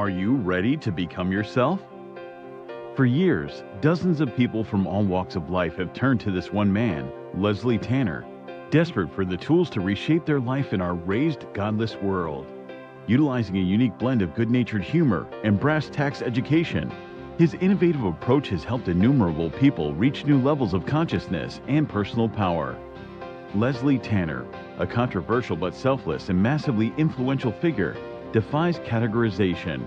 Are you ready to become yourself? For years, dozens of people from all walks of life have turned to this one man, Leslie Tanner, desperate for the tools to reshape their life in our raised, godless world. Utilizing a unique blend of good-natured humor and brass tacks education, his innovative approach has helped innumerable people reach new levels of consciousness and personal power. Leslie Tanner, a controversial but selfless and massively influential figure, defies categorization.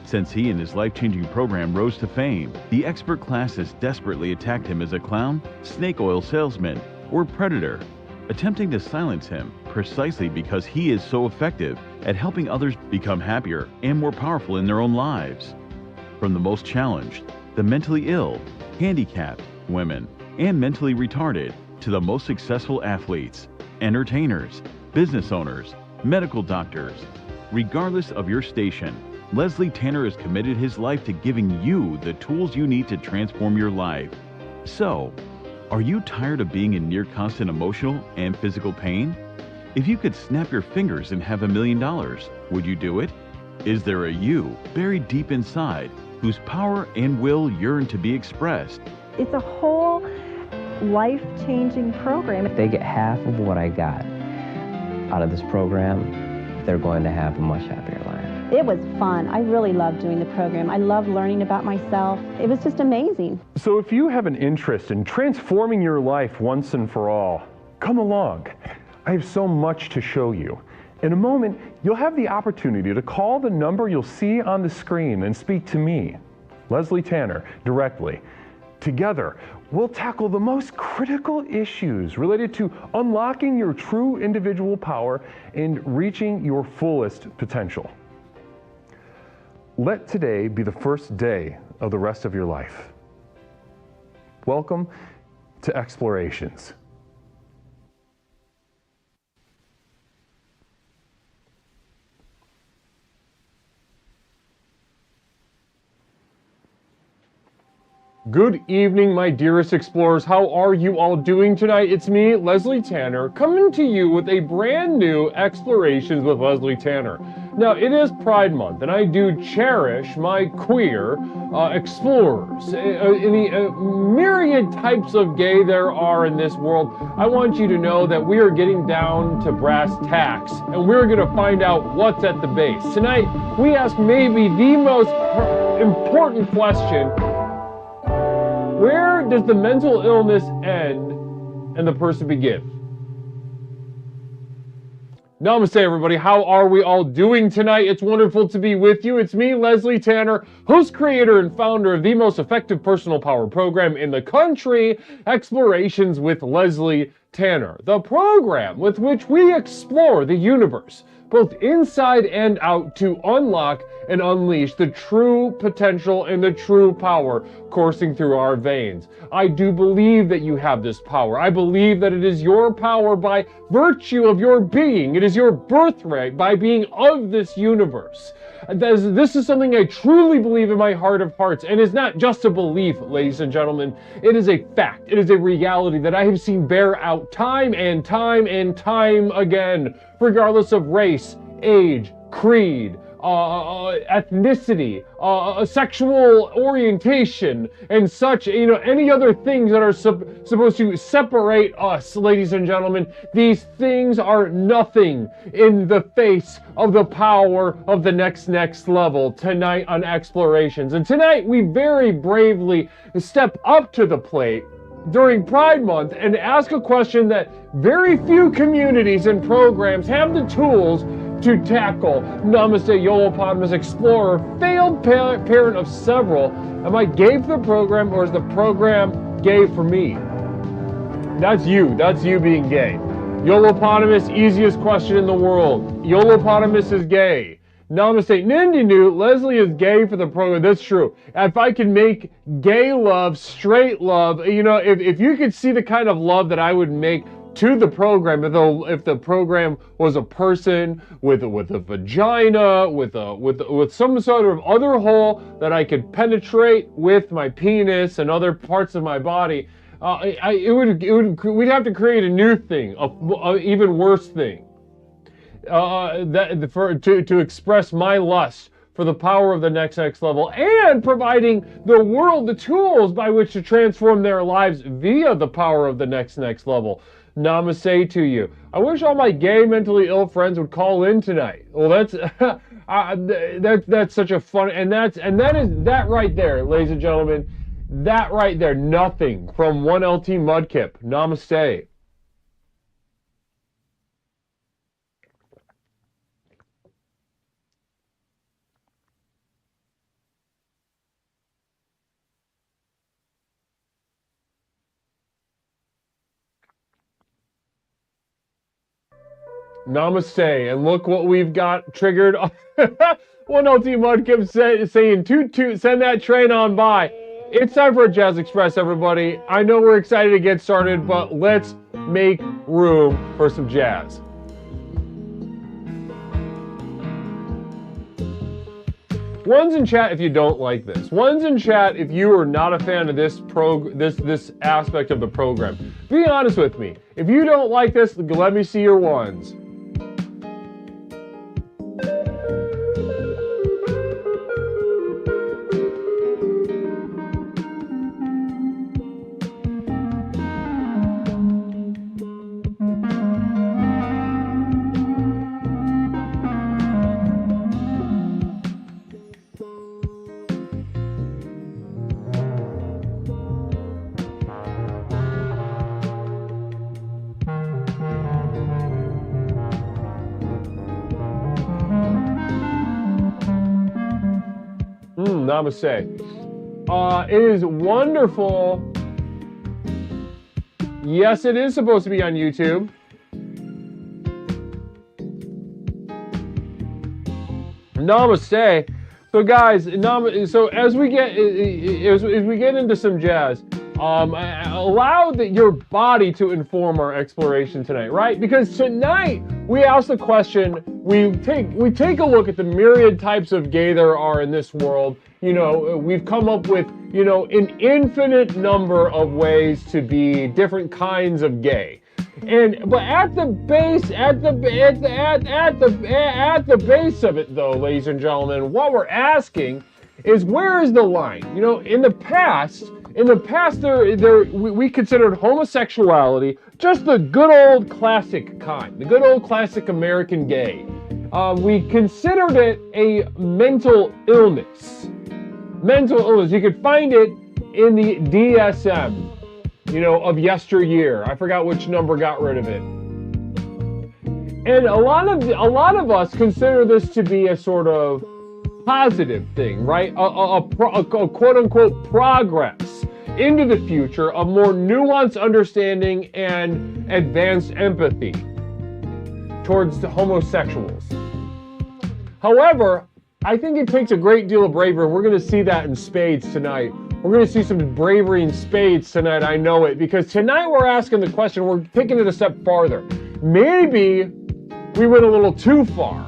Since he and his life-changing program rose to fame, the expert class has desperately attacked him as a clown, snake oil salesman, or predator, attempting to silence him precisely because he is so effective at helping others become happier and more powerful in their own lives. From the most challenged, the mentally ill, handicapped, women, and mentally retarded, to the most successful athletes, entertainers, business owners, medical doctors. Regardless of your station, Leslie Tanner has committed his life to giving you the tools you need to transform your life. So, are you tired of being in near constant emotional and physical pain? If you could snap your fingers and have $1 million, would you do it? Is there a you buried deep inside whose power and will yearn to be expressed? It's a whole life-changing program. If they get half of what I got out of this program, they're going to have a much happier life. It was fun. I really loved doing the program. I loved learning about myself. It was just amazing. So if you have an interest in transforming your life once and for all, come along. I have so much to show you. In a moment, you'll have the opportunity to call the number you'll see on the screen and speak to me, Leslie Tanner, directly. Together, we'll tackle the most critical issues related to unlocking your true individual power and reaching your fullest potential. Let today be the first day of the rest of your life. Welcome to Explorations. Good evening, my dearest explorers. How are you all doing tonight? It's me, Leslie Tanner, coming to you with a brand new Explorations with Leslie Tanner. Now, it is Pride Month, and I do cherish my queer explorers. In the myriad types of gay there are in this world, I want you to know that we are getting down to brass tacks, and we're going to find out what's at the base. Tonight, we ask maybe the most important question: where does the mental illness end and the person begin? Namaste, everybody. How are we all doing tonight? It's wonderful to be with you. It's me, Leslie Tanner, host, creator, and founder of the most effective personal power program in the country, Explorations with Leslie Tanner, the program with which we explore the universe, both inside and out, to unlock and unleash the true potential and the true power coursing through our veins. I do believe that you have this power. I believe that it is your power by virtue of your being. It is your birthright by being of this universe. This is something I truly believe in my heart of hearts, and it's not just a belief, ladies and gentlemen. It is a fact. It is a reality that I have seen bear out time and time and time again, regardless of race, age, creed, ethnicity, sexual orientation, and such, any other things that are supposed to separate us, ladies and gentlemen. These things are nothing in the face of the power of the next level tonight on Explorations. And tonight we very bravely step up to the plate during Pride Month and ask a question that very few communities and programs have the tools to tackle. Namaste, Yolopotamus explorer, failed parent of several. Am I gay for the program, or is the program gay for me? That's you being gay. Yolopotamus, easiest question in the world. Yolopotamus is gay. Namaste, Nindinu, Leslie is gay for the program. That's true. If I could make gay love, straight love, if you could see the kind of love that I would make to the program, if the program was a person with a vagina, with some sort of other hole that I could penetrate with my penis and other parts of my body, we'd have to create a new thing, a even worse thing, to express my lust for the power of the next level and providing the world the tools by which to transform their lives via the power of the next level. Namaste to you. I wish all my gay, mentally ill friends would call in tonight. Well, that's that's such a fun, and that is that right there, ladies and gentlemen. That right there, nothing from 1LT Mudkip. Namaste. Namaste, and look what we've got triggered. 1LT Mudkip saying toot toot, send that train on by. It's time for a Jazz Express, everybody. I know we're excited to get started, but let's make room for some jazz. One's in chat if you don't like this. One's in chat if you are not a fan of this aspect of the program. Be honest with me. If you don't like this, let me see your ones. Namaste. It is wonderful. Yes, it is supposed to be on YouTube. Namaste. So guys, so as we get into some jazz, allow your body to inform our exploration tonight, right? Because tonight we ask the question, we take a look at the myriad types of gay there are in this world. You know, we've come up with, you know, an infinite number of ways to be different kinds of gay. But at the base of it though, ladies and gentlemen, what we're asking is, where is the line? You know, in the past, we considered homosexuality just the good old classic kind, the good old classic American gay. We considered it a mental illness. Mental illness. You could find it in the DSM, you know, of yesteryear. I forgot which number got rid of it. And a lot of us consider this to be a sort of positive thing, right? A quote-unquote progress into the future of more nuanced understanding and advanced empathy towards the homosexuals. However, I think it takes a great deal of bravery. We're going to see that in spades tonight. We're going to see some bravery in spades tonight, I know it, because tonight we're asking the question, we're taking it a step farther. Maybe we went a little too far,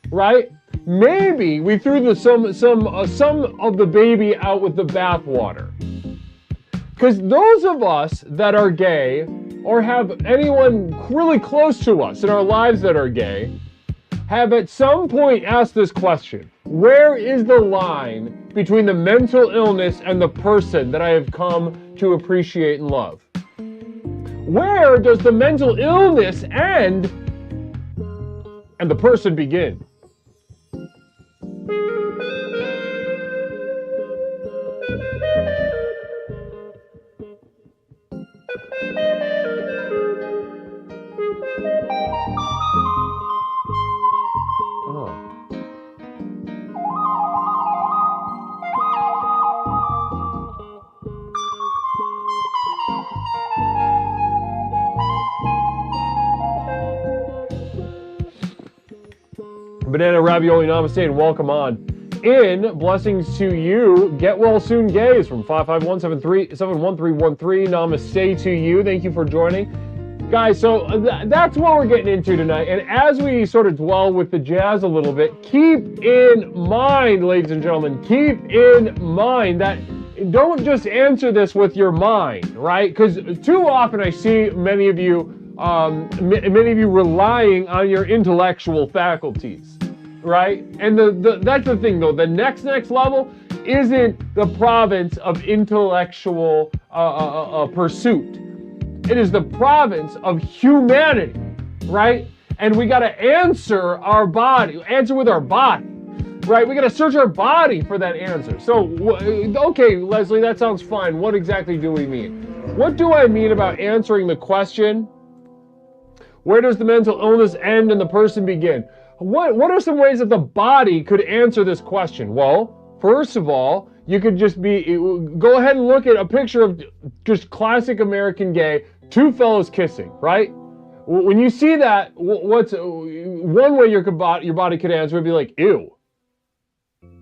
right? Maybe we threw some of the baby out with the bathwater. Because those of us that are gay, or have anyone really close to us in our lives that are gay, have at some point asked this question: where is the line between the mental illness and the person that I have come to appreciate and love? Where does the mental illness end and the person begin? Banana Ravioli, namaste, and welcome on in. Blessings to you. Get well soon, gays, from 551-713-1313. Namaste to you. Thank you for joining. Guys, so that's what we're getting into tonight. And as we sort of dwell with the jazz a little bit, keep in mind, ladies and gentlemen, keep in mind that don't just answer this with your mind, right? Because too often I see many of you relying on your intellectual faculties. right? And that's the thing though, the next level isn't the province of intellectual pursuit. It is the province of humanity, right? And we got to answer with our body, right? We got to search our body for that answer. So, okay, Leslie, that sounds fine. What exactly do we mean? What do I mean about answering the question, where does the mental illness end and the person begin? What are some ways that the body could answer this question? Well, first of all, you could just go ahead and look at a picture of just classic American gay, two fellows kissing, right? When you see that, what's one way your body could answer would be like, ew,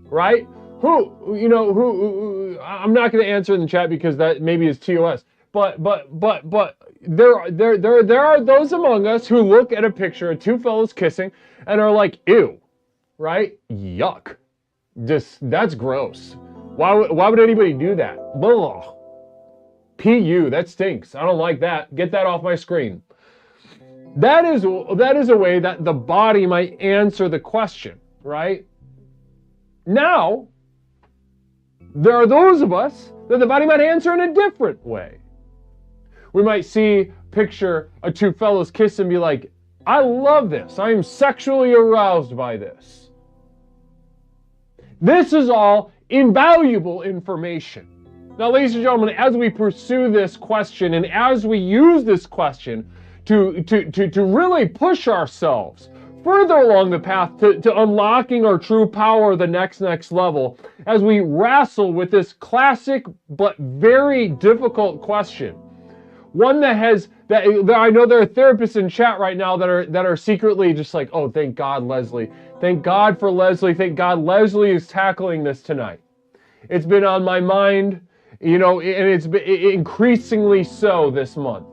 right? I'm not going to answer in the chat because that maybe is TOS, but there are those among us who look at a picture of two fellows kissing and are like, ew, right? Yuck. That's gross. Why would anybody do that? Blah. PU, that stinks. I don't like that. Get that off my screen. That is a way that the body might answer the question, right? Now, there are those of us that the body might answer in a different way. We might picture a two fellows kiss and be like, I love this. I am sexually aroused by this. This is all invaluable information. Now, ladies and gentlemen, as we pursue this question and as we use this question to really push ourselves further along the path to unlocking our true power, the next level, as we wrestle with this classic but very difficult question, one that I know there are therapists in chat right now that are secretly just like, oh, thank God, Leslie. Thank God for Leslie. Thank God Leslie is tackling this tonight. It's been on my mind, and it's been increasingly so this month.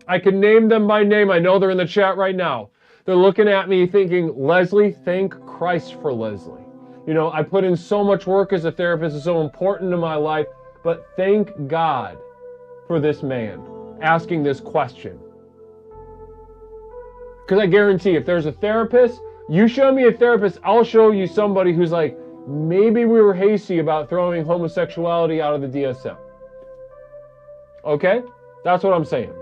I can name them by name. I know they're in the chat right now. They're looking at me thinking, Leslie, thank Christ for Leslie. I put in so much work as a therapist. It's so important to my life, but thank God for this man asking this question. Because I guarantee if there's a therapist, you show me a therapist, I'll show you somebody who's like, maybe we were hasty about throwing homosexuality out of the DSM. Okay? That's what I'm saying.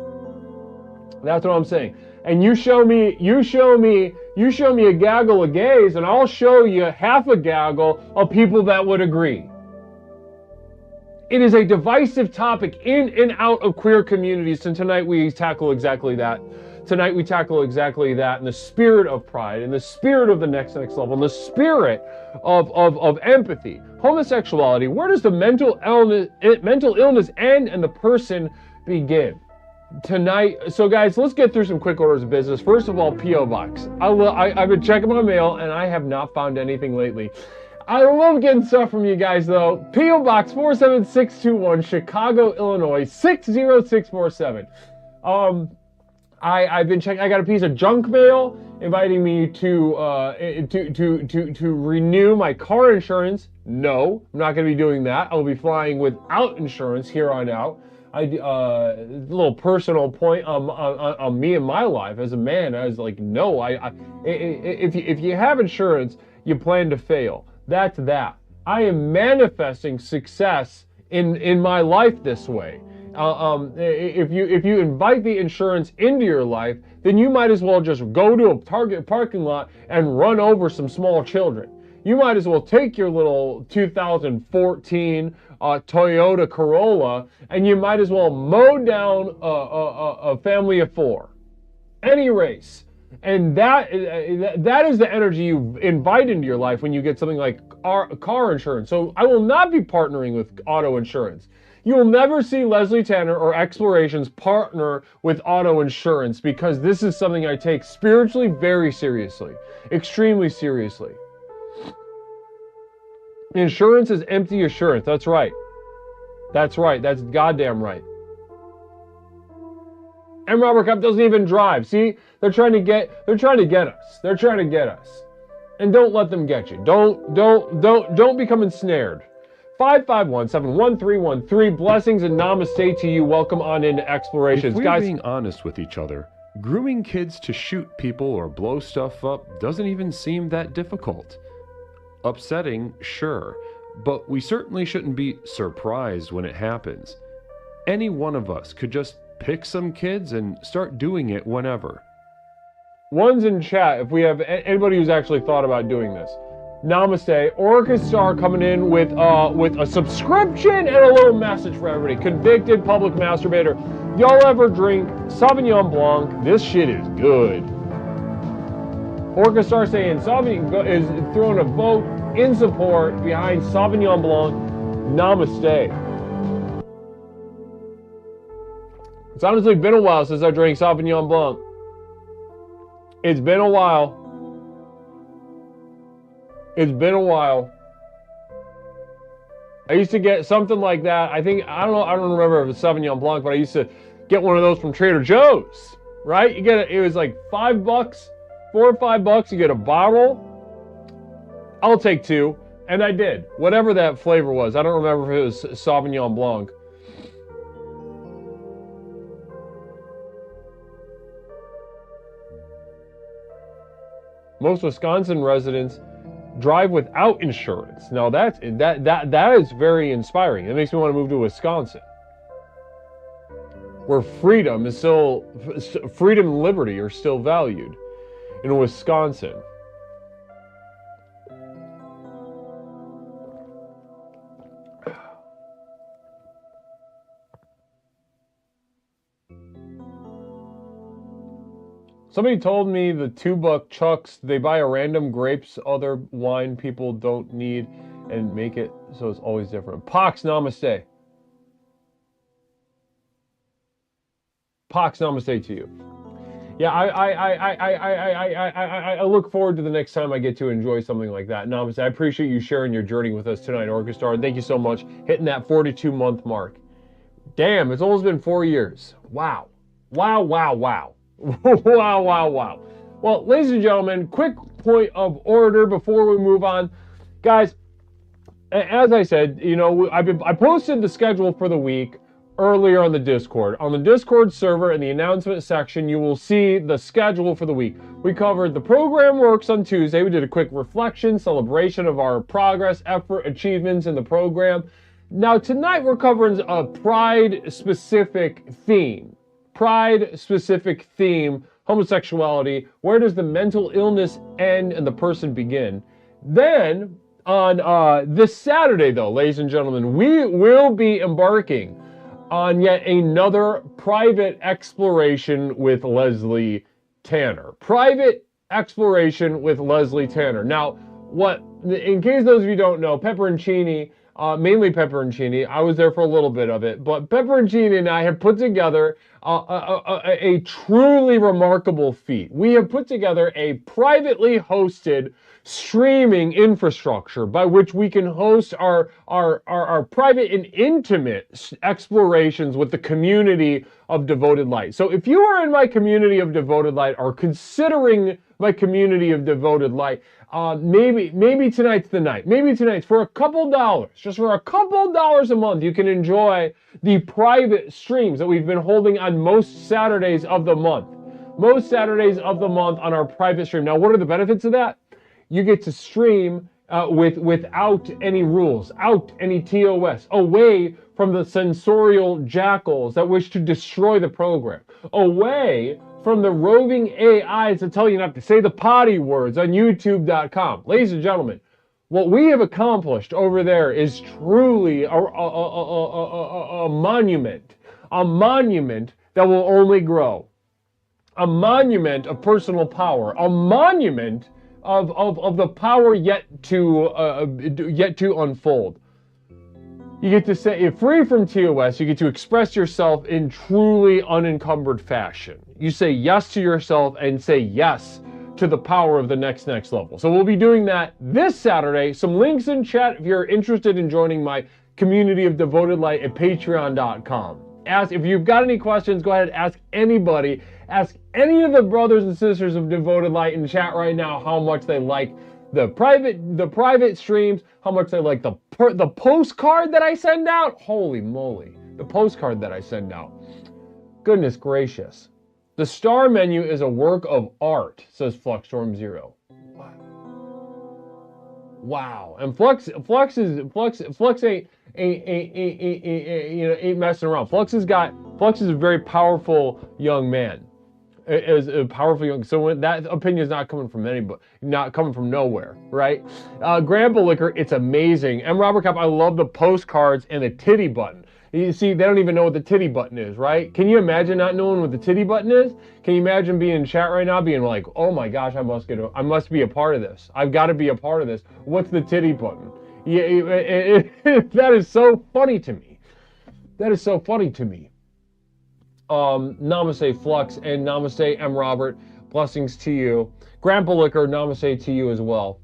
That's what I'm saying. And you show me a gaggle of gays, and I'll show you half a gaggle of people that would agree. It is a divisive topic in and out of queer communities, and tonight we tackle exactly that. Tonight we tackle exactly that in the spirit of pride, in the spirit of the next level, in the spirit of empathy. Homosexuality, where does the mental illness end and the person begin? Tonight, so guys, let's get through some quick orders of business. First of all, P.O. Box. I've been checking my mail and I have not found anything lately. I love getting stuff from you guys though. P.O. Box 47621, Chicago, Illinois 60647. I've been checking. I got a piece of junk mail inviting me to renew my car insurance. No, I'm not going to be doing that. I will be flying without insurance here on out. A little personal point on me and my life as a man. I was like, no, if you have insurance, you plan to fail. That's that. I am manifesting success in my life this way. If you invite the insurance into your life, then you might as well just go to a Target parking lot and run over some small children. You might as well take your little 2014 Toyota Corolla and you might as well mow down a family of four. Any race. And that is the energy you invite into your life when you get something like car insurance. So I will not be partnering with auto insurance. You will never see Leslie Tanner or Explorations partner with auto insurance because this is something I take spiritually very seriously, extremely seriously. Insurance is empty assurance. That's right. That's right. That's goddamn right. And Robert Cup doesn't even drive. See, they're trying to get us. They're trying to get us. And don't let them get you. Don't become ensnared. 551-71313. Blessings and namaste to you. Welcome on into Explorations. If we're guys, being honest with each other, Grooming kids to shoot people or blow stuff up doesn't even seem that difficult. Upsetting, sure, but we certainly shouldn't be surprised when it happens. Any one of us could just pick some kids and start doing it whenever. One's in chat if we have anybody who's actually thought about doing this. Namaste. Orchestar coming in with a subscription and a little message for everybody. Convicted public masturbator. Y'all ever drink Sauvignon Blanc? This shit is good. Orchestar saying Sauvignon is throwing a vote in support behind Sauvignon Blanc. Namaste. It's honestly been a while since I drank Sauvignon Blanc. It's been a while. It's been a while. I used to get something like that. I don't remember if it's Sauvignon Blanc, but I used to get one of those from Trader Joe's, right? You get it was like $5, $4 or $5, you get a bottle. I'll take 2, and I did. Whatever that flavor was. I don't remember if it was Sauvignon Blanc. Most Wisconsin residents drive without insurance. Now that is very inspiring. It makes me want to move to Wisconsin, where freedom and liberty are still valued. In Wisconsin. Somebody told me the $2 chucks, they buy a random grapes, other wine people don't need, and make it so it's always different. Pox, namaste. Pox, namaste to you. Yeah, I look forward to the next time I get to enjoy something like that. Namaste. I appreciate you sharing your journey with us tonight, Orchestar. Thank you so much. Hitting that 42-month mark. Damn, it's almost been 4 years. Wow. Wow, wow, wow. Wow, wow, wow. Well, ladies and gentlemen, quick point of order before we move on. Guys, as I said, you know, I posted the schedule for the week earlier on the Discord. On the Discord server in the announcement section, you will see the schedule for the week. We covered the program works on Tuesday. We did a quick reflection, celebration of our progress, effort, achievements in the program. Now, tonight we're covering a pride-specific theme. Pride-specific theme, homosexuality. Where does the mental illness end and the person begin? Then, on this Saturday, though, ladies and gentlemen, we will be embarking on yet another private exploration with Leslie Tanner. Private exploration with Leslie Tanner. Now, in case those of you don't know, Pepperoncini, mainly Pepperoncini, I was there for a little bit of it, but Pepperoncini and I have put together a truly remarkable feat. We have put together a privately hosted streaming infrastructure by which we can host our private and intimate explorations with the community of Devoted Light. So if you are in my community of Devoted Light or considering my community of Devoted Light, maybe tonight's the night. Maybe tonight's for a couple dollars, just for a couple dollars a month, you can enjoy the private streams that we've been holding on most Saturdays of the month. Most Saturdays of the month on our private stream. Now, what are the benefits of that? You get to stream without any rules, out any TOS, away from the censorial jackals that wish to destroy the program, away from the roving AIs that tell you not to say the potty words on YouTube.com. Ladies and gentlemen, what we have accomplished over there is truly a monument that will only grow, a monument of personal power, a monument of the power yet to unfold. You get to say, free from TOS, you get to express yourself in truly unencumbered fashion. You say yes to yourself and say yes to the power of the next level. So we'll be doing that this Saturday. Some links in chat if you're interested in joining my community of Devoted Light at patreon.com. If you've got any questions, go ahead and ask anybody. Ask any of the brothers and sisters of Devoted Light in chat right now how much they like the private streams, how much they like the postcard that I send out. Holy moly, the postcard that I send out. Goodness gracious. The star menu is a work of art, says Fluxstorm Zero. Wow. And Flux ain't messing around. Flux is a very powerful young man. Is a powerful young. So when that opinion is not coming from anybody, not coming from nowhere, right? Grandpa Liquor, it's amazing. And Robert Kopp, I love the postcards and the titty button. You see, they don't even know what the titty button is, right? Can you imagine not knowing what the titty button is? Can you imagine being in chat right now, being like, "Oh my gosh, I must be a part of this. I've got to be a part of this. What's the titty button?" Yeah, that is so funny to me. That is so funny to me. Namaste Flux and Namaste M Robert. Blessings to you. Grandpa Liquor, Namaste to you as well.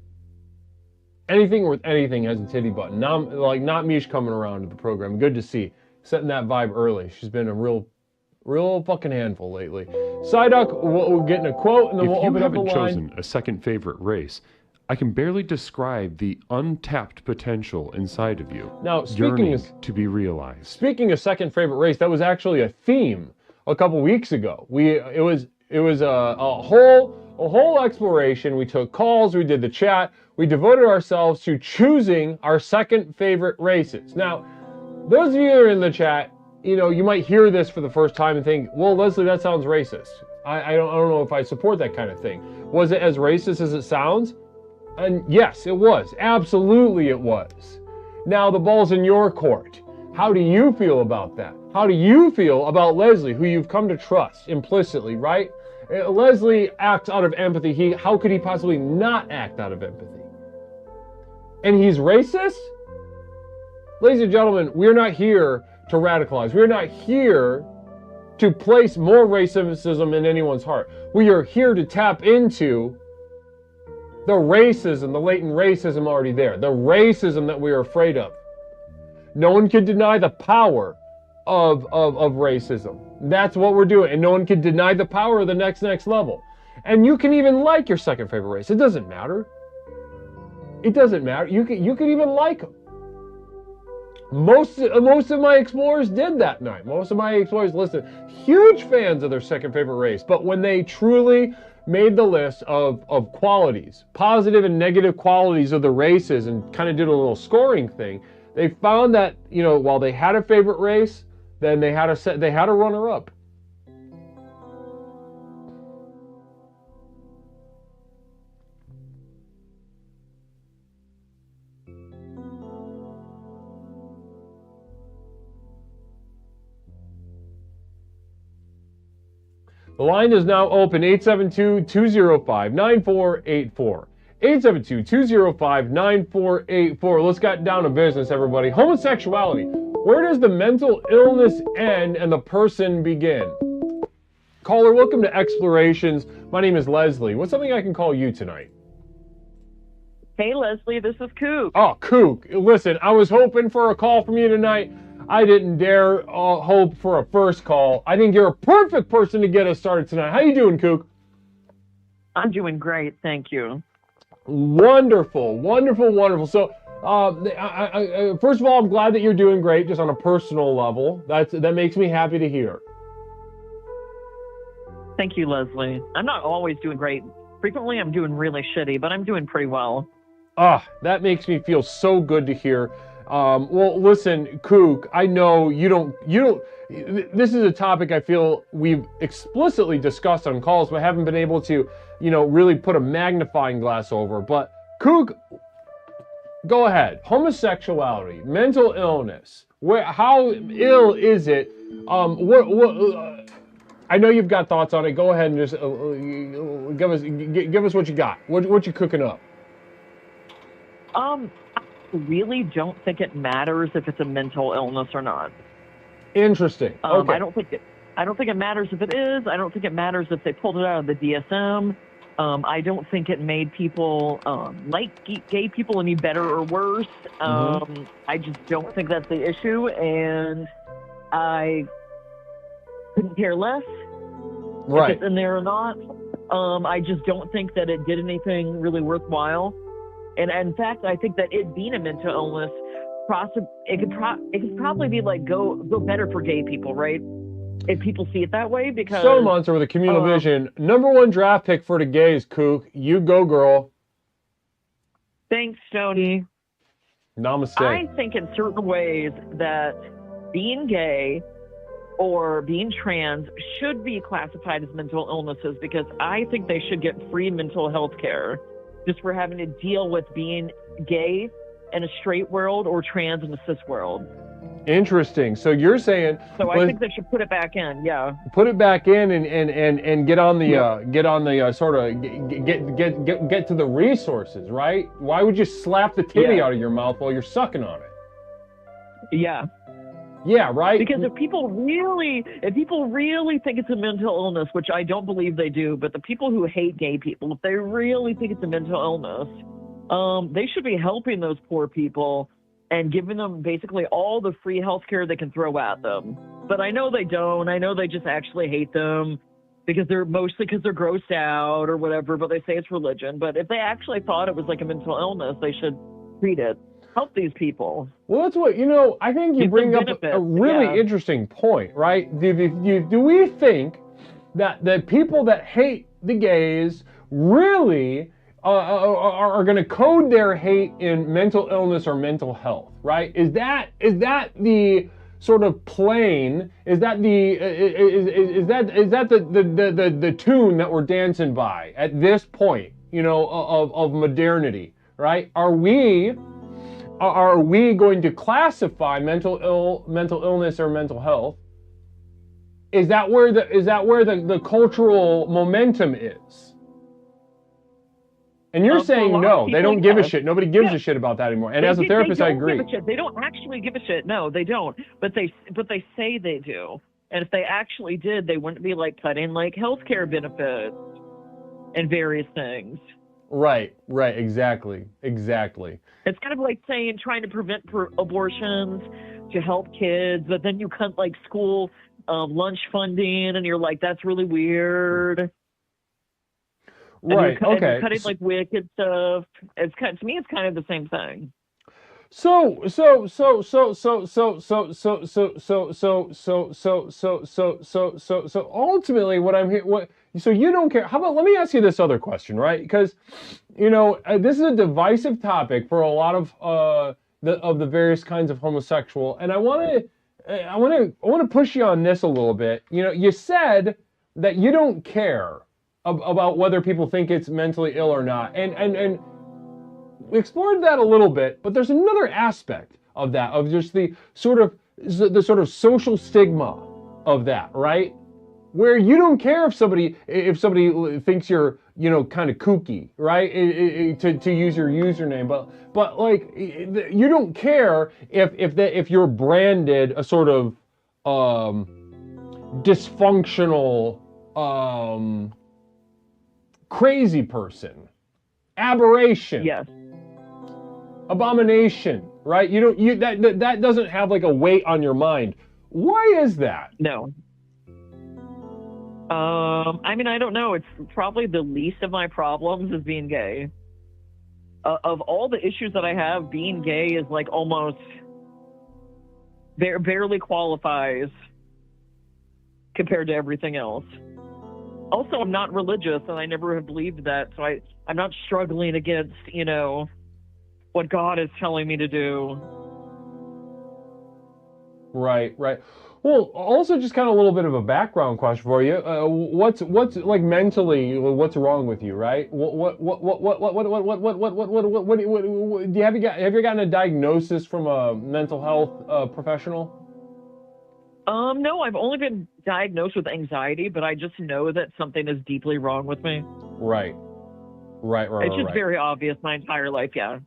Anything worth anything has a titty button. Not Mish coming around to the program. Good to see. Setting that vibe early. She's been a real fucking handful lately. Psyduck, we'll get in a quote and then we'll open up the line. If you haven't chosen a second favorite race, I can barely describe the untapped potential inside of you. Now, yearning to be realized. Speaking of second favorite race, that was actually a theme a couple weeks ago. It was a whole exploration. We took calls, we did the chat, we devoted ourselves to choosing our second favorite races. Now, those of you that are in the chat, you might hear this for the first time and think, well, Leslie, that sounds racist. I don't know if I support that kind of thing. Was it as racist as it sounds? And yes, it was. Absolutely it was. Now the ball's in your court. How do you feel about that? How do you feel about Leslie, who you've come to trust implicitly, right? Leslie acts out of empathy. How could he possibly not act out of empathy? And he's racist? Ladies and gentlemen, we're not here to radicalize. We're not here to place more racism in anyone's heart. We are here to tap into the racism, the latent racism already there, the racism that we are afraid of. No one can deny the power of racism. That's what we're doing. And no one can deny the power of the next level. And you can even like your second favorite race. It doesn't matter. It doesn't matter. You can even like them. Most of my explorers did that night. Most of my explorers listened. Huge fans of their second favorite race. But when they truly made the list of qualities, positive and negative qualities of the races, and kind of did a little scoring thing, they found that, while they had a favorite race, then they had a runner-up. The line is now open, 872-205-9484. 872-205-9484. Let's get down to business, everybody. Homosexuality. Where does the mental illness end and the person begin? Caller, welcome to Explorations. My name is Leslie. What's something I can call you tonight? Hey, Leslie, this is Kook. Oh, Kook. Listen, I was hoping for a call from you tonight. I didn't dare hope for a first call. I think you're a perfect person to get us started tonight. How you doing, Kook? I'm doing great, thank you. Wonderful, wonderful, wonderful. So, first of all, I'm glad that you're doing great, just on a personal level. That makes me happy to hear. Thank you, Leslie. I'm not always doing great. Frequently, I'm doing really shitty, but I'm doing pretty well. That makes me feel so good to hear. Well, listen, Kook, I know you don't, this is a topic I feel we've explicitly discussed on calls, but haven't been able to, really put a magnifying glass over. But Kook, go ahead. Homosexuality, mental illness, how ill is it? I know you've got thoughts on it. Go ahead and just give us what you got. What you cooking up? I really don't think it matters if it's a mental illness or not. Interesting. Okay. I don't think it matters if it is. I don't think it matters if they pulled it out of the DSM. I don't think it made people like gay people any better or worse. I just don't think that's the issue, and I couldn't care less if it's in there or not. I just don't think that it did anything really worthwhile. And in fact, I think that it being a mental illness, it could probably be like go better for gay people, right? if people see it that way, because Stone Monster with a communal vision. #1 draft pick for the gays, Kook. You go, girl. Thanks, Stoney. Namaste. I think in certain ways that being gay or being trans should be classified as mental illnesses, because I think they should get free mental health care just for having to deal with being gay in a straight world or trans in a cis world. Interesting. So you're saying, so I think they should put it back in. Yeah. Put it back in and get on the sort of get to the resources, right? Why would you slap the titty out of your mouth while you're sucking on it? Yeah. Yeah, right? Because if people really think it's a mental illness, which I don't believe they do, but the people who hate gay people, if they really think it's a mental illness, they should be helping those poor people and giving them basically all the free health care they can throw at them. But I know they don't. I know they just actually hate them because they're grossed out or whatever, but they say it's religion. But if they actually thought it was like a mental illness, they should treat it. Help these people. Well, that's what, I think you bring up a really interesting point, right? Do we think that the people that hate the gays really are going to code their hate in mental illness or mental health, right? Is that the sort of plane? Is that the tune that we're dancing by at this point, of modernity, right? Are we going to classify mental illness or mental health? Is that where the cultural momentum is? And you're saying no, they don't give a shit. Nobody gives a shit about that anymore. And as a therapist, I agree. They don't actually give a shit. No, they don't. But they say they do. And if they actually did, they wouldn't be like cutting like healthcare benefits and various things. Right, exactly. It's kind of like trying to prevent abortions to help kids, but then you cut like school lunch funding, and you're like, that's really weird. Right. And you're cutting like wicked stuff. To me, it's kind of the same thing. So ultimately, what I'm here, so you don't care. How about, let me ask you this other question, right? Because, this is a divisive topic for a lot of the various kinds of homosexual, and I want to push you on this a little bit. You said that you don't care about whether people think it's mentally ill or not, and we explored that a little bit, but there's another aspect of that, of just the sort of social stigma of that, right? Where you don't care if somebody thinks you're, kind of kooky, right? To use your username, but like, you don't care if you're branded a sort of dysfunctional, crazy person, aberration. Yes. Abomination, right? That doesn't have like a weight on your mind. Why is that? No. I don't know. It's probably the least of my problems is being gay. Of all the issues that I have, being gay is like almost barely qualifies compared to everything else. Also, I'm not religious, and I never have believed that, so I'm not struggling against, what God is telling me to do. Right. Well, also just kind of a little bit of a background question for you. What's like mentally, what's wrong with you, right? What have you gotten a diagnosis from a mental health professional? No, I've only been diagnosed with anxiety, but I just know that something is deeply wrong with me. Right. It's just very obvious my entire life, yeah.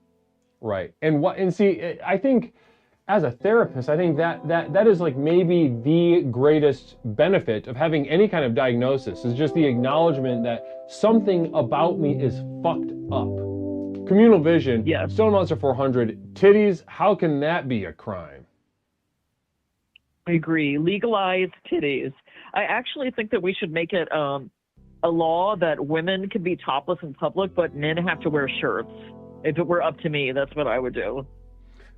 Right. And see, I think as a therapist, I think that is like maybe the greatest benefit of having any kind of diagnosis, is just the acknowledgement that something about me is fucked up. Communal vision, Stone Monster 400, titties, how can that be a crime? I agree. Legalize titties. I actually think that we should make it a law that women can be topless in public, but men have to wear shirts. If it were up to me, that's what I would do.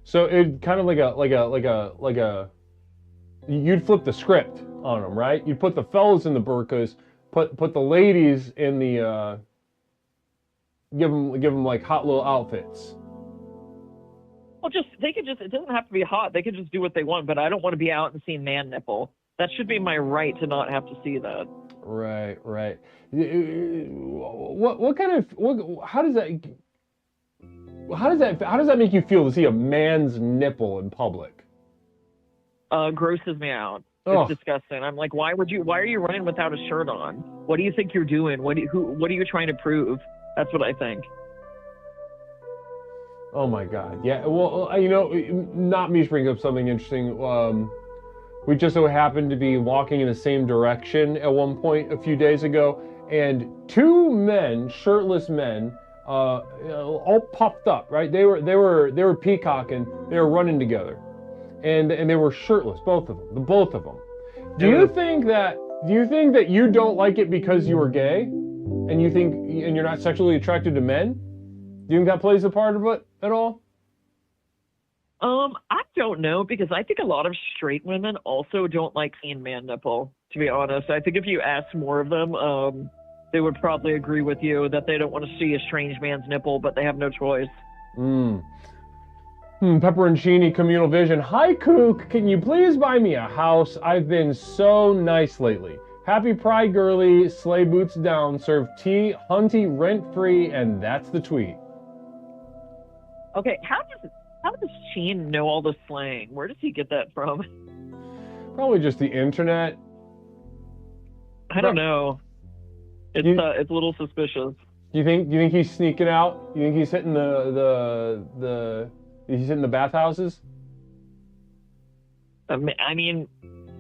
So it kind of like a you'd flip the script on them, right? You'd put the fellas in the burqas, put the ladies in the give them like hot little outfits. Well, it doesn't have to be hot. They could just do what they want, but I don't want to be out and see man nipple. That should be my right to not have to see that. Right. What kind of, how does that make you feel to see a man's nipple in public? Grosses me out. Oh. It's disgusting. I'm like, why are you running without a shirt on? What do you think you're doing? What are you trying to prove? That's what I think. Oh my God. Yeah. Well, not me bring up something interesting. We just so happened to be walking in the same direction at one point a few days ago, and two men, shirtless men, all puffed up, right? They were peacocking. They were running together, and they were shirtless, both of them. Do you think that you don't like it because you are gay, and you're not sexually attracted to men? Do you think that plays a part of it at all? I don't know, because I think a lot of straight women also don't like seeing man nipple, to be honest. I think if you ask more of them, they would probably agree with you that they don't want to see a strange man's nipple, but they have no choice. Pepperoncini Communal Vision. Hi, Kook. Can you please buy me a house? I've been so nice lately. Happy Pride, girly. Sleigh boots down. Serve tea. Hunty rent-free. And that's the tweet. Okay, how does Sheen know all the slang? Where does he get that from? Probably just the internet. I don't know. It's a little suspicious. Do you think he's sneaking out? You think he's hitting he's hitting the bathhouses? I mean,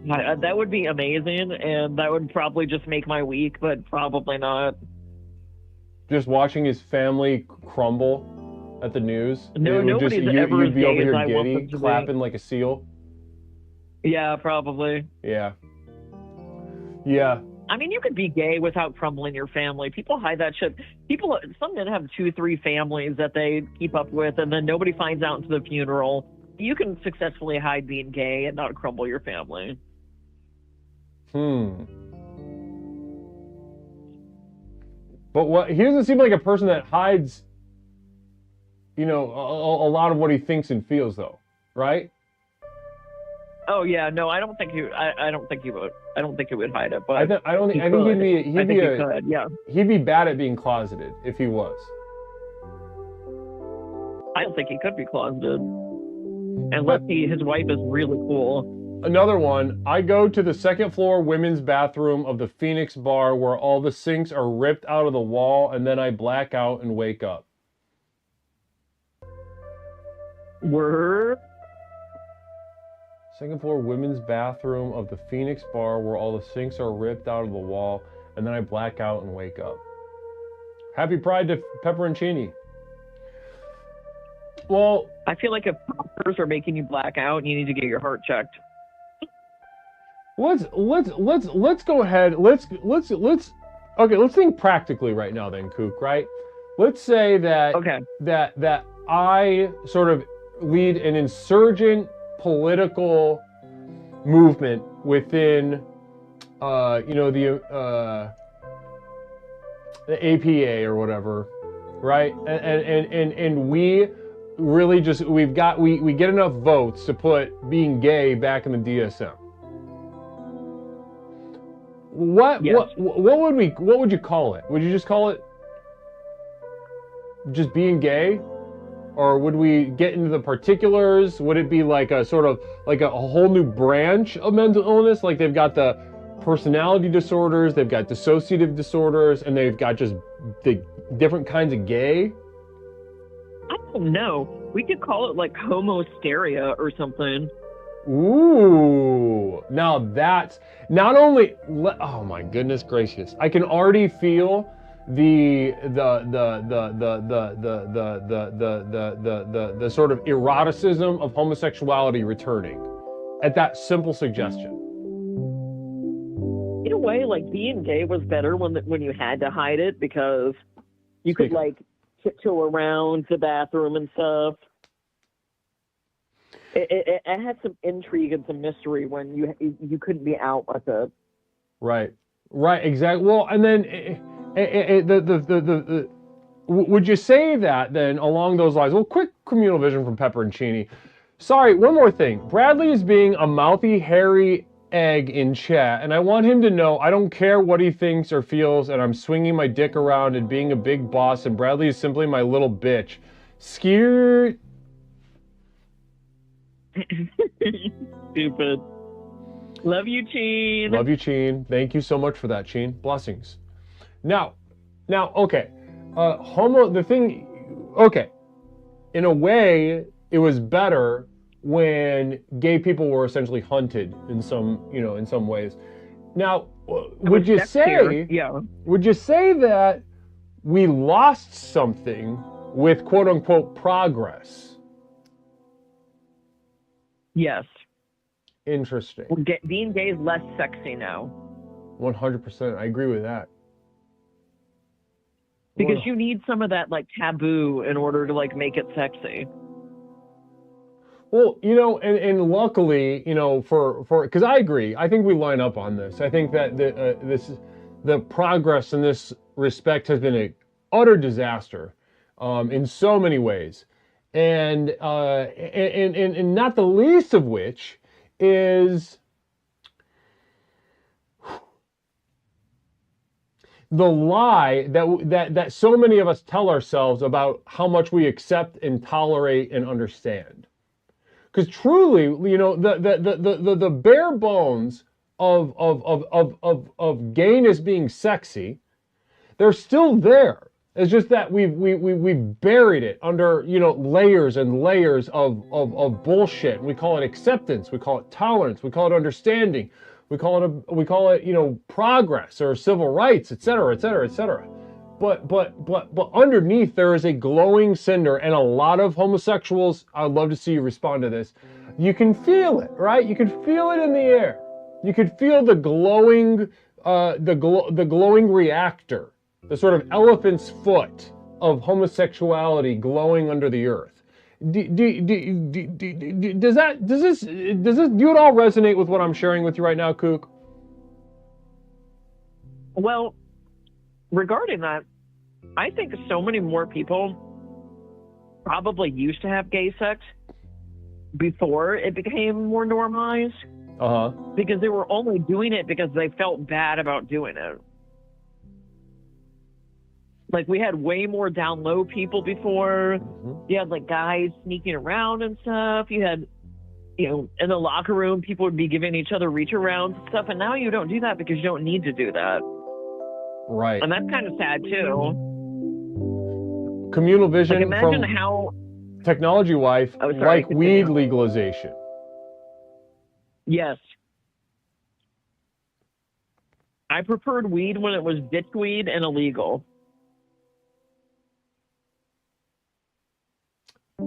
that would be amazing, and that would probably just make my week, but probably not. Just watching his family crumble at the news. No, nobody's ever you'd be over here giddy, clapping like a seal. Yeah, probably. Yeah. I mean, you could be gay without crumbling your family. People hide that shit. Some men have 2-3 families that they keep up with, and then nobody finds out until the funeral. You can successfully hide being gay and not crumble your family. But he doesn't seem like a person that hides, a lot of what he thinks and feels, though, right? Oh yeah, no, I don't think he would. I don't think he would hide it. But I think he'd be bad at being closeted if he was. I don't think he could be closeted unless his wife is really cool. Another one. I go to the second floor women's bathroom of the Phoenix bar where all the sinks are ripped out of the wall, and then I black out and wake up. Word. Second floor women's bathroom of the Phoenix bar where all the sinks are ripped out of the wall, and then I black out and wake up. Happy Pride to Pepperoncini. Well, I feel like if poppers are making you black out, you need to get your heart checked. Let's go ahead. Let's think practically right now then, Kook, right? Let's say that that I sort of lead an insurgent political movement within the APA or whatever, right? And we really just we get enough votes to put being gay back in the DSM. What would you call it? Would you just call it just being gay? Or would we get into the particulars? Would it be like a sort of like a whole new branch of mental illness? Like they've got the personality disorders, they've got dissociative disorders, and they've got just the different kinds of gay? I don't know. We could call it like homosteria or something. Ooh, now that's not only, oh my goodness gracious. I can already feel the sort of eroticism of homosexuality returning at that simple suggestion. In a way, like being gay was better when you had to hide it because you could like tiptoe around the bathroom and stuff. It had some intrigue and some mystery when you couldn't be out with it. Right. Right. Exactly. Well, and then would you say that then along those lines? Well, quick communal vision from Pepper and Cheney. Sorry, one more thing. Bradley is being a mouthy, hairy egg in chat, and I want him to know I don't care what he thinks or feels, and I'm swinging my dick around and being a big boss, and Bradley is simply my little bitch. Scared. Stupid. Love you, Cheen. Love you, Cheen. Thank you so much for that, Cheen. Blessings. Now, okay. Okay. In a way, it was better when gay people were essentially hunted in some ways. Now, would you say that we lost something with quote unquote progress? Yes. Interesting. Being gay is less sexy now. 100%. I agree with that. Because you need some of that like taboo in order to like make it sexy. Well, and luckily, for because I agree. I think we line up on this. I think that the progress in this respect has been an utter disaster in so many ways, and not the least of which is the lie that so many of us tell ourselves about how much we accept and tolerate and understand. Because truly, the bare bones of gayness being sexy, they're still there. It's just that we've buried it under layers and layers of bullshit. We call it acceptance. We call it tolerance. We call it understanding. We call it progress or civil rights, et cetera, et cetera, et cetera. But underneath there is a glowing cinder, and a lot of homosexuals, I'd love to see you respond to this. You can feel it, right? You can feel it in the air. You can feel the glowing, the glowing reactor, the sort of elephant's foot of homosexuality glowing under the earth. Do you at all resonate with what I'm sharing with you right now, Kook? Well, regarding that, I think so many more people probably used to have gay sex before it became more normalized. Because they were only doing it because they felt bad about doing it. Like, we had way more down low people before. You had like guys sneaking around and stuff. You had, in the locker room, people would be giving each other reach arounds and stuff. And now you don't do that because you don't need to do that. Right. And that's kind of sad too. Communal vision like, imagine from how technology wife like weed legalization. Yes. I preferred weed when it was ditchweed and illegal.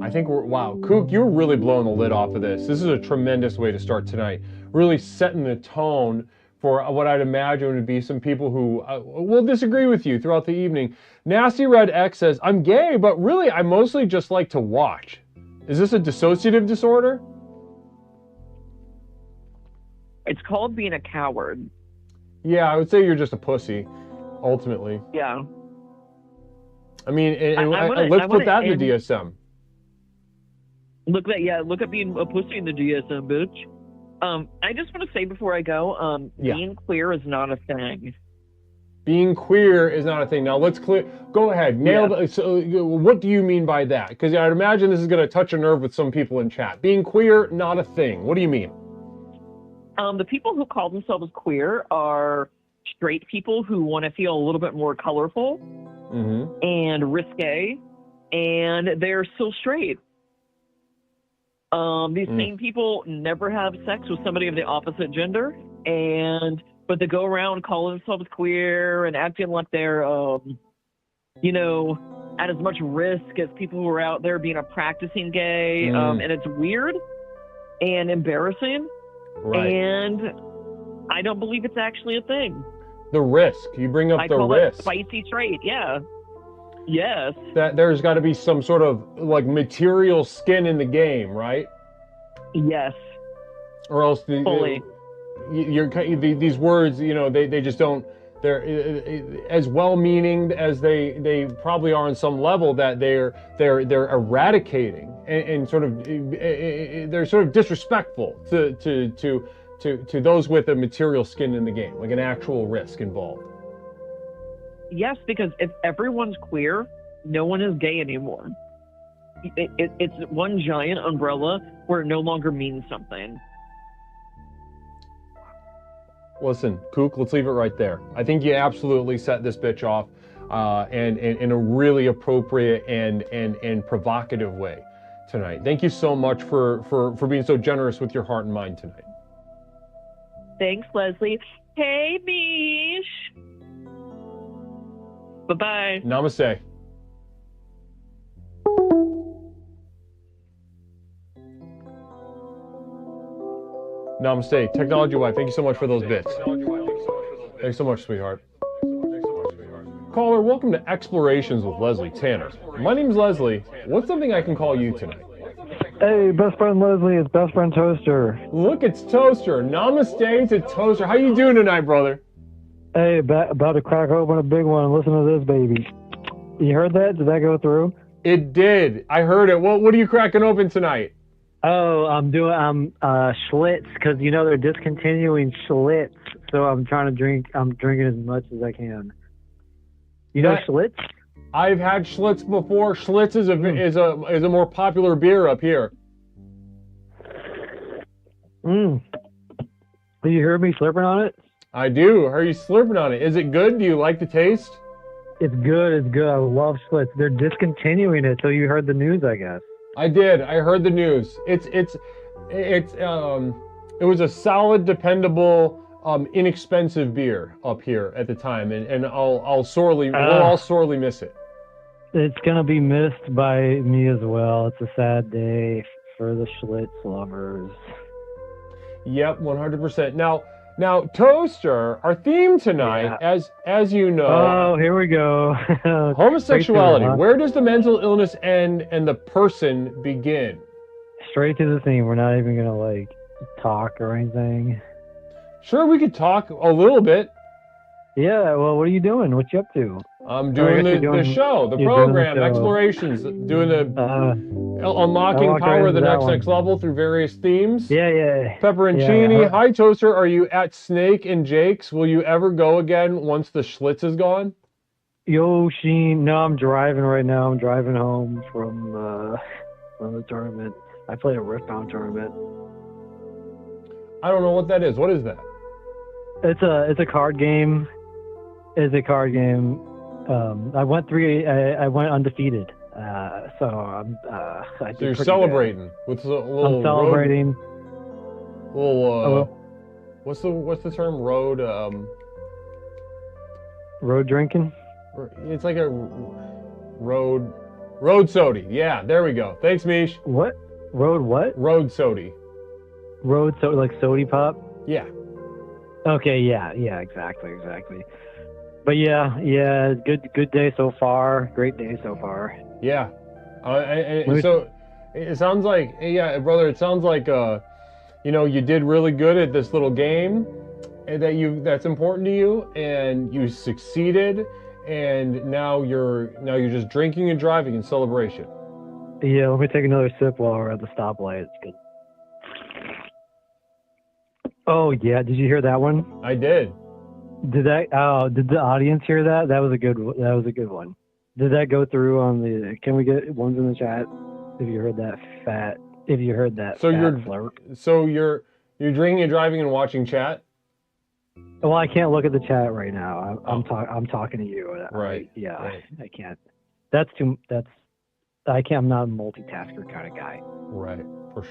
I think wow, Kook, you're really blowing the lid off of this. This is a tremendous way to start tonight. Really setting the tone for what I'd imagine would be some people who will disagree with you throughout the evening. Nasty Red X says, I'm gay, but really I mostly just like to watch. Is this a dissociative disorder? It's called being a coward. Yeah, I would say you're just a pussy, ultimately. Yeah. I mean, let's put that in the DSM. Look at being a pussy in the DSM, bitch. I just want to say before I go, being queer is not a thing. Being queer is not a thing. Now let's clear. Go ahead, nail it. So, what do you mean by that? Because I'd imagine this is going to touch a nerve with some people in chat. Being queer, not a thing. What do you mean? The people who call themselves queer are straight people who want to feel a little bit more colorful and risque, and they're still straight. These same people never have sex with somebody of the opposite gender, but they go around calling themselves queer and acting like they're, at as much risk as people who are out there being a practicing gay. And it's weird and embarrassing. Right. And I don't believe it's actually a thing. The risk. You bring up the risk. Spicy straight, yeah. Yes. That there's got to be some sort of like material skin in the game, right? Yes. Or else Fully. these words, you know, they just don't. They're as well-meaning as they probably are on some level, that they're eradicating and sort of they're sort of disrespectful to those with a material skin in the game, like an actual risk involved. Yes, because if everyone's queer, no one is gay anymore. It's one giant umbrella where it no longer means something. Listen, Kook, let's leave it right there. I think you absolutely set this bitch off and in a really appropriate and provocative way tonight. Thank you so much for being so generous with your heart and mind tonight. Thanks, Leslie. Hey, Mish. Bye-bye. Namaste. Namaste. Technology wife, thank you so much for those bits. Thanks so much, sweetheart. Caller, welcome to Explorations with Leslie Tanner. My name's Leslie. What's something I can call you tonight? Hey, best friend Leslie, it's best friend Toaster. Look, it's Toaster. Namaste to Toaster. How you doing tonight, brother? Hey, about to crack open a big one. Listen to this, baby. You heard that? Did that go through? It did. I heard it. What are you cracking open tonight? Oh, I'm Schlitz, because you know they're discontinuing Schlitz, so I'm trying to drink. I'm drinking as much as I can. You know Schlitz? I've had Schlitz before. Schlitz is a more popular beer up here. Do you hear me slurping on it? I do. Are you slurping on it? Is it good? Do you like the taste? It's good. It's good. I love Schlitz. They're discontinuing it, so you heard the news, I guess. I did. I heard the news. It was a solid, dependable, inexpensive beer up here at the time, and we'll all sorely miss it. It's gonna be missed by me as well. It's a sad day for the Schlitz lovers. Yep, 100%. Now, Toaster, our theme tonight, as you know. Oh, here we go. Homosexuality. Where does the mental illness end and the person begin? Straight to the theme. We're not even gonna talk or anything. Sure, we could talk a little bit. Yeah. Well, what are you doing? What you up to? I'm doing the show, the program, Explorations, doing the unlocking power of the next level through various themes. Yeah. Pepperoncini. Yeah. Hi, Toaster. Are you at Snake and Jake's? Will you ever go again once the Schlitz is gone? Yo, Sheen. No, I'm driving right now. I'm driving home from the tournament. I played a Riftbound tournament. I don't know what that is. What is that? It's a card game. It's a card game. I went undefeated. So I'm. So you're celebrating with a little. I'm celebrating. What's the term? Road. Road drinking. It's like a road sody. Yeah, there we go. Thanks, Mish. What? Road what? Road sody. Road so like sody pop. Yeah. Okay. Yeah. Exactly. But yeah, good day so far. Great day so far. Yeah. So it sounds like, brother, it sounds like, you did really good at this little game that's important to you, and you succeeded, and now you're just drinking and driving in celebration. Yeah, let me take another sip while we're at the stoplight. It's good. Oh yeah, did you hear that one? I did. Did the audience hear that? That was a good one. Did that go through on the? Can we get ones in the chat? If you heard that flirt. So you're drinking and driving and watching chat. Well, I can't look at the chat right now. I'm talking to you. Right. I can't. I can't. I'm not a multitasker kind of guy. Right. For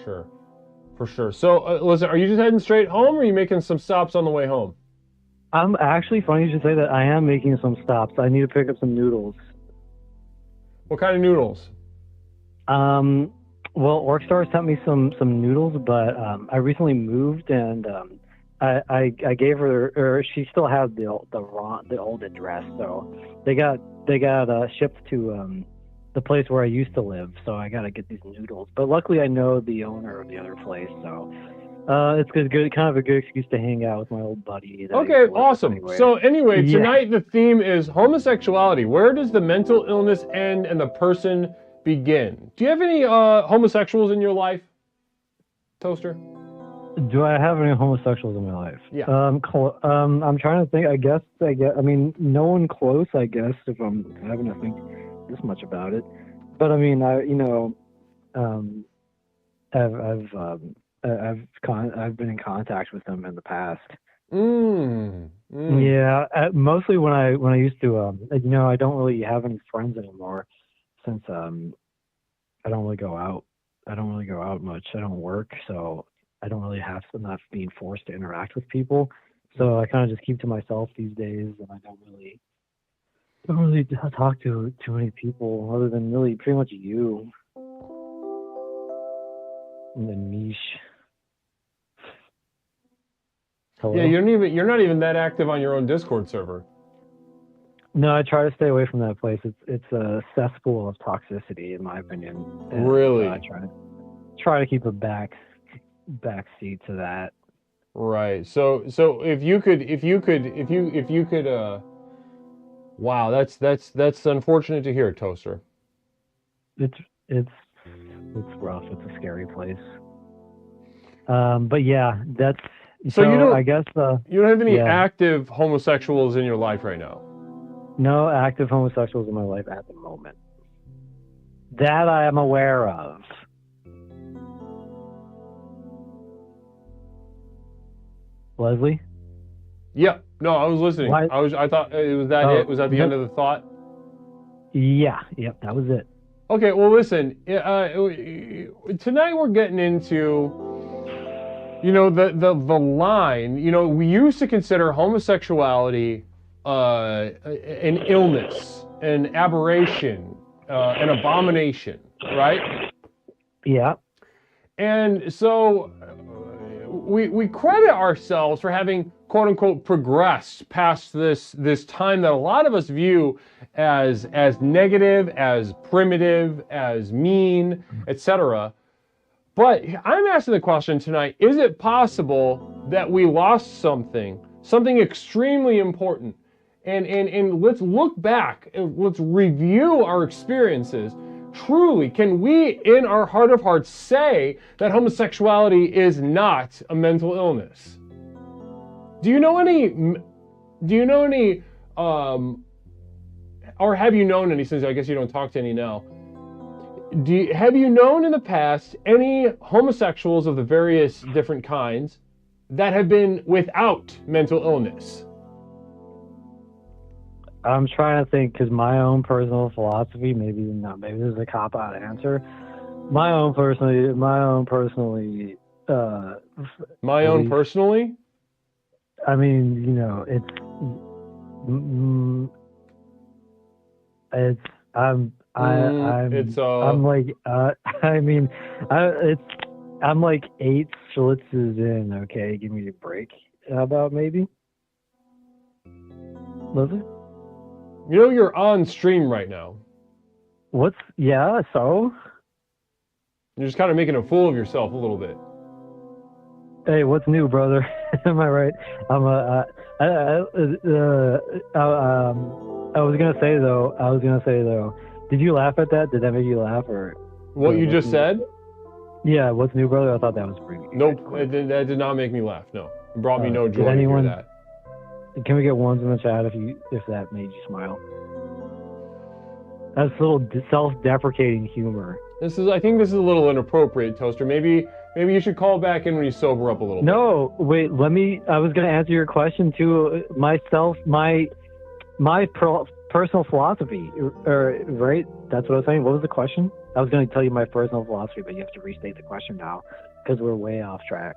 sure. So, listen, are you just heading straight home, or are you making some stops on the way home? I'm actually, funny you should say that. I am making some stops. I need to pick up some noodles. What kind of noodles? Well, Orkstar sent me some noodles, but I recently moved, and I gave her, or she still has the old address, so they got shipped to the place where I used to live, so I gotta get these noodles. But luckily, I know the owner of the other place, so it's good, kind of a good excuse to hang out with my old buddy. that I Okay, used to work with awesome. anyway. So anyway, Yeah. tonight the theme is homosexuality. Where does the mental illness end and the person begin? Do you have any homosexuals in your life, Toaster? Do I have any homosexuals in my life? Yeah. I'm trying to think. I mean, no one close. I guess if I'm having to think this much about it, but I mean, I've been in contact with them in the past. Yeah, mostly when I used to, I don't really have any friends anymore since I don't really go out. I don't really go out much. I don't work, so I don't really have I'm not being forced to interact with people. So I kind of just keep to myself these days, and I don't really talk to too many people other than really pretty much you and then Mish. Hello? Yeah, you're not even that active on your own Discord server. No, I try to stay away from that place. It's a cesspool of toxicity, in my opinion. And, Really? I try to keep a back seat to that. Right. So if you could wow, that's unfortunate to hear, Toaster. It's rough. It's a scary place. But yeah, that's So you don't I guess you don't have any yeah. active homosexuals in your life right now. No active homosexuals in my life at the moment. That I am aware of. Leslie? Yeah. No, I was listening. Why- I thought it was that Oh, it? Was that the end of the thought? Yeah, yep, that was it. Okay, well listen, tonight we're getting into the line. We used to consider homosexuality an illness, an aberration, an abomination, right? Yeah. And so we credit ourselves for having quote unquote progressed past this time that a lot of us view as negative, as primitive, as mean, etc. But I'm asking the question tonight, is it possible that we lost something extremely important? And let's look back and let's review our experiences. Truly, can we, in our heart of hearts, say that homosexuality is not a mental illness? Do you know any, or have you known any, since I guess you don't talk to any now, have you known in the past any homosexuals of the various different kinds that have been without mental illness? I'm trying to think, because my own personal philosophy, maybe this is a cop-out answer. My own personally, I mean, I'm like 8 schlitzes in. Okay, give me a break. How about maybe? Leslie? You're on stream right now. So? You're just kind of making a fool of yourself a little bit. Hey, what's new, brother? Am I right? I was gonna say though, did you laugh at that? Did that make you laugh, or what you just said? Yeah, what's new, brother? I thought that was pretty good. Nope, that did not make me laugh. No, it brought me no joy to hear that. Can we get ones in the chat if that made you smile? That's a little self-deprecating humor. I think this is a little inappropriate, Toaster. Maybe you should call back in when you sober up a little bit. No, wait, I was going to answer your question too. My personal philosophy, right? That's what I was saying. What was the question? I was going to tell you my personal philosophy, but you have to restate the question now because we're way off track.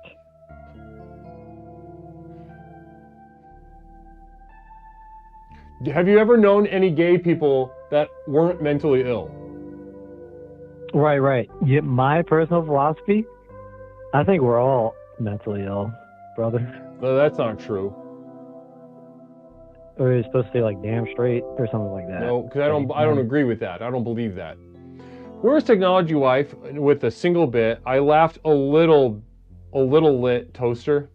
Have you ever known any gay people that weren't mentally ill? Right. Yeah, my personal philosophy, I think we're all mentally ill, brother. No, that's not true. Or you're supposed to say like damn straight or something like that. No, because I don't agree with that. I don't believe that. Where's Technology Wife with a single bit? I laughed a little lit toaster.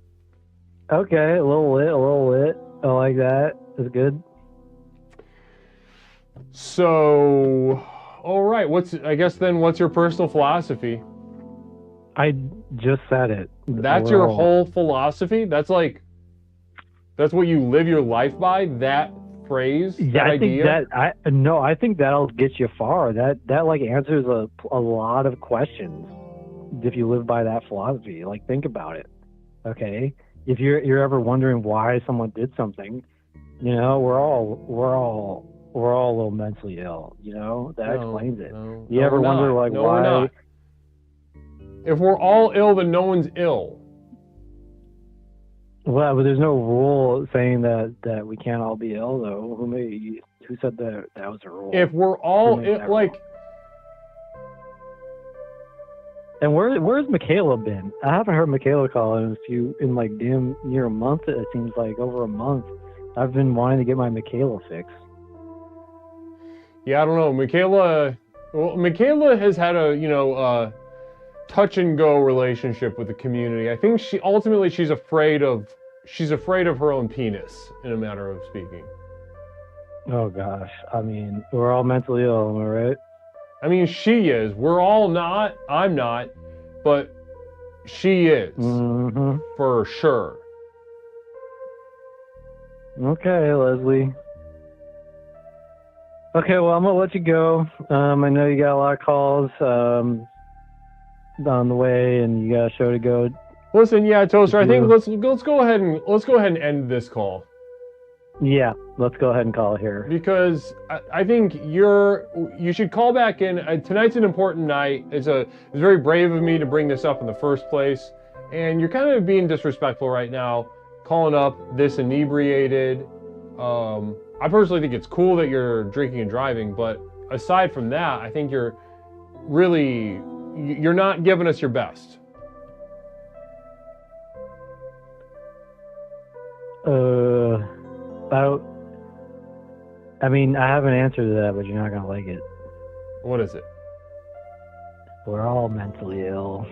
Okay, a little lit. I like that. That's good. So, all right. What's your personal philosophy? I just said it. That's your whole philosophy? That's what you live your life by? That phrase? Yeah, that I idea? think I think that'll get you far. That like answers a lot of questions if you live by that philosophy. Like, think about it. Okay? If you're ever wondering why someone did something, you know, we're all a little mentally ill, you know? That explains it. You ever wonder like no, why? We're not. If we're all ill, then no one's ill. Well, but there's no rule saying that we can't all be ill, though. Who said that was a rule? If we're all like, and where's Michaela been? I haven't heard Michaela call in like damn near a month. It seems like over a month. I've been wanting to get my Michaela fix. yeah, I don't know. Michaela has had a touch and go relationship with the community. I think she's afraid of her own penis, in a matter of speaking. Oh gosh, I mean, we're all mentally ill, am I right? I mean, she is. We're all not. I'm not, but she is for sure. Okay, Leslie. Okay, well, I'm gonna let you go. I know you got a lot of calls on the way, and you got a show to go. Listen, yeah, Toaster. I think let's go ahead and end this call. Yeah, let's go ahead and call it here. Because I think you should call back in. Tonight's an important night. It's very brave of me to bring this up in the first place, and you're kind of being disrespectful right now, calling up this inebriated. I personally think it's cool that you're drinking and driving, but aside from that, I think you're not giving us your best. I mean, I have an answer to that, but you're not gonna like it. What is it? We're all mentally ill,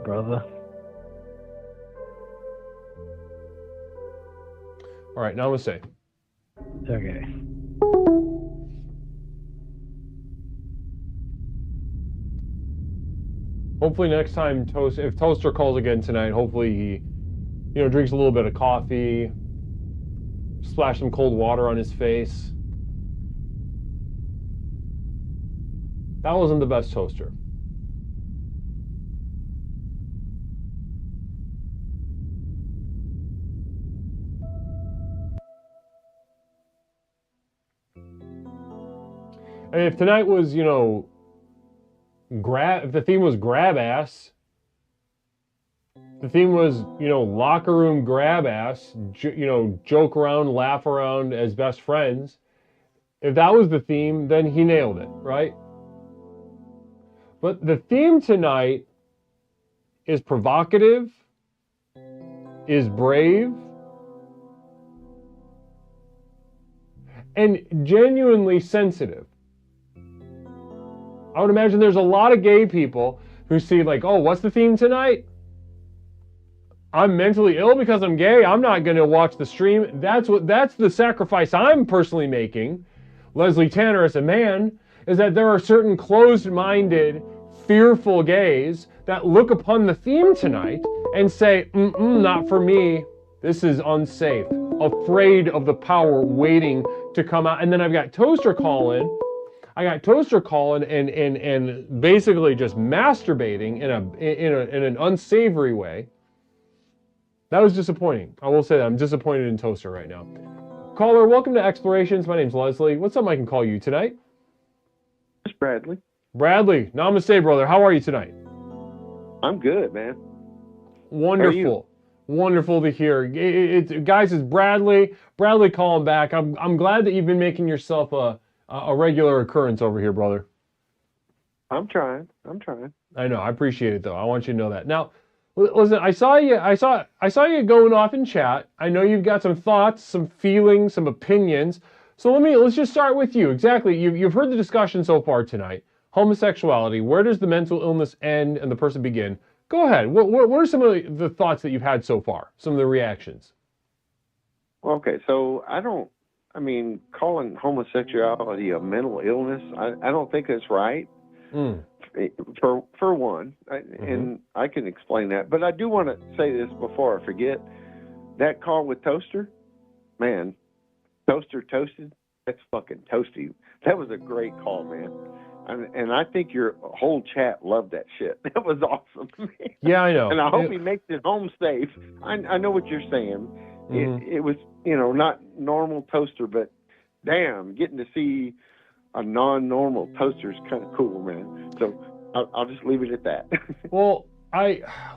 brother. All right, namaste. Okay. Hopefully next time, if Toaster calls again tonight, hopefully he, drinks a little bit of coffee, splash some cold water on his face. That wasn't the best Toaster. And if tonight was, if the theme was grab ass, the theme was, locker room grab ass, joke around, laugh around as best friends. If that was the theme, then he nailed it, right? But the theme tonight is provocative, is brave, and genuinely sensitive. I would imagine there's a lot of gay people who see like, oh, what's the theme tonight? I'm mentally ill because I'm gay. I'm not going to watch the stream. That's the sacrifice I'm personally making. Leslie Tanner, as a man, is that there are certain closed-minded, fearful gays that look upon the theme tonight and say, not for me. This is unsafe. Afraid of the power waiting to come out. And then I've got Toaster calling. And basically just masturbating in an unsavory way. That was disappointing. I will say that. I'm disappointed in Toaster right now. Caller, welcome to Explorations. My name's Leslie. What's up I can call you tonight? It's Bradley. Bradley, namaste, brother. How are you tonight? I'm good, man. Wonderful. Wonderful to hear. Guys, it's Bradley. Bradley calling back. I'm glad that you've been making yourself a regular occurrence over here, brother. I'm trying. I know. I appreciate it, though. I want you to know that. Now, Listen, I saw you going off in chat. I know you've got some thoughts, some feelings, some opinions. So let's just start with you. Exactly. You've heard the discussion so far tonight. Homosexuality. Where does the mental illness end and the person begin? Go ahead. What are some of the thoughts that you've had so far? Some of the reactions. Okay, so calling homosexuality a mental illness, I don't think that's right. For one, and I can explain that. But I do want to say this before I forget. That call with Toaster, man, Toaster toasted. That's fucking toasty. That was a great call, man. And I think your whole chat loved that shit. That was awesome. Yeah, I know. And I hope he makes it home safe. I know what you're saying. It was, not normal Toaster, but damn, getting to see a non-normal Toaster is kind of cool, man. So I'll just leave it at that. Well,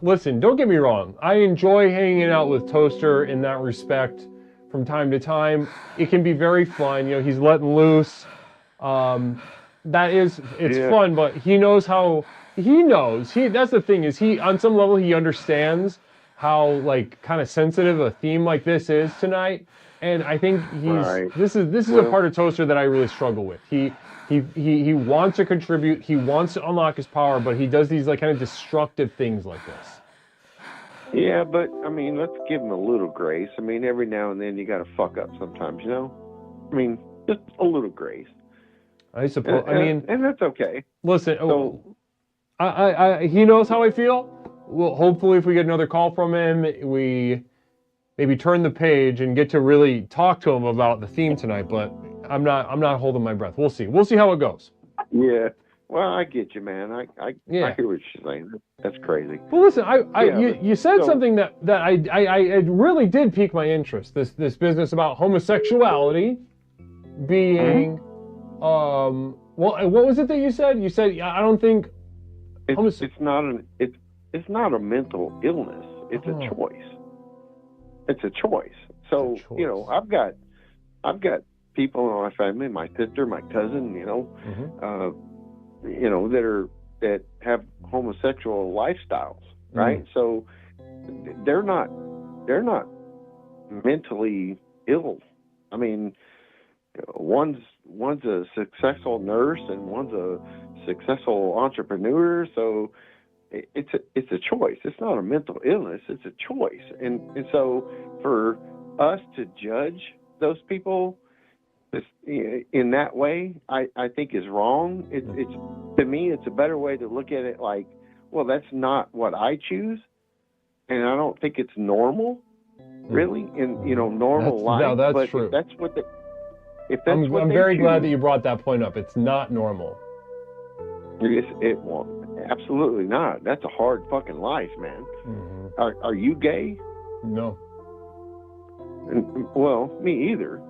listen, don't get me wrong. I enjoy hanging out with Toaster in that respect from time to time. It can be very fun. He's letting loose. It's fun, but he knows that's the thing is on some level, he understands how kind of sensitive a theme like this is tonight. And I think this is a part of Toaster that I really struggle with. He wants to contribute, he wants to unlock his power, but he does these kind of destructive things like this. Yeah, but let's give him a little grace. Every now and then you got to fuck up sometimes, just a little grace. I suppose. And that's okay. Listen, he knows how I feel. Well, hopefully, if we get another call from him, we maybe turn the page and get to really talk to him about the theme tonight. But I'm not holding my breath. We'll see. We'll see how it goes. Yeah. Well, I get you, man. I hear what you're saying. That's crazy. Well, listen, you said something that it really did pique my interest. This business about homosexuality being. Well, what was it that you said? You said I don't think it's not a mental illness. It's a choice. It's a choice. So I've got people in my family, my sister, my cousin, that have homosexual lifestyles, right? So they're not mentally ill. One's a successful nurse and one's a successful entrepreneur. So it's a choice. It's not a mental illness. It's a choice. And so for us to judge those people in that way, I think is wrong. It's to me, it's a better way to look at it like, well, that's not what I choose, and I don't think it's normal, really, in normal life. No, that's but true. I'm very glad that you brought that point up. It's not normal. It won't. Absolutely not. That's a hard fucking life, man. Are you gay? No. Well, me either.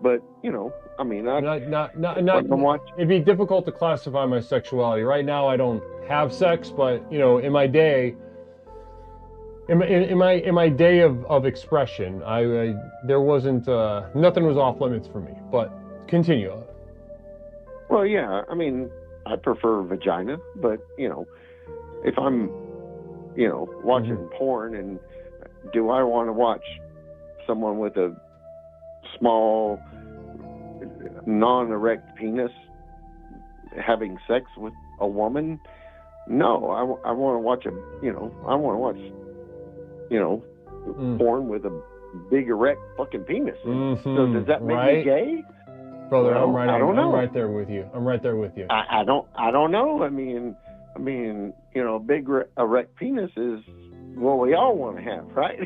But it'd be difficult to classify my sexuality. Right now, I don't have sex, but in my day, in my day of expression, there wasn't nothing was off limits for me. But continue. Well, yeah. I prefer vagina, but if I'm watching porn, and do I want to watch someone with a small non-erect penis having sex with a woman? No, I want to watch porn with a big erect fucking penis. So does that make me gay? Brother, well, I don't know. I'm right there with you. I don't know. Big erect penis is what we all want to have, right?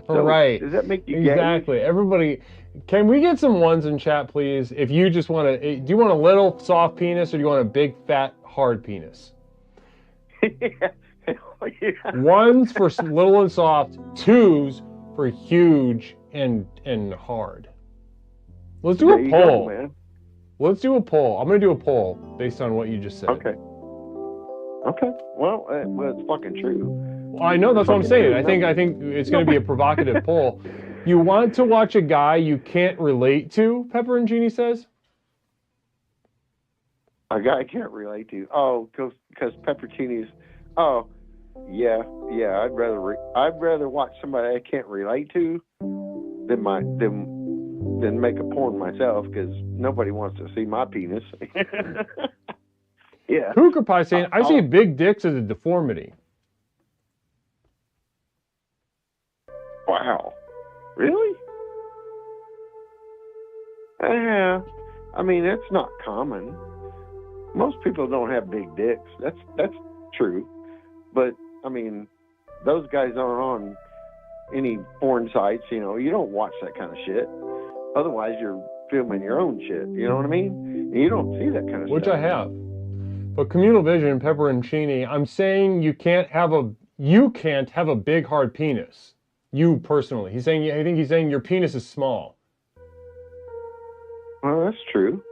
So right. Does that make you gay? Exactly. Everybody, can we get some ones in chat, please? If you just want to, do you want a little soft penis or do you want a big, fat, hard penis? Yeah. Ones for little and soft, twos for huge and hard. Let's do a poll. Man. Let's do a poll. I'm going to do a poll based on what you just said. Okay. Well, it's fucking true. Well, I know, that's what I'm saying. I think it's going to be a provocative poll. You want to watch a guy you can't relate to, Pepper and Jeannie says? A guy I can't relate to. Oh, because Pepperoncini's. Oh, Yeah, I'd rather watch somebody I can't relate to than make a porn myself, because nobody wants to see my penis. Yeah. Hooker Pie saying, I see big dicks as a deformity. Wow. Really? Yeah. I mean, that's not common. Most people don't have big dicks. That's true. But I mean, those guys aren't on any porn sites. You know, you don't watch that kind of shit. Otherwise, you're filming your own shit. You know what I mean? And you don't see that kind of Which stuff. I have. But Communal Vision, Pepperoncini, I'm saying you can't have a big hard penis. You personally. I think he's saying your penis is small. Well, that's true.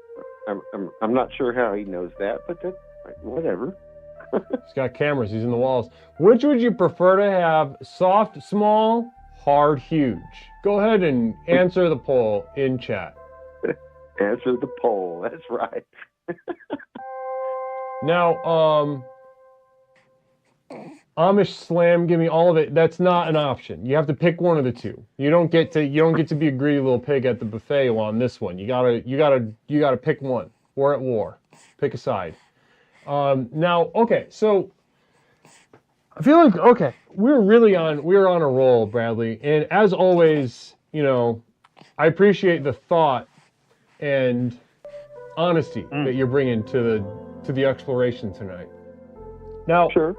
I'm not sure how he knows that, but that, whatever. He's got cameras. He's in the walls. Which would you prefer to have? Soft, small, hard, huge? Go ahead and answer the poll in chat. Answer the poll. That's right. Now, Amish Slam, give me all of it. That's not an option. You have to pick one of the two. You don't get to be a greedy little pig at the buffet on this one. You gotta pick one. We're at war. Pick a side. Now, okay, so I feel like we're on a roll, Bradley. And as always, you know, I appreciate the thought and honesty that you're bringing to the exploration tonight. Now, sure.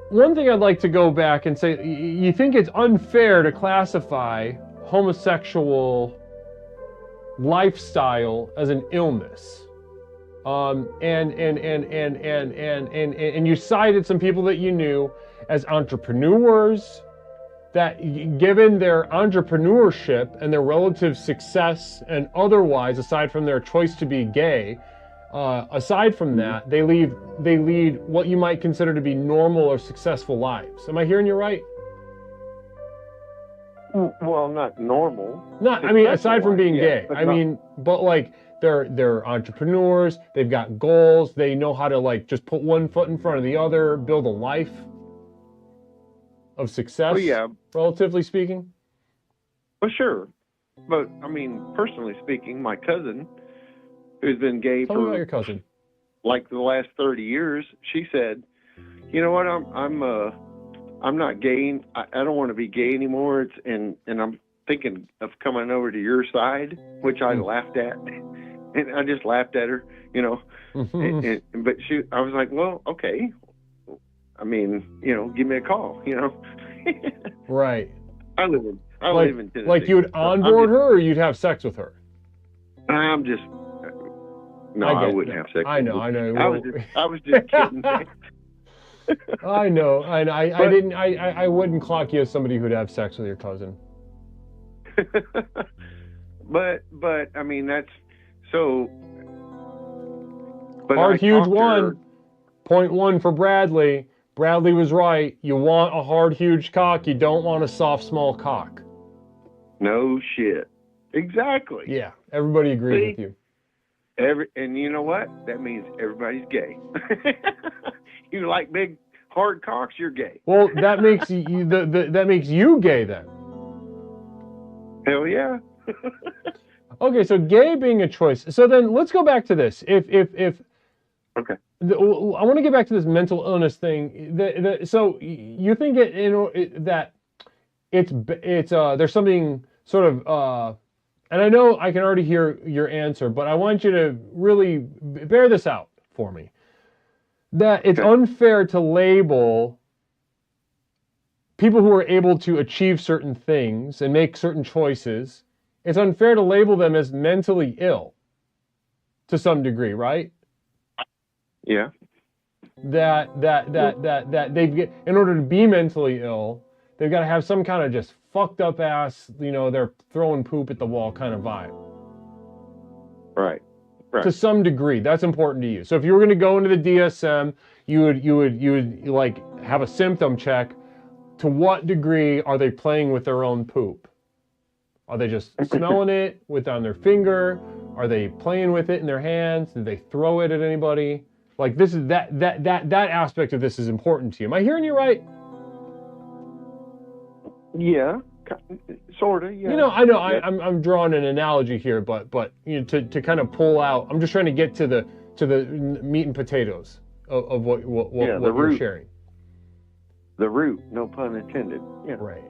One thing I'd like to go back and say, you think it's unfair to classify homosexual lifestyle as an illness. And you cited some people that you knew as entrepreneurs that, given their entrepreneurship and their relative success and otherwise, aside from their choice to be gay, aside from that, they lead what you might consider to be normal or successful lives. Am I hearing you right? Well, not normal. I mean, aside from being gay. I mean, but like they're entrepreneurs. They've got goals. They know how to like just put one foot in front of the other, build a life of success. Well, yeah. Relatively speaking. Well, sure, but I mean, personally speaking, my cousin, who's been gay Tell me about your cousin. Like the last 30 years, she said, "You know what? I'm not gay. I don't want to be gay anymore. And I'm thinking of coming over to your side," which I laughed at, and I just laughed at her, you know. But I was like, "Well, okay. I mean, you know, give me a call, you know." Right. I live in Tennessee. Like you would onboard her, or you'd have sex with her? I'm just. No, I wouldn't have sex. I know. I was just kidding. I know. I wouldn't clock you as somebody who'd have sex with your cousin. but I mean, that's so. But hard huge one. Point one for Bradley. Bradley was right. You want a hard huge cock. You don't want a soft small cock. No shit. Exactly. Yeah. Everybody agrees with you. And you know what? That means everybody's gay. You like big hard cocks, you're gay. Well, that makes that makes you gay then. Hell yeah. Okay, so gay being a choice. So then let's go back to this. If okay. I want to get back to this mental illness thing. So you think that it's there's something sort of and I know I can already hear your answer, but I want you to really bear this out for me. That it's unfair to label people who are able to achieve certain things and make certain choices. It's unfair to label them as mentally ill to some degree, right? Yeah. That they've in order to be mentally ill, they've got to have some kind of just fucked up ass, you know, they're throwing poop at the wall kind of vibe. Right. To some degree, that's important to you. So if you were going to go into the DSM, you would like have a symptom check. To what degree are they playing with their own poop? Are they just smelling it on their finger? Are they playing with it in their hands? Did they throw it at anybody? Like this is that aspect of this is important to you. Am I hearing you right? Yeah, sort of. Yeah. You know, I know Yeah. I'm drawing an analogy here, but you know, to kind of pull out. I'm just trying to get to the meat and potatoes of what Yeah, you're root. sharing. The root, no pun intended. Yeah. Right.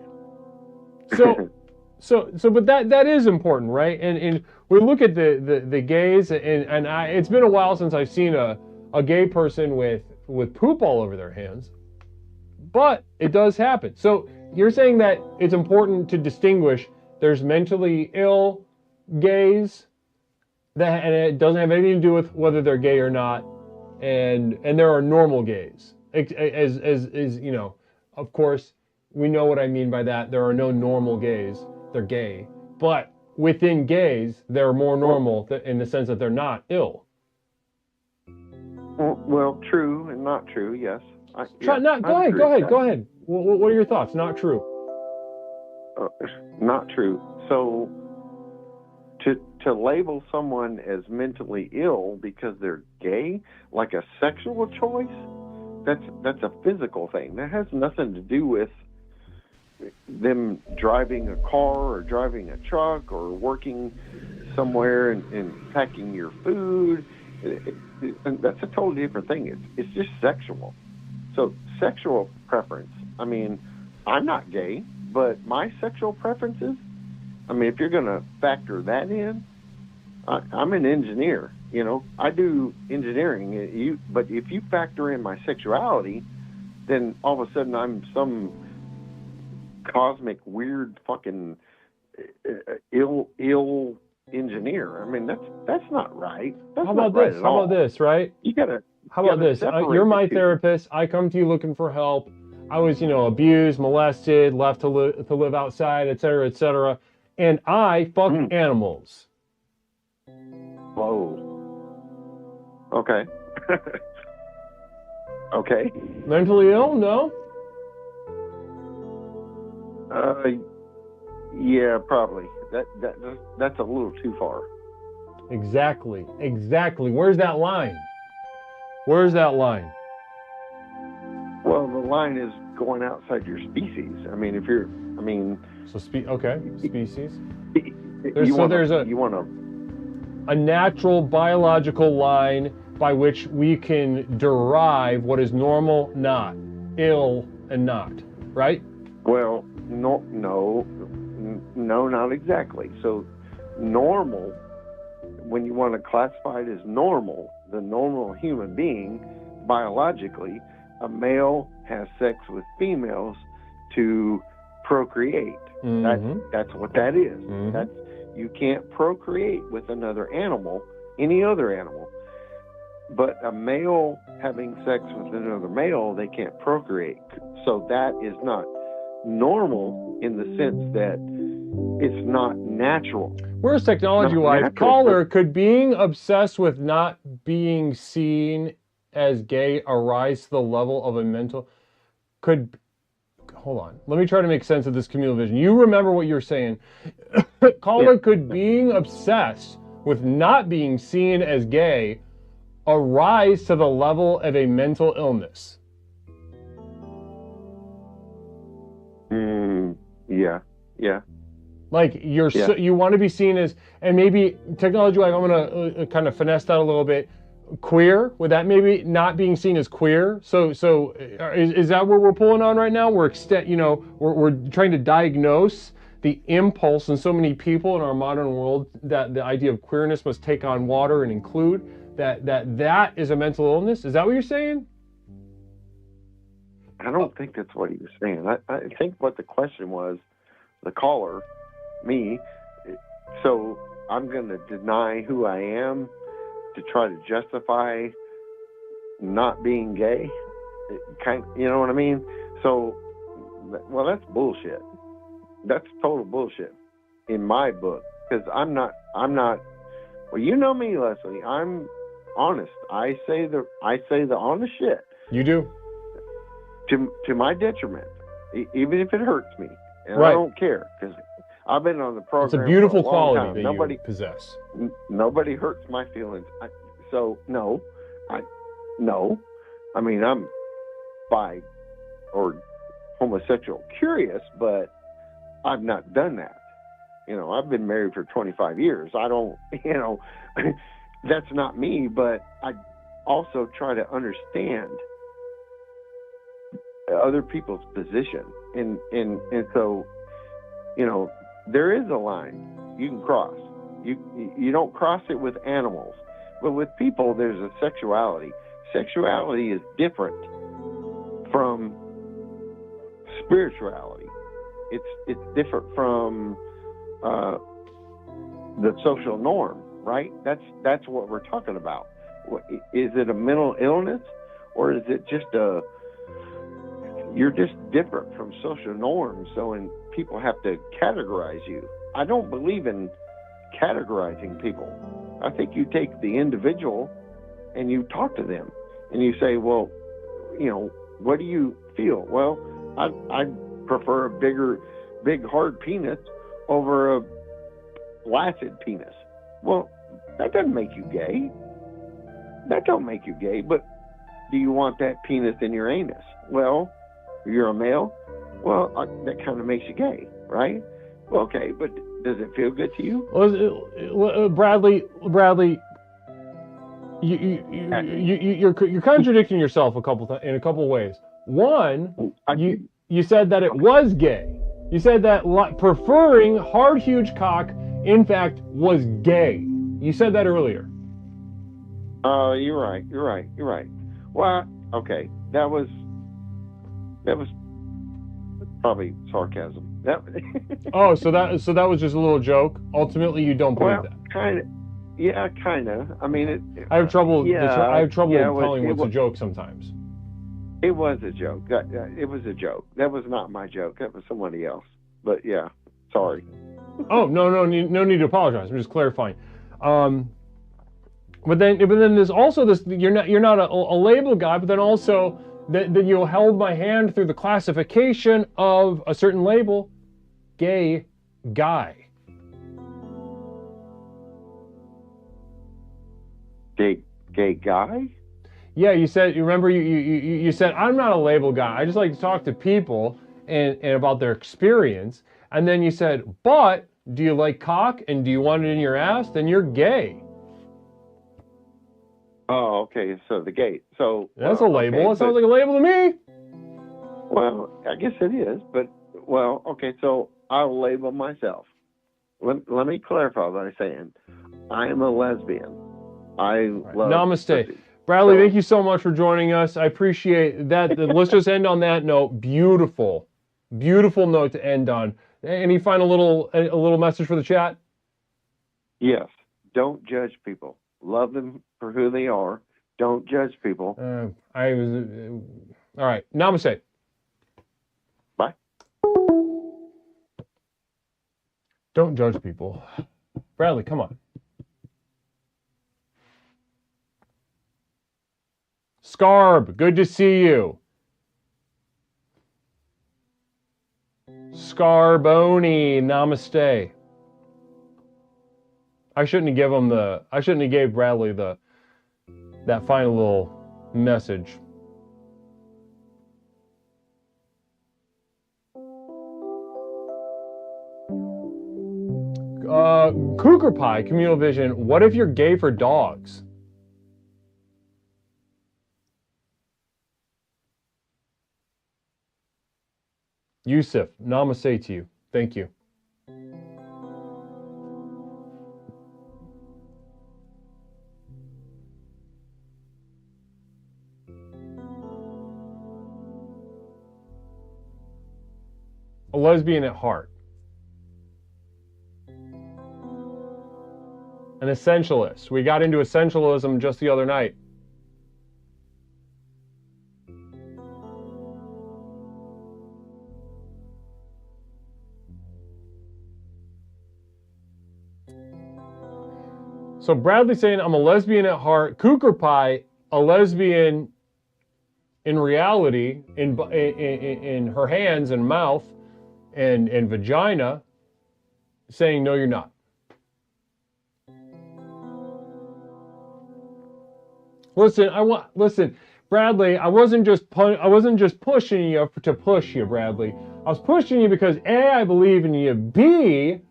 So, but that is important, right? And we look at the gays, and it's been a while since I've seen a gay person with poop all over their hands, but it does happen. So you're saying that it's important to distinguish. There's mentally ill gays, and it doesn't have anything to do with whether they're gay or not, and there are normal gays. As you know, of course, we know what I mean by that. There are no normal gays. They're gay. But within gays, they're more normal in the sense that they're not ill. Well, true and not true, yes. Go ahead. What are your thoughts? Not true. Not true. So, to label someone as mentally ill because they're gay, like a sexual choice, that's a physical thing. That has nothing to do with them driving a car or driving a truck or working somewhere and packing your food. And that's a totally different thing. It's just sexual. So sexual preference. I mean, I'm not gay, but my sexual preferences, I mean, if you're going to factor that in, I'm an engineer. You know, I do engineering. But if you factor in my sexuality, then all of a sudden I'm some cosmic, weird, fucking ill engineer. I mean, that's not right. That's How about not right this? at How all. about this? Right? You gotta. How about this? separate You're my the two. therapist. I come to you looking for help. I was, abused, molested, left to live outside, et cetera, and I fuck animals. Whoa. Okay. Okay. Mentally ill? No. Yeah, probably. That's a little too far. Exactly. Where's that line? Well, the line is going outside your species. I mean, So species. There's a natural biological line by which we can derive what is normal, not ill, and not right. Well, no, not exactly. So, normal, when you want to classify it as normal, the normal human being, biologically, a male has sex with females to procreate. Mm-hmm. That's what that is. Mm-hmm. You can't procreate with another animal, any other animal. But a male having sex with another male, they can't procreate. So that is not normal in the sense that it's not natural. Where's technology-wise? Caller, could being obsessed with not being seen as gay arise to the level of a mental... Hold on. Let me try to make sense of this communal vision. You remember what you're saying. Caller, could being obsessed with not being seen as gay arise to the level of a mental illness? Yeah. Like you want to be seen as, and maybe technology, like I'm going to kind of finesse that a little bit, queer, would that maybe not being seen as queer? So is that what we're pulling on right now? We're trying to diagnose the impulse in so many people in our modern world that the idea of queerness must take on water and include that is a mental illness. Is that what you're saying? I don't think that's what he was saying. I think what the question was, the caller, me, so I'm going to deny who I am to try to justify not being gay. You know what I mean? So, well, that's bullshit. That's total bullshit in my book, because I'm not, well, you know me, Leslie, I'm honest. I say the honest shit. You do? To my detriment, even if it hurts me. And right. I don't care, because I've been on the program. It's a beautiful for a long quality time. that you possess. Nobody hurts my feelings. So, no, No. I mean, I'm bi or homosexual curious, but I've not done that. You know, I've been married for 25 years. I don't, you know, that's not me, but I also try to understand other people's position. And so, you know, there is a line you can cross. You don't cross it with animals, but with people, there's a sexuality. Sexuality is different from spirituality. It's different from the social norm, right? That's what we're talking about. Is it a mental illness, or is it just you're just different from social norms? So, and people have to categorize you. I don't believe in categorizing people. I think you take the individual and you talk to them and you say, well, you know, what do you feel? Well, I prefer a big hard penis over a flaccid penis. Well, that doesn't make you gay. That don't make you gay, but do you want that penis in your anus? Well, you're a male. Well, that kind of makes you gay, right? Well, okay, but does it feel good to you? Well, Bradley, you're contradicting yourself in a couple ways. One, you said that it was gay. You said that preferring hard, huge cock, in fact, was gay. You said that earlier. You're right. Well, okay, that was probably sarcasm. Oh, so that was just a little joke. Ultimately, you don't believe that. Kind of. Yeah, kind of. I mean, I have trouble. Yeah, I have trouble yeah, telling what's a joke sometimes. It was a joke. It was a joke. That was not my joke. That was somebody else. But yeah, sorry. Oh, no need to apologize. I'm just clarifying. But then there's also this. You're not a label guy, but then also that you held my hand through the classification of a certain label, gay guy. Gay guy? Yeah, you said. You remember you said I'm not a label guy. I just like to talk to people and about their experience. And then you said, but do you like cock and do you want it in your ass? Then you're gay. Oh, okay. So the gay. So that's a label. Okay, it sounds like a label to me. Well, I guess it is. But well, okay. So I'll label myself. Let me clarify what I'm saying. I am a lesbian. I love. Namaste. pussy. Bradley, thank you so much for joining us. I appreciate that. Let's just end on that note. Beautiful note to end on. Any final little message for the chat? Yes. Don't judge people. Love them for who they are. Don't judge people. All right. Namaste. Bye. Don't judge people. Bradley, come on. Scarb, good to see you. Scarboni, namaste. I shouldn't have gave Bradley that final little message. Cougar Pie, Communal Vision, what if you're gay for dogs? Yusuf, namaste to you. Thank you. A lesbian at heart. An essentialist. We got into essentialism just the other night. So Bradley's saying I'm a lesbian at heart. Cougar Pie, a lesbian in reality, in her hands and mouth and vagina, saying no, you're not. Listen, Bradley. I wasn't just pushing you to push you, Bradley. I was pushing you because A, I believe in you. B,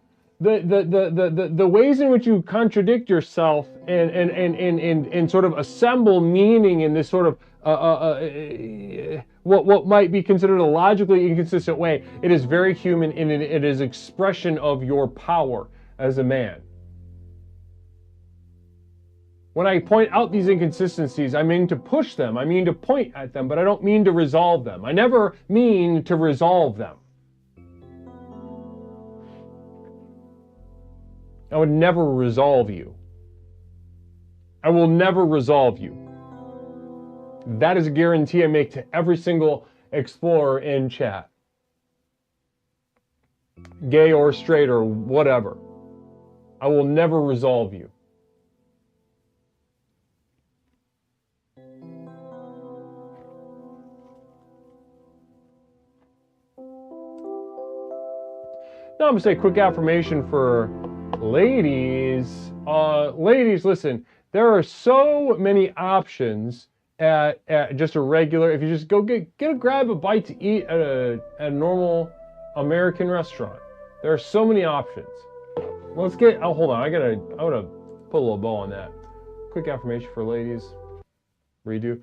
the ways in which you contradict yourself and sort of assemble meaning in this sort of what might be considered a logically inconsistent way. It is very human, and it is expression of your power as a man. When I point out these inconsistencies, I mean to push them, I mean to point at them, but I don't mean to resolve them. I never mean to resolve them. I would never resolve you. I will never resolve you. That is a guarantee I make to every single explorer in chat. Gay or straight or whatever. I will never resolve you. Now I'm going to say a quick affirmation for ladies. Ladies, listen, there are so many options at just a regular, if you just go grab a bite to eat at a normal American restaurant. There are so many options. Let's get, oh, hold on, I want to put a little bow on that. Quick affirmation for ladies. Redo.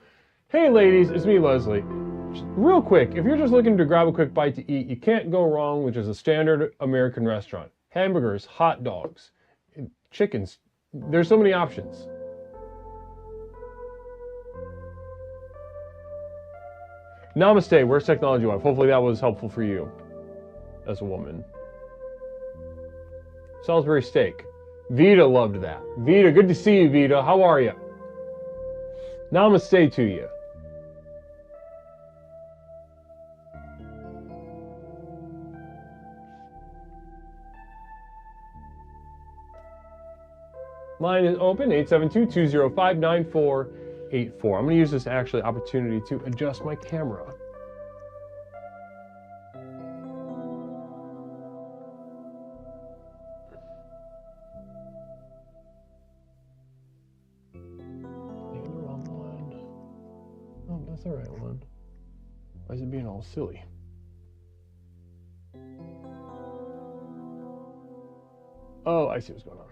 Hey ladies, it's me, Leslie. Just real quick, if you're just looking to grab a quick bite to eat, you can't go wrong with just a standard American restaurant. Hamburgers, hot dogs, chickens. There's so many options. Namaste, where's Technology Wife? Hopefully that was helpful for you as a woman. Salisbury steak. Vita loved that. Vita, good to see you, Vita. How are you? Namaste to you. Line is open, 872-205-9484. I'm going to use this actually opportunity to adjust my camera. The wrong one. Oh, that's the right one. Why is it being all silly? Oh, I see what's going on.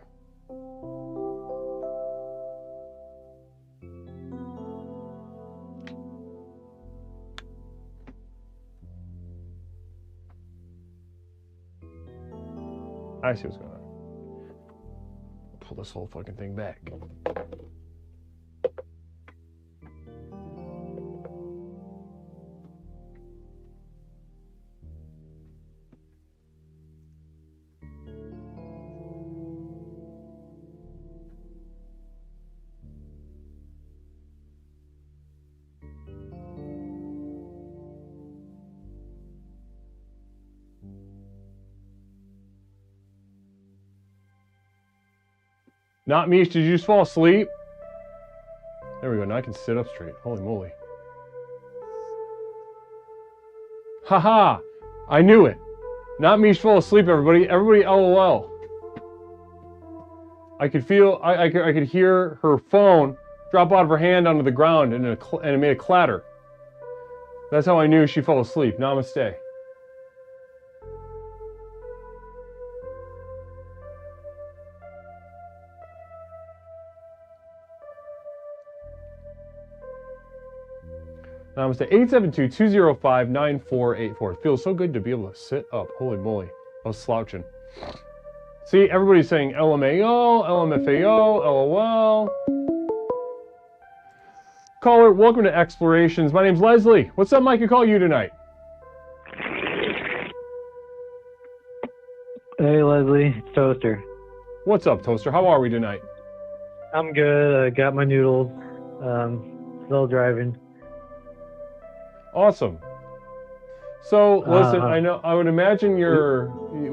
I see what's going on. Pull this whole fucking thing back. Not me. Did you just fall asleep? There we go. Now I can sit up straight. Holy moly. Haha. I knew it. Not me fall asleep, everybody. Everybody LOL. I could feel, I could hear her phone drop out of her hand onto the ground and it made a clatter. That's how I knew she fell asleep. Namaste. Namaste. 872-205-9484. It feels so good to be able to sit up. Holy moly. I was slouching. See, everybody's saying LMAO, LMFAO, LOL. Caller, welcome to Explorations. My name's Leslie. What's up, Mike? I call you tonight. Hey, Leslie. It's Toaster. What's up, Toaster? How are we tonight? I'm good. I got my noodles. Still driving. Awesome. So, listen, I would imagine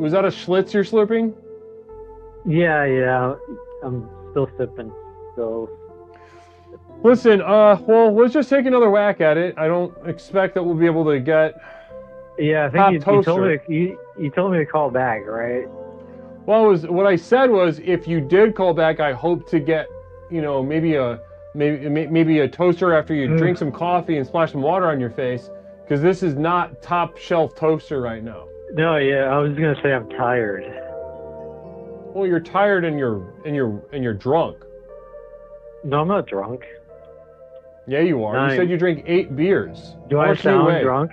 was that a Schlitz you're slurping? Yeah. I'm still sipping. So. Listen, well, let's just take another whack at it. I don't expect that we'll be able to get. Yeah, I think you told me to call back, right? Well, what I said was, if you did call back, I hope to get, maybe a maybe a toaster after you drink some coffee and splash some water on your face, because this is not top shelf toaster right now. No, yeah, I was gonna say I'm tired. Well, you're tired and you're drunk. No, I'm not drunk. Yeah, you are. You said you drink 8 beers. Do I sound drunk?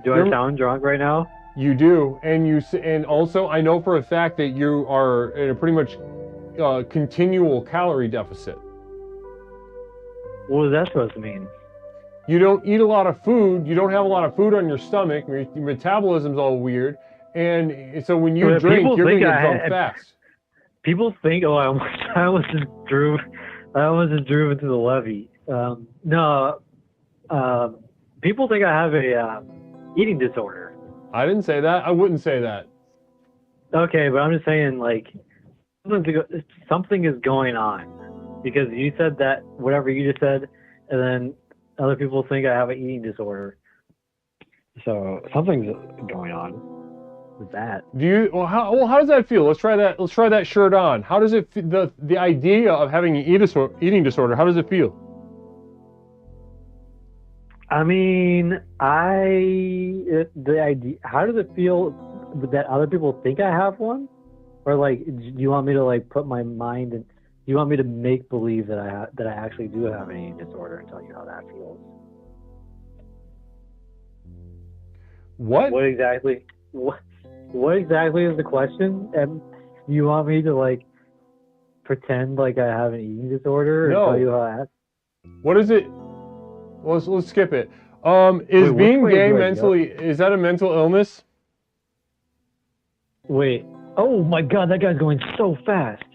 Do I sound drunk right now? You do, and also I know for a fact that you are in a pretty much continual calorie deficit. What is that supposed to mean? You don't eat a lot of food. You don't have a lot of food on your stomach. Your metabolism's all weird, and so when you drink, you're gonna get drunk fast. People think, oh, I almost just drove into the levee. No, people think I have a eating disorder. I didn't say that. I wouldn't say that. Okay, but I'm just saying, like, something is going on, because you said that whatever you just said, and then other people think I have an eating disorder. So something's going on with that. Do you? Well, how does that feel? Let's try that. Let's try that shirt on. How does it? The idea of having an eating disorder. How does it feel? I mean, the idea. How does it feel that other people think I have one, or like, do you want me to like put my mind in? Do you want me to make believe that I actually do have an eating disorder and tell you how that feels? What? What exactly? What exactly is the question? And you want me to like pretend like I have an eating disorder and tell you how I act? What is it? Well, let's skip it. Is being gay mentally? Is that a mental illness? Wait. Oh my God, that guy's going so fast.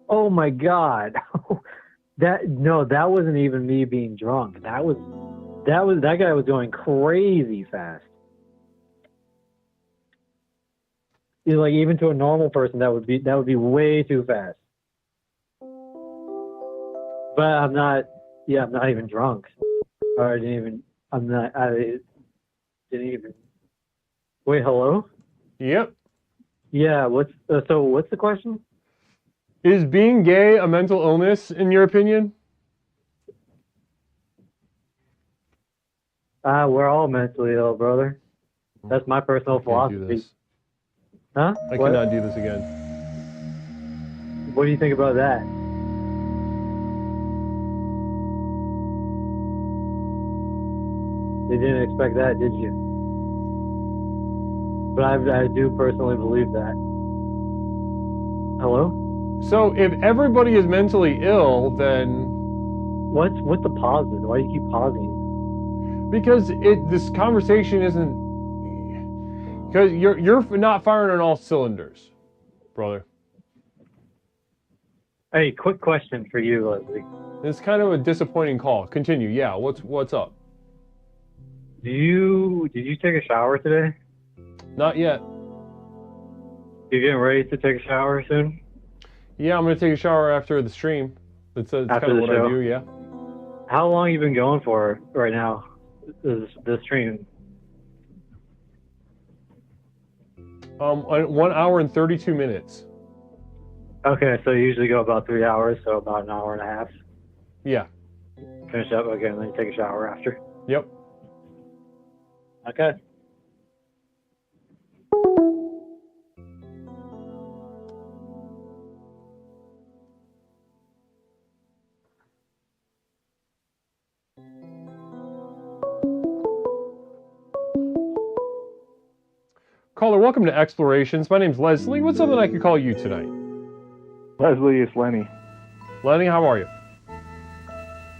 Oh my God. That wasn't even me being drunk. That guy was going crazy fast. Like, even to a normal person, that would be way too fast. But I'm not even drunk. Or I didn't even. Wait, hello? Yep. Yeah. What's the question? Is being gay a mental illness, in your opinion? We're all mentally ill, brother. That's my personal philosophy. Huh? I cannot do this again. What do you think about that? You didn't expect that, did you? But I do personally believe that. Hello? So if everybody is mentally ill, then what's the pauses? Why do you keep pausing? Because this conversation isn't. Because you're not firing on all cylinders, brother. Hey, quick question for you, Leslie. It's kind of a disappointing call. Continue. Yeah. What's up? Did you take a shower today? Not yet. You getting ready to take a shower soon? Yeah, I'm gonna take a shower after the stream. It's kind of what I do. Yeah. How long you been going for right now? The stream. 1 hour and 32 minutes. Okay, so you usually go about 3 hours, so about an hour and a half. Yeah. Finish up, okay, and then you take a shower after. Yep. Okay. Caller, welcome to Explorations. My name's Leslie. What's something I could call you tonight? Leslie, it's Lenny. Lenny, how are you?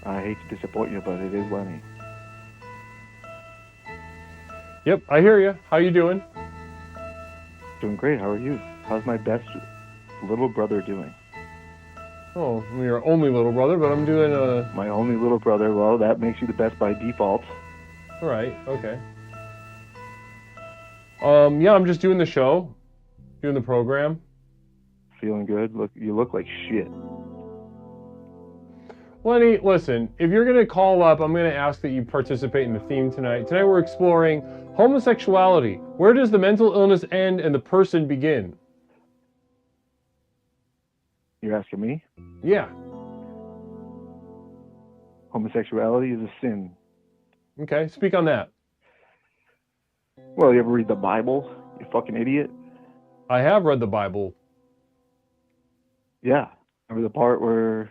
I hate to disappoint you, but it is Lenny. Yep, I hear you. How you doing? Doing great. How are you? How's my best little brother doing? Oh, I'm your only little brother, but I'm doing My only little brother. Well, that makes you the best by default. All right. Okay. Yeah, I'm just doing the show, doing the program. Feeling good? You look like shit. Lenny, listen, if you're going to call up, I'm going to ask that you participate in the theme tonight. Tonight we're exploring homosexuality. Where does the mental illness end and the person begin? You're asking me? Yeah. Homosexuality is a sin. Okay, speak on that. Well, you ever read the Bible? You fucking idiot. I have read the Bible. Yeah. Remember the part where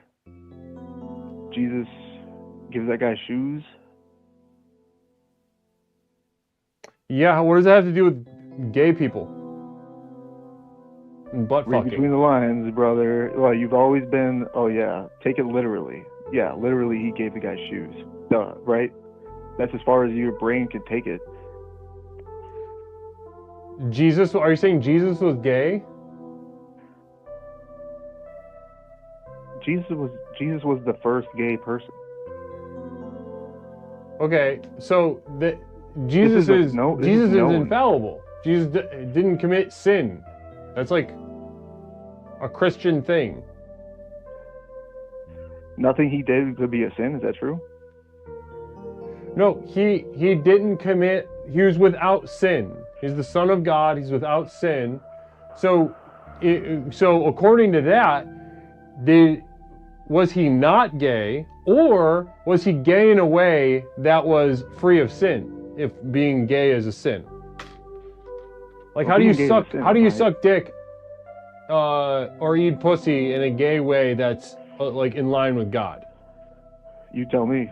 Jesus gives that guy shoes? Yeah, what does that have to do with gay people? And butt Read fucking. between the lines, brother. Well, you've always been, oh yeah, take it literally. Yeah, literally he gave the guy shoes. Duh, right? That's as far as your brain could take it. Jesus, are you saying Jesus was gay? Jesus was the first gay person. Okay, so Jesus is infallible. Jesus didn't commit sin. That's like a Christian thing. Nothing he did could be a sin, is that true? No, he didn't commit. He was without sin. He's the Son of God. He's without sin. So according to that, was he not gay, or was he gay in a way that was free of sin? If being gay is a sin, like how do you suck dick, or eat pussy in a gay way that's like in line with God? You tell me.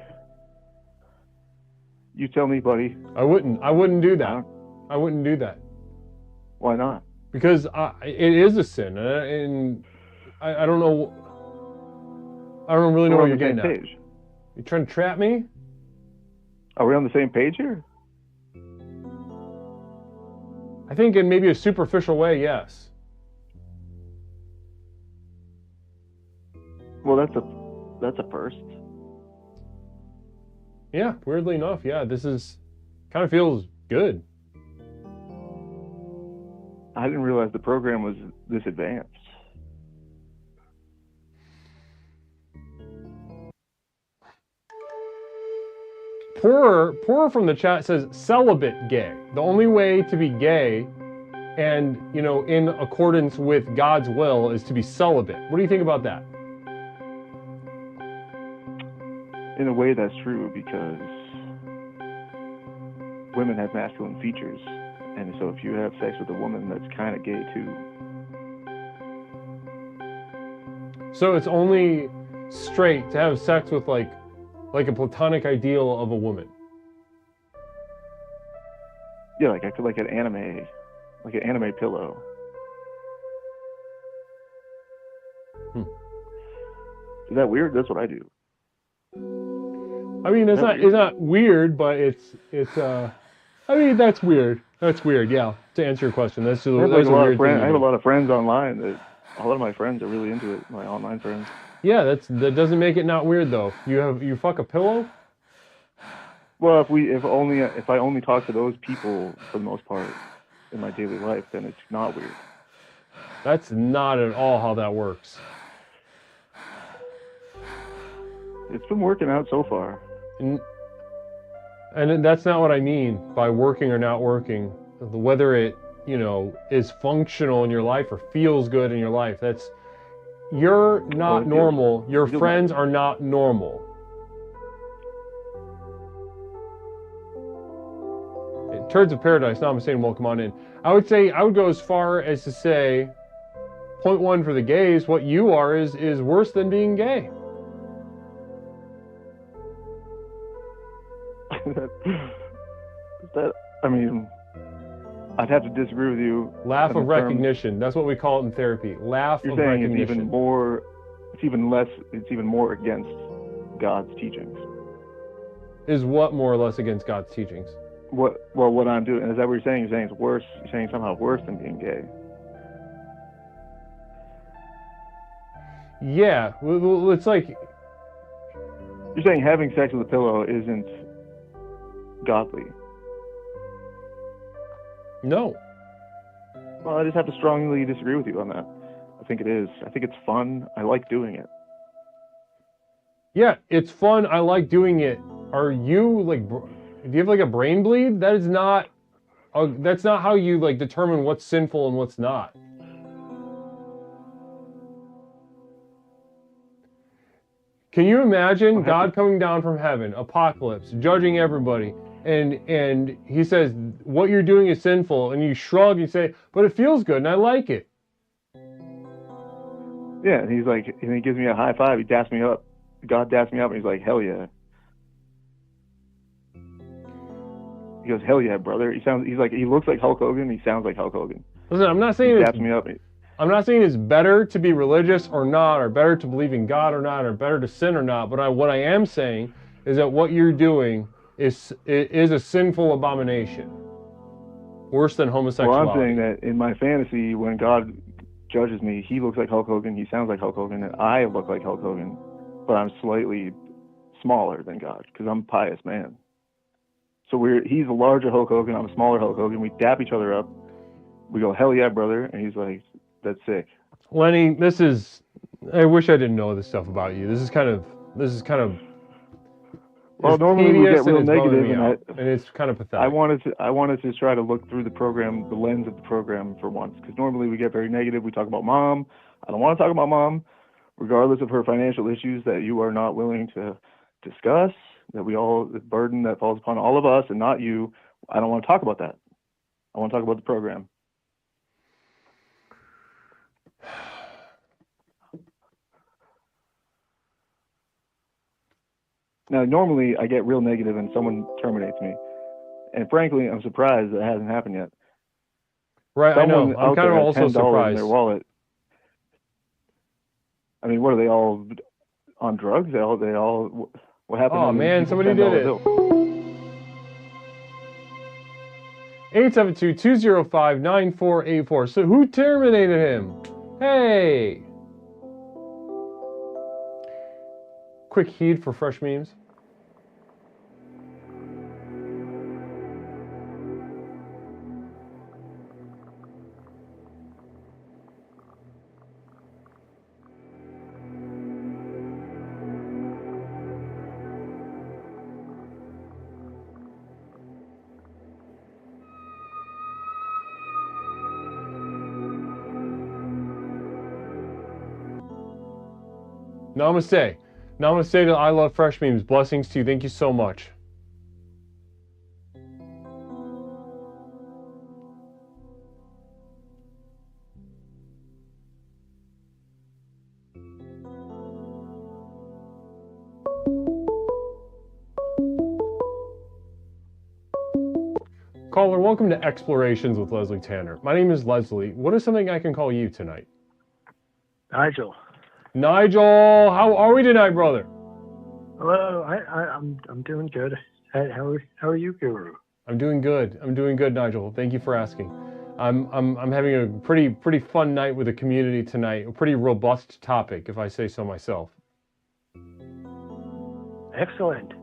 You tell me, buddy. I wouldn't do that. I wouldn't do that. Why not? Because it is a sin, and I don't know. I don't really know what you're getting at. You trying to trap me? Are we on the same page here? I think in maybe a superficial way, yes. Well, that's a first. Yeah, weirdly enough, yeah, this is kind of feels good. I didn't realize the program was this advanced. Poorer from the chat says celibate gay. The only way to be gay and, in accordance with God's will is to be celibate. What do you think about that? In a way, that's true, because women have masculine features. And so if you have sex with a woman, that's kind of gay too. So it's only straight to have sex with like a platonic ideal of a woman. Yeah, like an anime pillow. Is that weird? That's what I do. I mean, it's not weird, but it's I mean, that's weird. That's weird. Yeah. To answer your question, that's a weird thing. I have a lot of friends online that a lot of my friends are really into it. My online friends. Yeah, that doesn't make it not weird though. You fuck a pillow? Well, if I only talk to those people for the most part in my daily life, then it's not weird. That's not at all how that works. It's been working out so far. And that's not what I mean by working or not working. Whether it, is functional in your life or feels good in your life. You're not normal. Your friends are not normal. Turds of Paradise, now I'm saying welcome on in. I would go as far as to say, point one for the gays, what you are is worse than being gay. I'd have to disagree with you. Laugh of recognition. That's what we call it in therapy. Laugh of recognition. You're saying it's even more against God's teachings. Is what more or less against God's teachings? What I'm doing, is that what you're saying? You're saying it's worse. You're saying somehow worse than being gay. Yeah, well, it's like you're saying having sex with a pillow isn't godly. No. Well, I just have to strongly disagree with you on that. I think it is. I think it's fun. I like doing it. Yeah, it's fun. I like doing it. Are you do you have like a brain bleed? That is not. That's not how you determine what's sinful and what's not. Can you imagine God coming down from heaven, apocalypse, judging everybody, and he says, what you're doing is sinful, and you shrug and you say, but it feels good and I like it. Yeah, and he's like, and he gives me a high five. He daps me up. God daps me up, and he's like, hell yeah. He goes, hell yeah, brother. He looks like Hulk Hogan. He sounds like Hulk Hogan. Listen, I'm not saying daps me up. I'm not saying it's better to be religious or not, or better to believe in God or not, or better to sin or not. But what I am saying is that what you're doing is a sinful abomination, worse than homosexuality. Well, I'm saying that in my fantasy, when God judges me, he looks like Hulk Hogan, he sounds like Hulk Hogan, and I look like Hulk Hogan, but I'm slightly smaller than God because I'm a pious man. So he's a larger Hulk Hogan, I'm a smaller Hulk Hogan. We dap each other up. We go, hell yeah, brother, and he's like, that's sick. Lenny, I wish I didn't know this stuff about you. This is kind of. Well, normally we get real and negative, and it's kind of pathetic. I wanted to try to look through the program, the lens of the program for once, because normally we get very negative. We talk about mom. I don't want to talk about mom, regardless of her financial issues that you are not willing to discuss. The burden that falls upon all of us and not you. I don't want to talk about that. I want to talk about the program. Now, normally I get real negative and someone terminates me. And frankly, I'm surprised that hasn't happened yet. Right, I know. I'm kind of also surprised. In their wallet. I mean, what are they all on drugs? They all what happened? Oh man, somebody did it. 872-205-9484. So who terminated him? Hey. Quick heed for fresh memes. Namaste. Namaste to I Love Fresh Memes. Blessings to you. Thank you so much. Caller, welcome to Explorations with Leslie Tanner. My name is Leslie. What is something I can call you tonight? Nigel. Nigel, how are we tonight, brother? Hello, I'm doing good. How are you, Guru? I'm doing good. I'm doing good, Nigel. Thank you for asking. I'm having a pretty fun night with the community tonight. A pretty robust topic, if I say so myself. Excellent.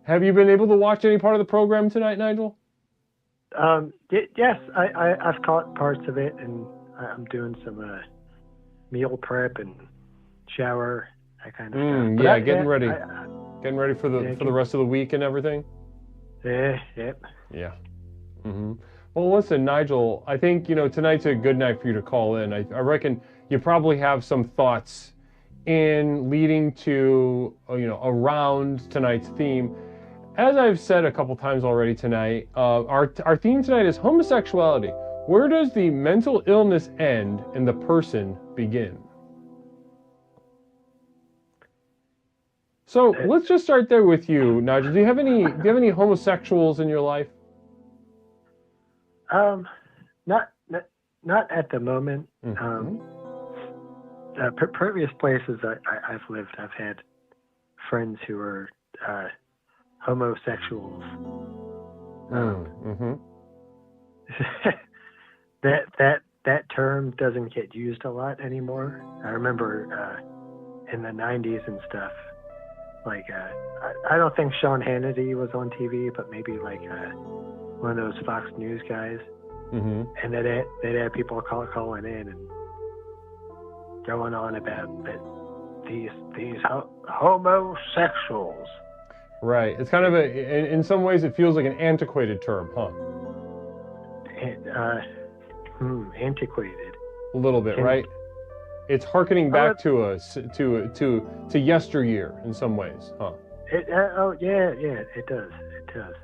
Have you been able to watch any part of the program tonight, Nigel? Yes, I've caught parts of it, and I'm doing some meal prep and shower, that kind of stuff. Yeah, getting ready for the rest of the week and everything. Yep. Yeah. Well, listen, Nigel, I think tonight's a good night for you to call in. I reckon you probably have some thoughts in leading to around tonight's theme. As I've said a couple times already tonight, our theme tonight is homosexuality. Where does the mental illness end and the person begin? So let's just start there with you, Nigel. Do you have any homosexuals in your life? Not at the moment. Previous places I've lived, I've had friends who are homosexuals. That term doesn't get used a lot anymore. I remember in the 90s and stuff, like I don't think Sean Hannity was on TV, but maybe like one of those Fox News guys. And they'd have people calling in and going on about that these homosexuals. Right. It's kind of in some ways it feels like an antiquated term, huh? Antiquated. A little bit, right? It's harkening back to us to yesteryear in some ways, huh? Yeah, it does. It does.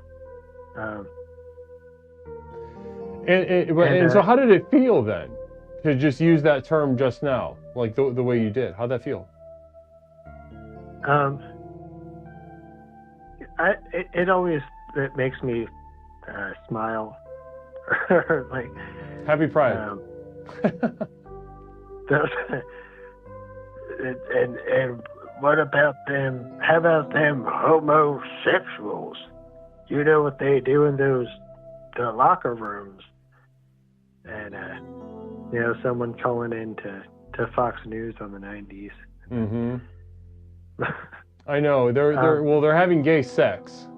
And so how did it feel then to just use that term just now, like the way you did? How'd that feel? It makes me smile. Like Happy Pride. And what about them? How about them homosexuals? You know what they do in the locker rooms? And someone calling in to Fox News on the 90s. Mm-hmm. I know they're having gay sex.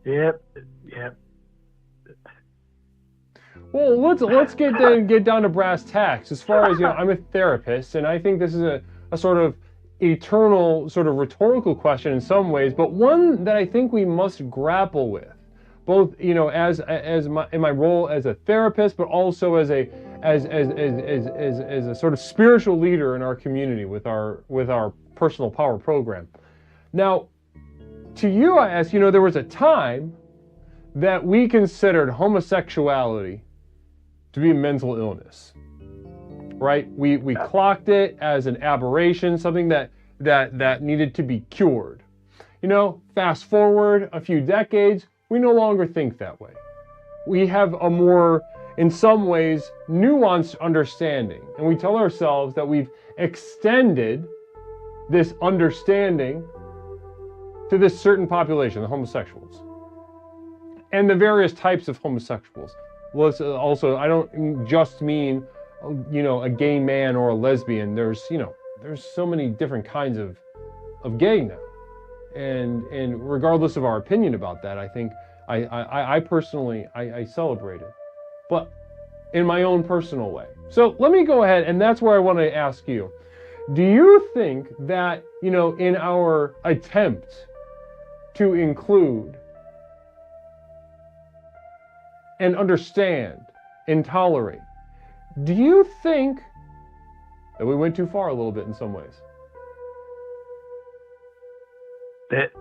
Yep. Well, let's get down to brass tacks. As far as I'm a therapist, and I think this is a sort of eternal, sort of rhetorical question in some ways, but one that I think we must grapple with, both as in my role as a therapist, but also as a sort of spiritual leader in our community with our personal power program. Now, to you, I ask, there was a time that we considered homosexuality to be a mental illness, right? We clocked it as an aberration, something that needed to be cured. Fast forward a few decades, we no longer think that way. We have a more, in some ways, nuanced understanding, and we tell ourselves that we've extended this understanding to this certain population, the homosexuals, and the various types of homosexuals. Also, I don't just mean, a gay man or a lesbian. There's so many different kinds of gay now, and regardless of our opinion about that, I think I personally celebrate it, but in my own personal way. So let me go ahead, and that's where I want to ask you: do you think that in our attempt to include and understand and tolerate, do you think that we went too far a little bit in some ways? That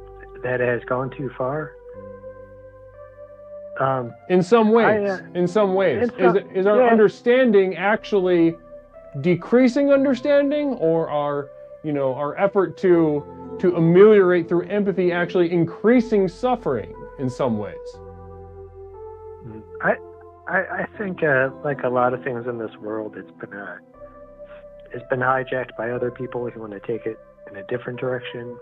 has gone too far? In some ways. Is our understanding actually decreasing understanding, or our effort to ameliorate through empathy actually increasing suffering in some ways? I think like a lot of things in this world, it's been hijacked by other people who want to take it in a different direction.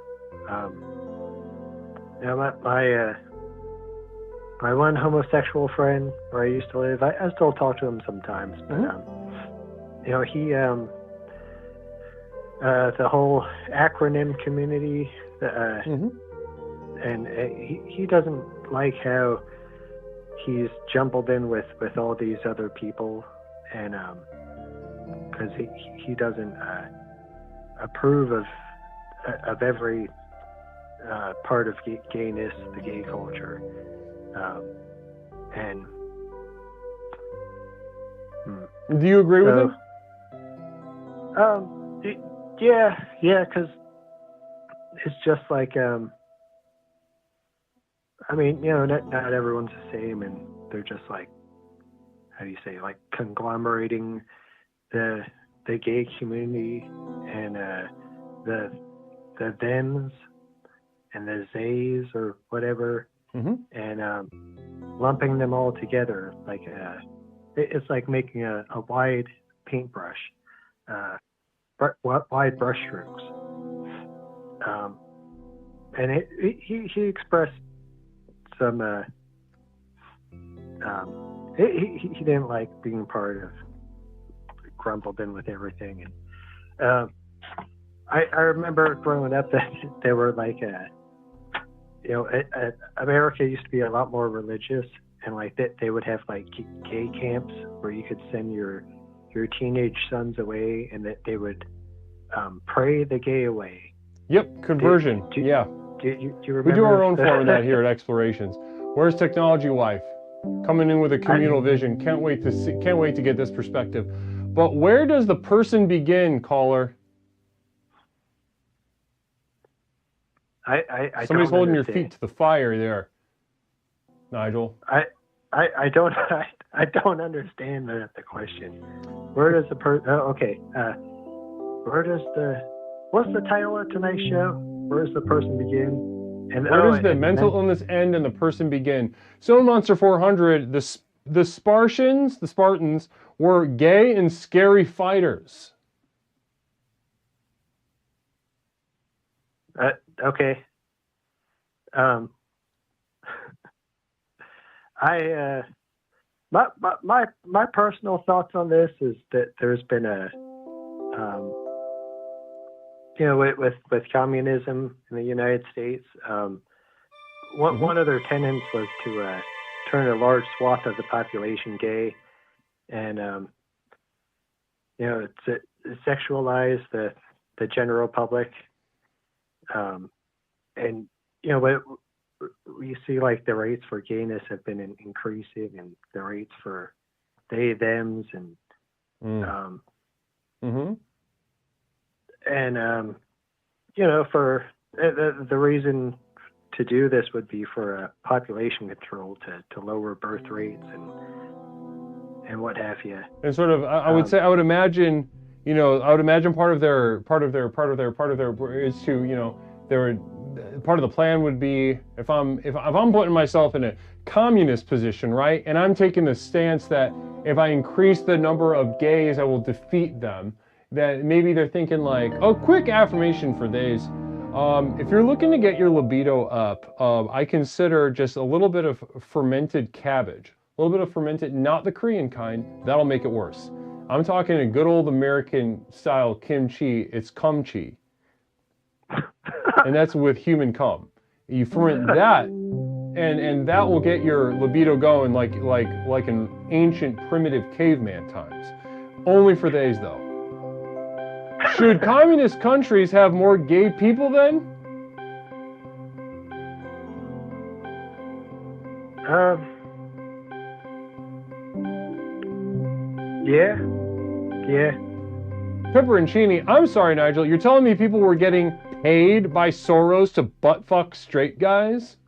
My one homosexual friend where I used to live, I still talk to him sometimes, but he the whole acronym community, and he doesn't like how he's jumbled in with all these other people, and because he doesn't approve of every part of gayness, the gay culture, and do you agree with him? Yeah, because it's just like not everyone's the same, and they're just like, how do you say, like conglomerating the gay community and the thems and the zays or whatever, and lumping them all together like it's like making a wide paintbrush, wide brush strokes, and he expressed some he didn't like being part of crumpled in with everything, and I remember growing up that there were like America used to be a lot more religious, and like that they would have like gay camps where you could send your teenage sons away, and that they would pray the gay away. Yep, conversion. Do you remember? We do our own form of that here at Explorations. Where's Technology Wife? Coming in with a communal vision. Can't wait to get this perspective. But where does the person begin, caller? I Somebody's don't holding your understand. feet to the fire there, Nigel. I don't I don't understand the question. Where does the person? Oh, okay. Where does what's the title of tonight's show? Where does the person begin? And where does the mental illness end and the person begin? So in Monster 400, the Spartans were gay and scary fighters. Okay. My personal thoughts on this is that there's been a with communism in the United States, one of their tenets was to turn a large swath of the population gay, and to sexualize the general public, and we see like the rates for gayness have been increasing, and the rates for they thems and for the reason to do this would be for population control to lower birth rates and what have you. And sort of, I would say, I would imagine part of their is to, part of the plan would be if I'm putting myself in a communist position, right, and I'm taking the stance that if I increase the number of gays, I will defeat them. That maybe they're thinking like, oh, quick affirmation for days. If you're looking to get your libido up, I consider just a little bit of fermented cabbage, a little bit of fermented, not the Korean kind, that'll make it worse. I'm talking a good old American style kimchi, it's cumchi. And that's with human cum. You ferment that, and that will get your libido going like an ancient primitive caveman times. Only for days though. Should communist countries have more gay people then? Yeah. Pepperoncini, I'm sorry, Nigel. You're telling me people were getting paid by Soros to butt-fuck straight guys?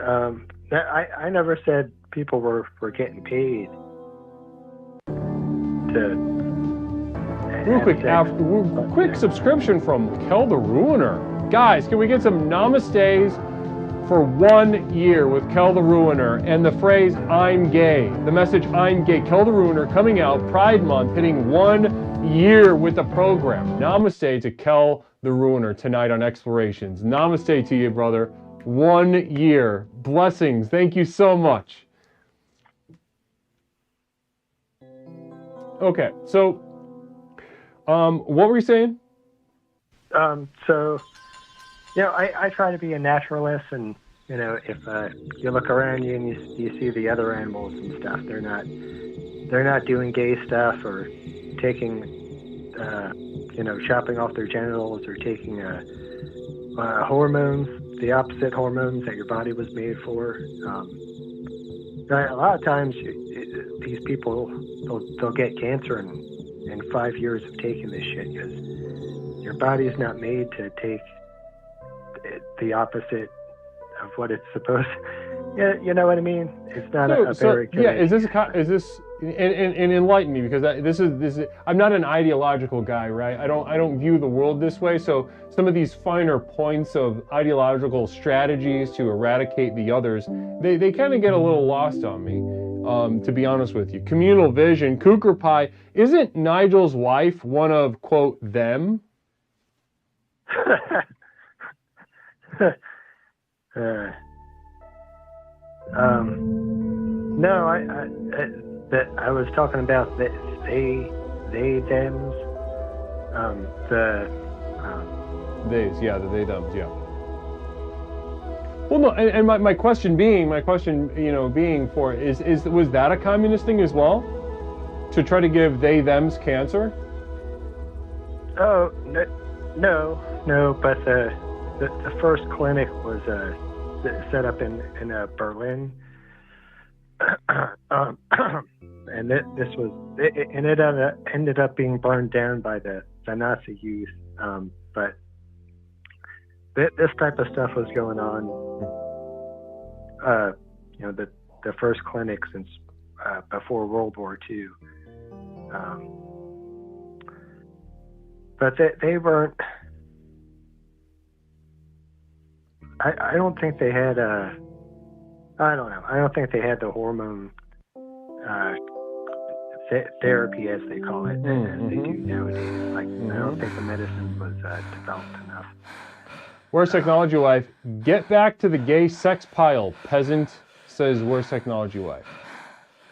I never said people were getting paid. Real quick subscription from Kel the Ruiner. Guys, can we get some namaste for 1 year with Kel the Ruiner and the phrase I'm gay, the message I'm gay, Kel the Ruiner coming out Pride Month, hitting 1 year with the program. Namaste to Kel the Ruiner tonight on Explorations. Namaste to you, brother. 1 year. Blessings. Thank you so much. Okay, so what were you saying? I try to be a naturalist, and if you look around you and you see the other animals and stuff, they're not doing gay stuff or taking chopping off their genitals or taking hormones, the opposite hormones that your body was made for. A lot of times these people they'll get cancer in 5 years of taking this shit because your body is not made to take the opposite of what it's supposed. Yeah, you know what I mean. It's not a very good. Yeah, is this and enlighten me, because this is I'm not an ideological guy, right? I don't view the world this way. So some of these finer points of ideological strategies to eradicate the others, they kind of get a little lost on me. To be honest with you, communal vision, Cooker Pie. Isn't Nigel's wife one of, quote, them? No, I was talking about they thems, theys, yeah, the they thems, yeah. Well, no, and my question being, being for is was that a communist thing as well, to try to give they thems cancer? Oh no, but the first clinic was set up in Berlin, It ended up being burned down by the Nazi youth. But this type of stuff was going on. The first clinic since before World War II. But they weren't. I don't think they had I don't know. I don't think they had the hormone therapy, as they call it, as they do nowadays. Like, I don't think the medicine was developed enough. Where's Technology Life? Get back to the gay sex pile. Peasant says, where's Technology Life?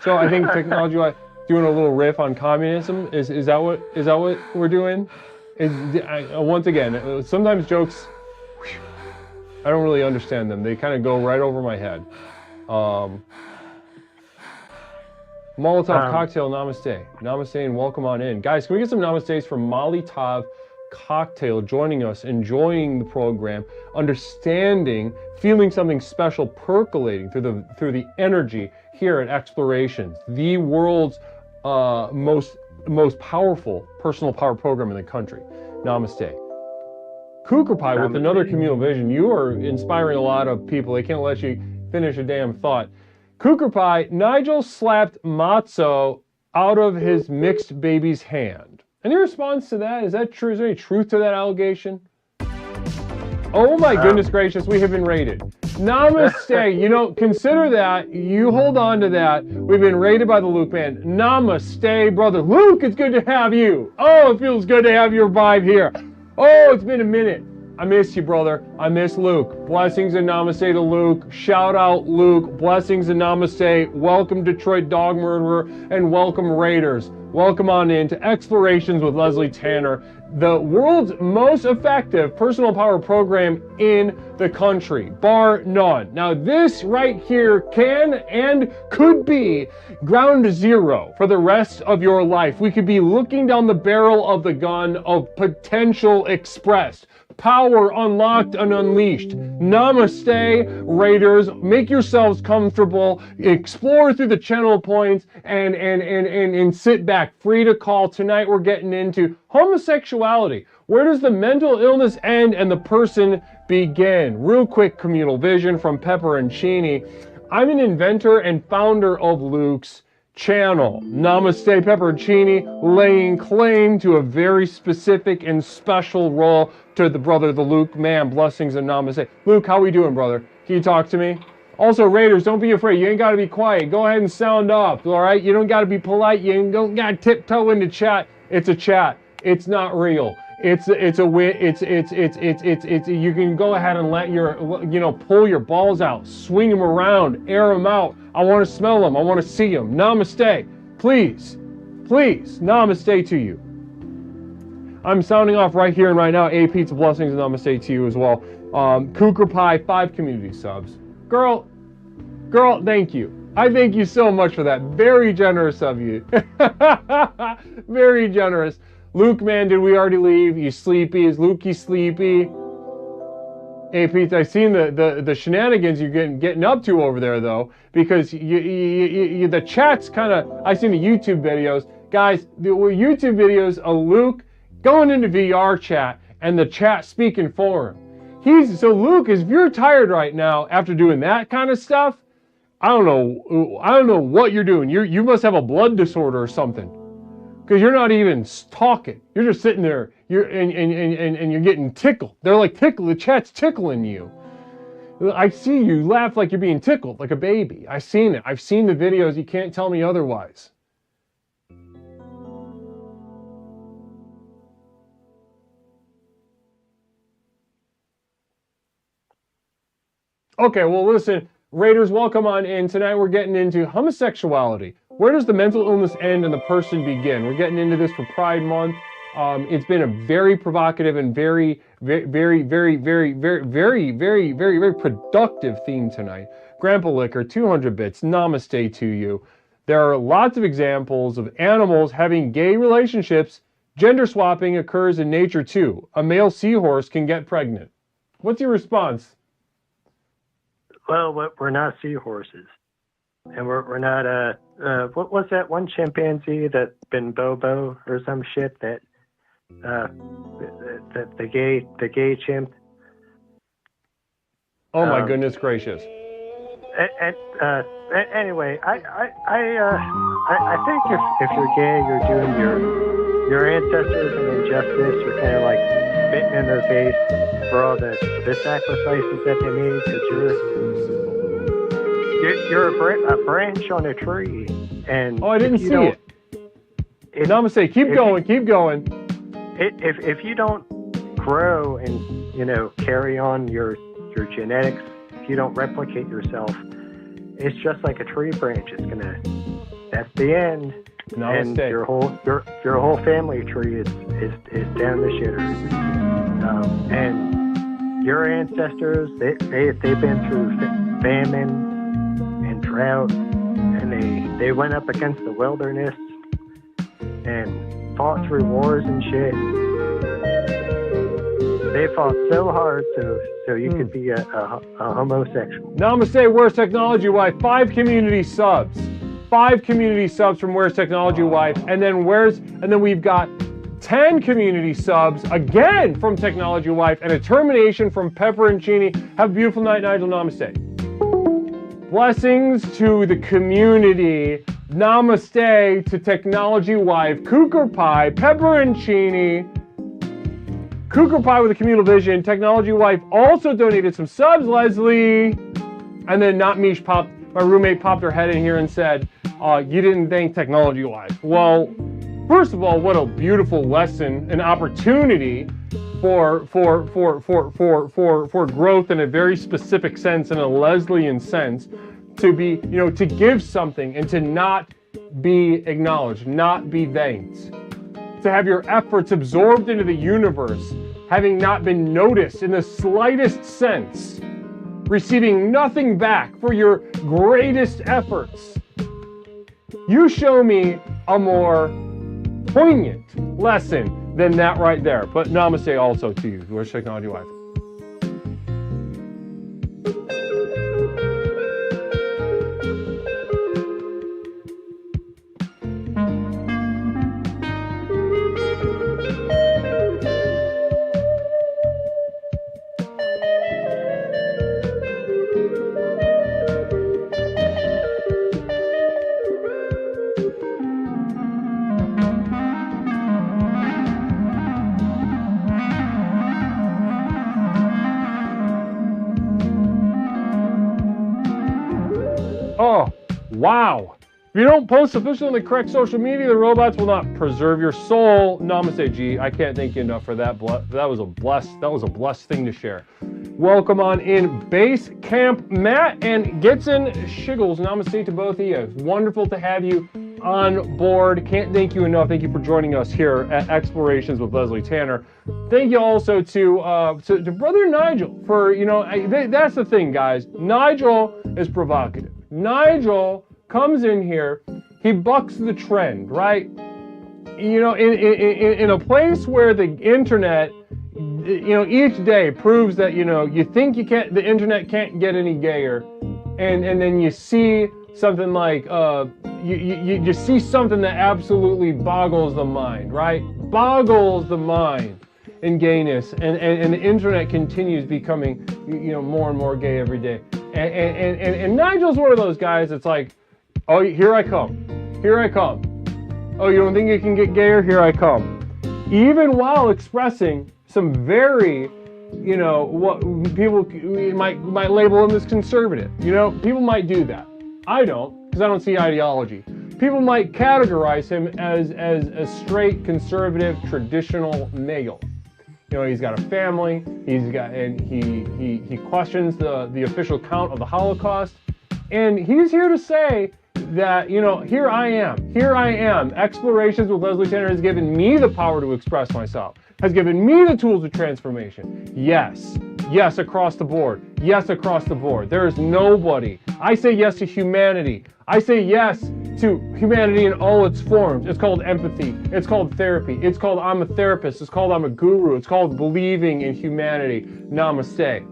So I think Technology Life doing a little riff on communism. Is that what we're doing? Once again, sometimes jokes, I don't really understand them. They kind of go right over my head. Molotov Cocktail, namaste. Namaste and welcome on in. Guys, can we get some namastes from Molotov Cocktail joining us, enjoying the program, understanding, feeling something special percolating through the energy here at Explorations, the world's most powerful personal power program in the country. Namaste. Cougar Pie with another communal vision. You are inspiring a lot of people. They can't let you finish a damn thought. Cougar Pie, Nigel slapped Matzo out of his mixed baby's hand. Any response to that? Is that true? Is there any truth to that allegation? Oh my goodness gracious, we have been raided. Namaste. You know, consider that. You hold on to that. We've been raided by the Luke Band. Namaste, brother. Luke, it's good to have you. Oh, it feels good to have your vibe here. Oh, it's been a minute. I miss you, brother. I miss Luke. Blessings and namaste to Luke. Shout out, Luke. Blessings and namaste. Welcome, Detroit Dog Murderer, and welcome, Raiders. Welcome on in to Explorations with Leslie Tanner, the world's most effective personal power program in the country, bar none. Now, this right here can and could be ground zero for the rest of your life. We could be looking down the barrel of the gun of potential expressed. Power unlocked and unleashed. Namaste, Raiders. Make yourselves comfortable. Explore through the channel points and sit back. Free to call. Tonight we're getting into homosexuality. Where does the mental illness end and the person begin? Real quick communal vision from Pepperoncini. I'm an inventor and founder of Luke's channel. Namaste Pepperoncini, laying claim to a very specific and special role to the brother, the Luke man. Blessings and namaste. Luke, how we doing, brother? Can you talk to me? Also, Raiders, don't be afraid. You ain't got to be quiet. Go ahead and sound off, all right? You don't got to be polite. You don't got to tiptoe into chat. It's a chat. It's not real. You can go ahead and let your, pull your balls out, swing them around, air them out. I want to smell them. I want to see them. Namaste. Please, namaste to you. I'm sounding off right here and right now. A Pizza, blessings and namaste to you as well. Cougar Pie, 5 community subs. Girl, thank you. I thank you so much for that. Very generous of you. Very generous. Luke, man, did we already leave? You sleepy? Is Lukey sleepy? Hey, Pete, I've seen the shenanigans you're getting up to over there, though, because the chat's kind of, I've seen the YouTube videos. Guys, the YouTube videos of Luke going into VR chat and the chat speaking for him. So Luke, if you're tired right now after doing that kind of stuff, I don't know what you're doing. You must have a blood disorder or something. Because you're not even talking. You're just sitting there. And you're getting tickled. They're like the chat's tickling you. I see you laugh like you're being tickled, like a baby. I've seen it. I've seen the videos. You can't tell me otherwise. Okay, well, listen, Raiders, welcome on in. Tonight we're getting into homosexuality. Where does the mental illness end and the person begin? We're getting into this for Pride Month. It's been a very provocative and very productive theme tonight. Grandpa Liquor, 200 bits, namaste to you. There are lots of examples of animals having gay relationships. Gender swapping occurs in nature too. A male seahorse can get pregnant. What's your response? Well, we're not seahorses. and we're not what was that one chimpanzee that been Bobo or some shit that the gay chimp. Oh my goodness gracious. Anyway, I think if you're gay, you're doing your ancestors an injustice. You're kind of like spitting in their face for all the sacrifices that they made, because you're a branch on a tree. And I didn't see it. Namaste. Keep going. If you don't grow and carry on your genetics, if you don't replicate yourself, it's just like a tree branch. That's the end. Namaste. And your whole family tree is down the shitter. And your ancestors, they've been through famine and drought, and they went up against the wilderness and fought through wars and shit. They fought so hard so you could be a homosexual. Namaste, Where's Technology Wife? 5 community subs. 5 community subs from Where's Technology Wife, and then we've got 10 community subs again from Technology Wife, and a termination from Pepperoncini. Have a beautiful night, Nigel. Namaste. Blessings to the community. Namaste to Technology Wife, Cooker Pie, Pepperoncini, Cooker Pie with a communal vision. Technology Wife also donated some subs, Leslie. And then Not Mish popped, my roommate popped her head in here and said, you didn't thank Technology Wife. Well, first of all, what a beautiful lesson, an opportunity for growth in a very specific sense, in a Leslian sense, to be, to give something and to not be acknowledged, not be thanked. To have your efforts absorbed into the universe, having not been noticed in the slightest sense, receiving nothing back for your greatest efforts. You show me a more poignant lesson than that right there. But namaste also to you, Where's Technology Wife? Oh, wow. If you don't post officially on the correct social media, the robots will not preserve your soul. Namaste, G. I can't thank you enough for that. That was a blessed thing to share. Welcome on in, Base Camp Matt and Gitson Shiggles. Namaste to both of you. It's wonderful to have you on board. Can't thank you enough. Thank you for joining us here at Explorations with Leslie Tanner. Thank you also to Brother Nigel for, that's the thing, guys. Nigel is provocative. Nigel comes in here, he bucks the trend, right? In a place where the internet, each day proves that, you think the internet can't get any gayer, and then you see something like, you see something that absolutely boggles the mind, right? Boggles the mind in gayness, and the internet continues becoming, more and more gay every day. And Nigel's one of those guys that's like, oh, here I come. Here I come. Oh, you don't think you can get gayer? Here I come. Even while expressing some very, what people might label him as conservative. People might do that. I don't, because I don't see ideology. People might categorize him as a straight conservative traditional male. He's got a family. He questions the official count of the Holocaust, and he's here to say that, here I am. Explorations with Leslie Tanner has given me the power to express myself, has given me the tools of transformation. Yes, across the board. Yes, across the board. There is nobody. I say yes to humanity. I say yes to humanity in all its forms. It's called empathy. It's called therapy. It's called I'm a therapist. It's called I'm a guru. It's called believing in humanity. Namaste.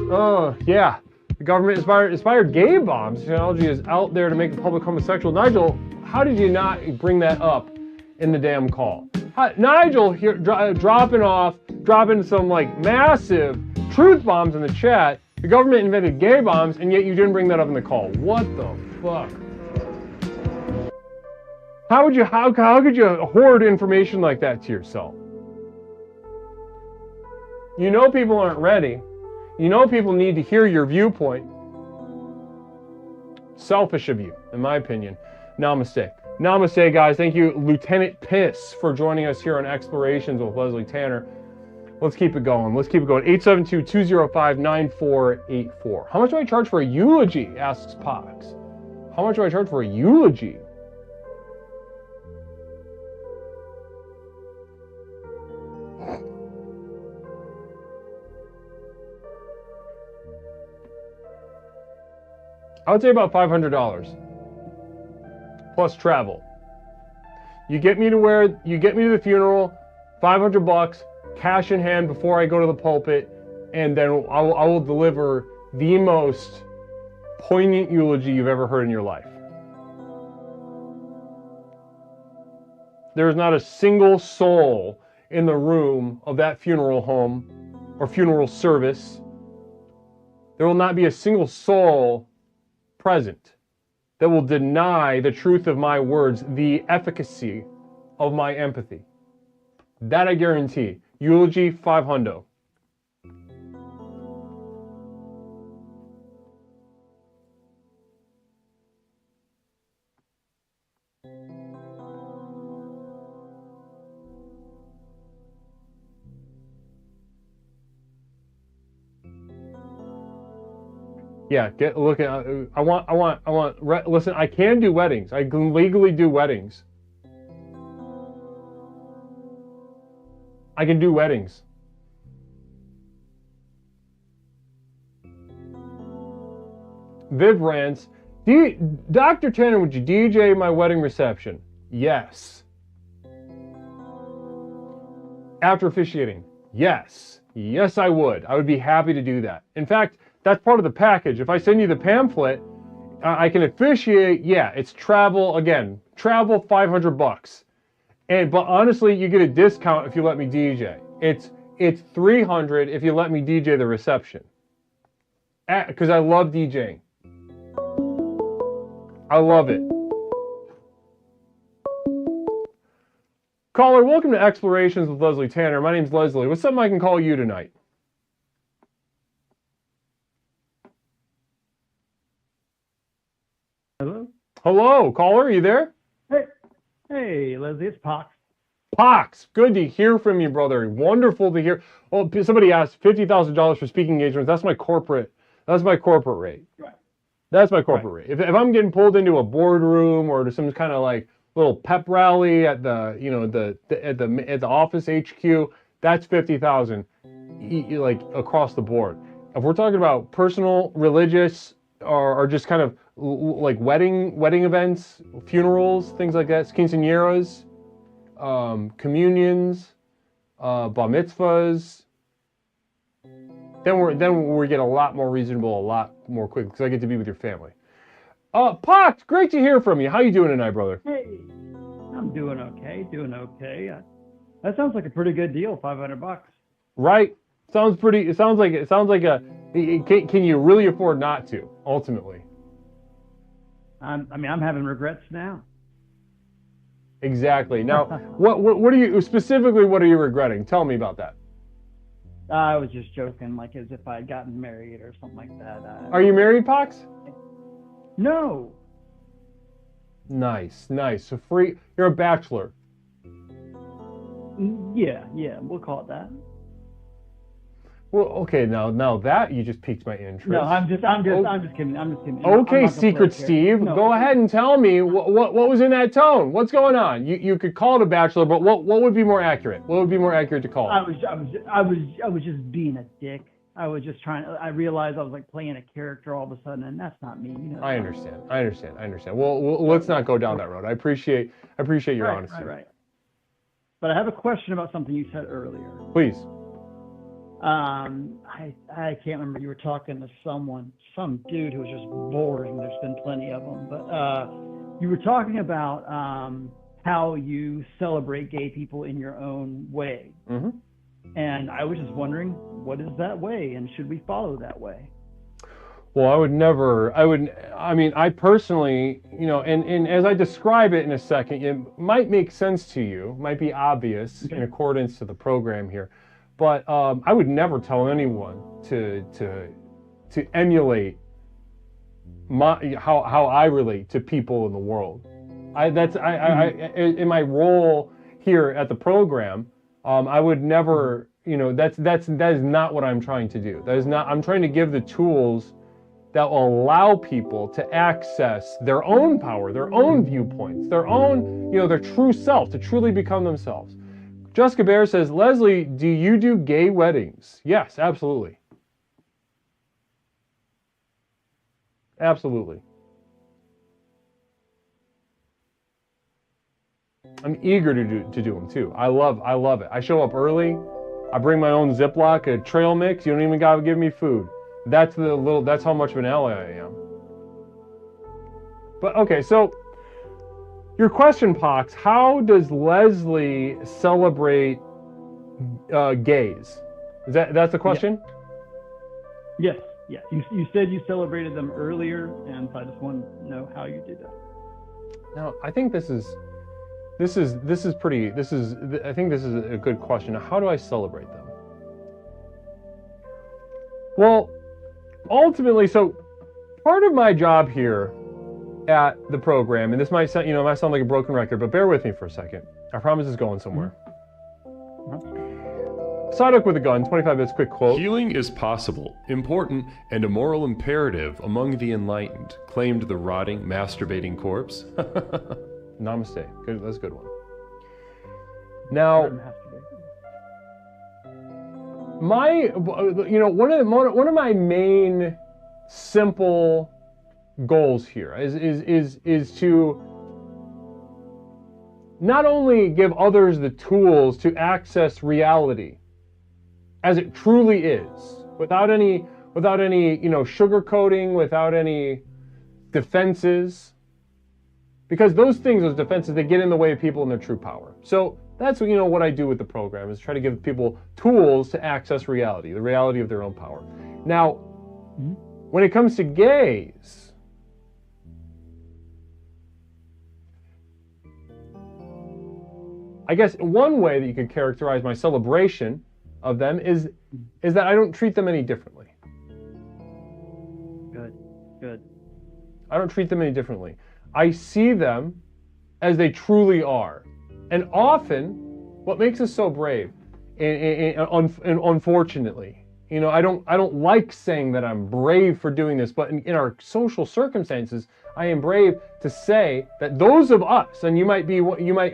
Oh, yeah. The government inspired gay bombs. Technology is out there to make the public homosexual. Nigel, how did you not bring that up in the damn call? Nigel here dropping some like massive truth bombs in the chat. The government invented gay bombs, and yet you didn't bring that up in the call. What the fuck? How could you hoard information like that to yourself? You know people aren't ready. You know people need to hear your viewpoint. Selfish of you, in my opinion. Namaste. Namaste, guys. Thank you, Lieutenant Piss, for joining us here on Explorations with Leslie Tanner. Let's keep it going. 872-205-9484. How much do I charge for a eulogy? Asks Pox. How much do I charge for a eulogy? I would say about $500 plus travel. You get me to the funeral, $500, cash in hand before I go to the pulpit, and then I will deliver the most poignant eulogy you've ever heard in your life. There is not a single soul in the room of that funeral home or funeral service. There will not be a single soul present that will deny the truth of my words, the efficacy of my empathy. That I guarantee. Eulogy, $500. Yeah, listen, I can do weddings. I can legally do weddings. I can do weddings. Viv rants, Dr. Tanner, would you DJ my wedding reception? Yes. After officiating? Yes. Yes, I would. I would be happy to do that. In fact, that's part of the package. If I send you the pamphlet, I can officiate. Yeah, it's travel again. Travel $500. But honestly, you get a discount if you let me DJ. It's $300 if you let me DJ the reception. Because I love DJing. I love it. Caller, welcome to Explorations with Leslie Tanner. My name's Leslie. What's something I can call you tonight? Hello? Hello, caller, are you there? Hey, Leslie, it's Pox. Pox, good to hear from you, brother. Wonderful to hear. Oh, somebody asked $50,000 for speaking engagements. That's my corporate rate. Right. That's my corporate rate. If I'm getting pulled into a boardroom or to some kind of like little pep rally at the office HQ, that's $50,000, like across the board. If we're talking about personal, religious, or just kind of like wedding events, funerals, things like that, quinceañeras, communions, bar mitzvahs, then we get a lot more reasonable, a lot more quick, because I get to be with your family. Pox, great to hear from you. How you doing tonight, brother? Hey, I'm doing okay. That sounds like a pretty good deal, $500. Right? Sounds pretty. It sounds like a. Can you really afford not to? Ultimately. I'm having regrets now. Exactly. Now, what are you specifically? What are you regretting? Tell me about that. I was just joking, like as if I had gotten married or something like that. Are you married, Pox? No. Nice. So you're a bachelor. Yeah, we'll call it that. Well, okay, now that you just piqued my interest. No, I'm just kidding. Okay, Secret Steve, go ahead and tell me what was in that tone. What's going on? You could call it a bachelor, but what would be more accurate? What would be more accurate to call it? I was just being a dick. I was just trying. I realized I was like playing a character all of a sudden, and that's not me. You know. I understand. Well, let's not go down that road. I appreciate your honesty. Right. But I have a question about something you said earlier. Please. I can't remember. You were talking to some dude who was just boring. There's been plenty of them, but you were talking about how you celebrate gay people in your own way. Mm-hmm. And I was just wondering, what is that way, and should we follow that way? Well, I personally, and as I describe it in a second, it might make sense to you, might be obvious in accordance to the program here, but I would never tell anyone to emulate how I relate to people in the world. In my role here at the program, I would never, that is not what I'm trying to do. I'm trying to give the tools that will allow people to access their own power, their own viewpoints, their own, their true self, to truly become themselves. Jessica Bear says, Leslie, do you do gay weddings? Yes, absolutely. Absolutely. I'm eager to do them too. I love it. I show up early. I bring my own Ziploc, a trail mix. You don't even gotta give me food. That's how much of an ally I am. But okay, so your question, Pox, how does Leslie celebrate gays? That's the question? Yes. Yeah. You said you celebrated them earlier, and so I just want to know how you did that. Now, I think I think this is a good question. How do I celebrate them? Well, ultimately, so part of my job here at the program, and this might sound like a broken record, but bear with me for a second. I promise it's going somewhere. Sadok with a gun, 25 bits, quick quote. Healing is possible, important, and a moral imperative among the enlightened, claimed the rotting, masturbating corpse. Namaste. Good, that's a good one. Now, one of my main simple goals here is to not only give others the tools to access reality as it truly is, without any sugarcoating, without any defenses, because those defenses, they get in the way of people in their true power. So that's what I do with the program, is try to give people tools to access reality, the reality of their own power. Now, when it comes to gays, I guess one way that you could characterize my celebration of them is that I don't treat them any differently. Good. I don't treat them any differently. I see them as they truly are. And often, what makes us so brave, and unfortunately, I don't like saying that I'm brave for doing this, but in our social circumstances, I am brave to say that those of us, and you might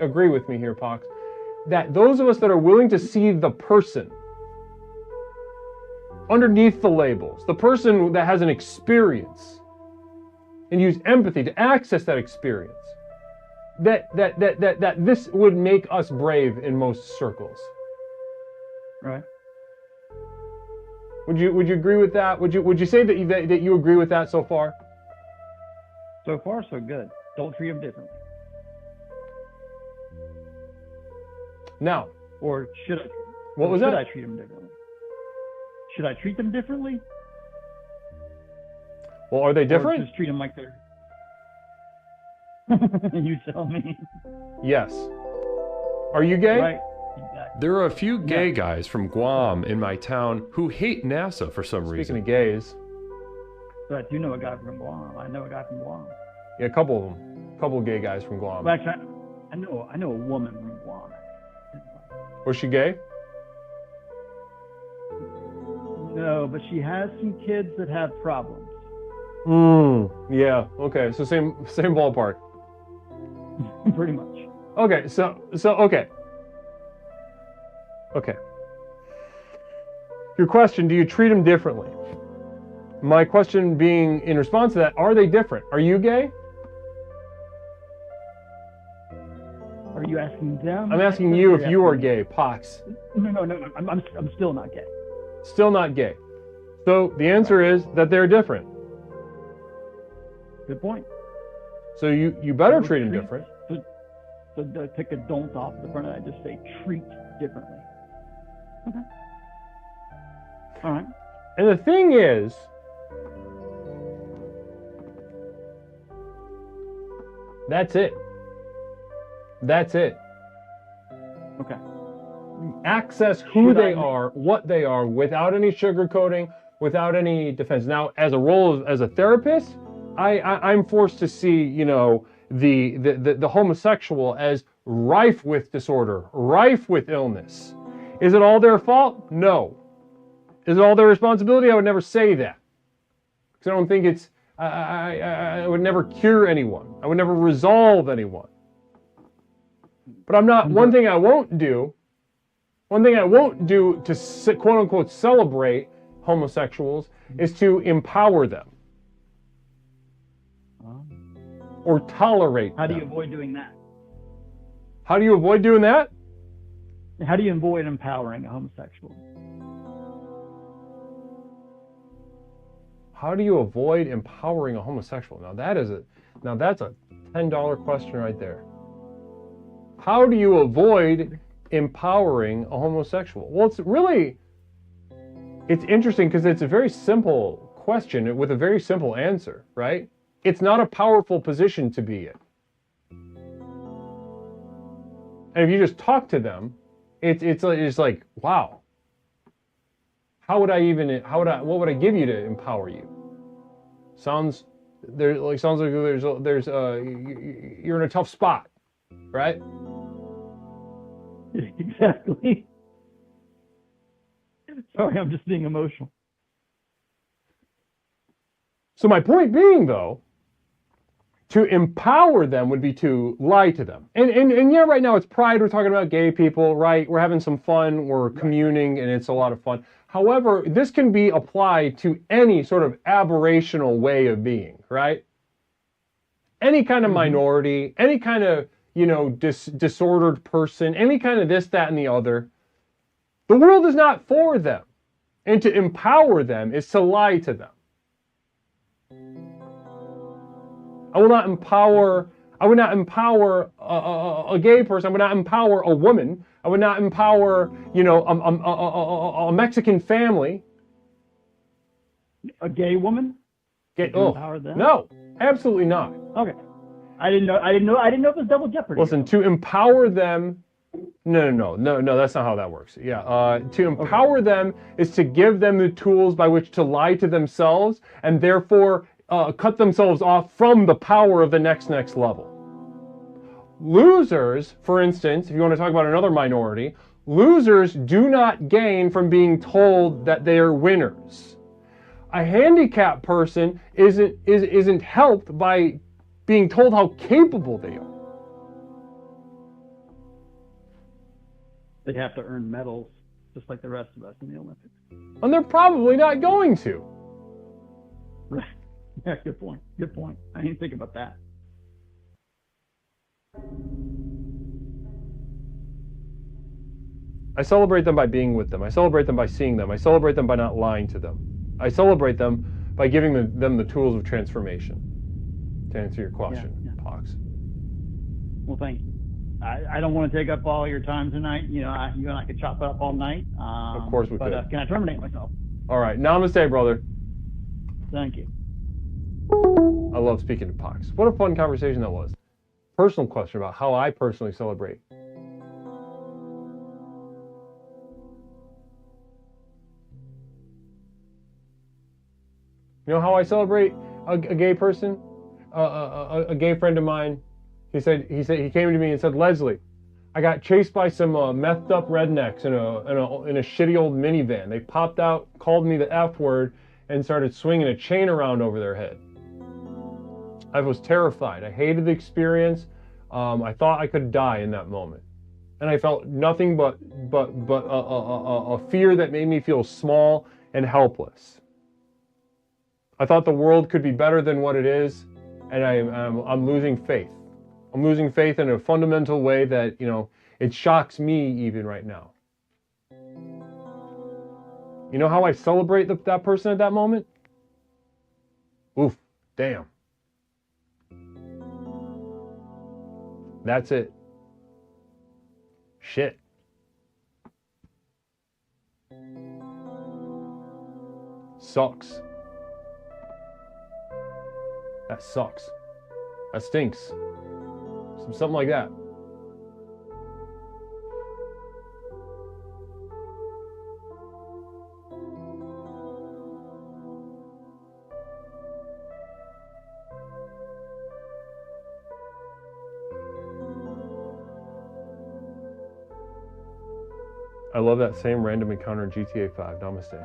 agree with me here, Pox, that those of us that are willing to see the person underneath the labels, the person that has an experience, and use empathy to access that experience, that this would make us brave in most circles. Right. Would you agree with that? Would you say that you agree with that so far? So far, so good. Don't treat them differently. Now. Or should I? What was that? Should I treat them differently? Should I treat them differently? Well, are they different? Or just treat them like they're... You tell me. Yes. Are you gay? Right. Exactly. There are a few gay guys from Guam in my town who hate NASA for some reason. Speaking of gays. But I do know a guy from Guam. I know a guy from Guam. Yeah, a couple of them. A couple of gay guys from Guam. Well, actually, I know a woman from Guam. Was she gay? No, but she has some kids that have problems. Yeah. Okay. So same ballpark. Pretty much. Okay. So okay. Okay. Your question: do you treat them differently? My question being, in response to that, are they different? Are you gay? Are you asking them? I'm asking you if you are gay, Pox. No. I'm still not gay. still not gay. So the answer is that they're different. Good point. So you better treat them different. So take a don't off the front of that. Just say treat differently. Okay. All right. And the thing is, that's it. That's it. Okay. Access who they are, what they are, without any sugarcoating, without any defense. Now, as a role as a therapist, I'm forced to see, you know, the homosexual as rife with disorder, rife with illness. Is it all their fault? No. Is it all their responsibility? I would never say that. Because I don't think it's, I would never cure anyone. I would never resolve anyone. But I'm not, one thing I won't do to quote unquote celebrate homosexuals is to empower them. Or tolerate How do them. you avoid doing that? How do you avoid doing that? How do you avoid empowering a homosexual? How do you avoid empowering a homosexual? Now that's a $10 question right there. How do you avoid empowering a homosexual? Well, it's interesting because it's a very simple question with a very simple answer, right? It's not a powerful position to be in. And if you just talk to them, it's like, wow. What would I give you to empower you? Sounds like there's you're in a tough spot, right? Exactly. Sorry, I'm just being emotional. So my point being, though, to empower them would be to lie to them. And yeah, right now it's Pride. We're talking about gay people, right? We're having some fun. We're communing, and it's a lot of fun. However, this can be applied to any sort of aberrational way of being, right? Any kind of minority, any kind of, you know, disordered person, any kind of this, that, and the other. The world is not for them. And to empower them is to lie to them. I would not empower a gay person. I would not empower a woman. I would not empower, you know, a Mexican family. A gay woman? Empower them? No, absolutely not. Okay. I didn't know it was double jeopardy. Listen, to empower them, no, that's not how that works. Yeah, to empower them is to give them the tools by which to lie to themselves and therefore cut themselves off from the power of the next level. Losers, for instance, if you want to talk about another minority, losers do not gain from being told that they are winners. A handicapped person isn't helped by being told how capable they are. They have to earn medals just like the rest of us in the Olympics. And they're probably not going to. Right. Yeah, good point. Good point. I didn't think about that. I celebrate them by being with them. I celebrate them by seeing them. I celebrate them by not lying to them. I celebrate them by giving them the tools of transformation. To answer your question, Pox. Well, thank you. I don't want to take up all your time tonight. You know, you and I could chop it up all night. Of course we could. But can I terminate myself? All right. Namaste, brother. Thank you. I love speaking to Pox. What a fun conversation that was. Personal question about how I personally celebrate. You know how I celebrate a gay person? A gay friend of mine. He came to me and said, Leslie, I got chased by some methed up rednecks in a shitty old minivan. They popped out, called me the F word, and started swinging a chain around over their head. I was terrified. I hated the experience. I thought I could die in that moment. And I felt nothing but a fear that made me feel small and helpless. I thought the world could be better than what it is, and I'm losing faith. I'm losing faith in a fundamental way that, you know, it shocks me even right now. You know how I celebrate that person at that moment? Oof, damn. That's it. Shit. Sucks. That sucks. That stinks. Something like that. I love that same random encounter in GTA 5. Namaste.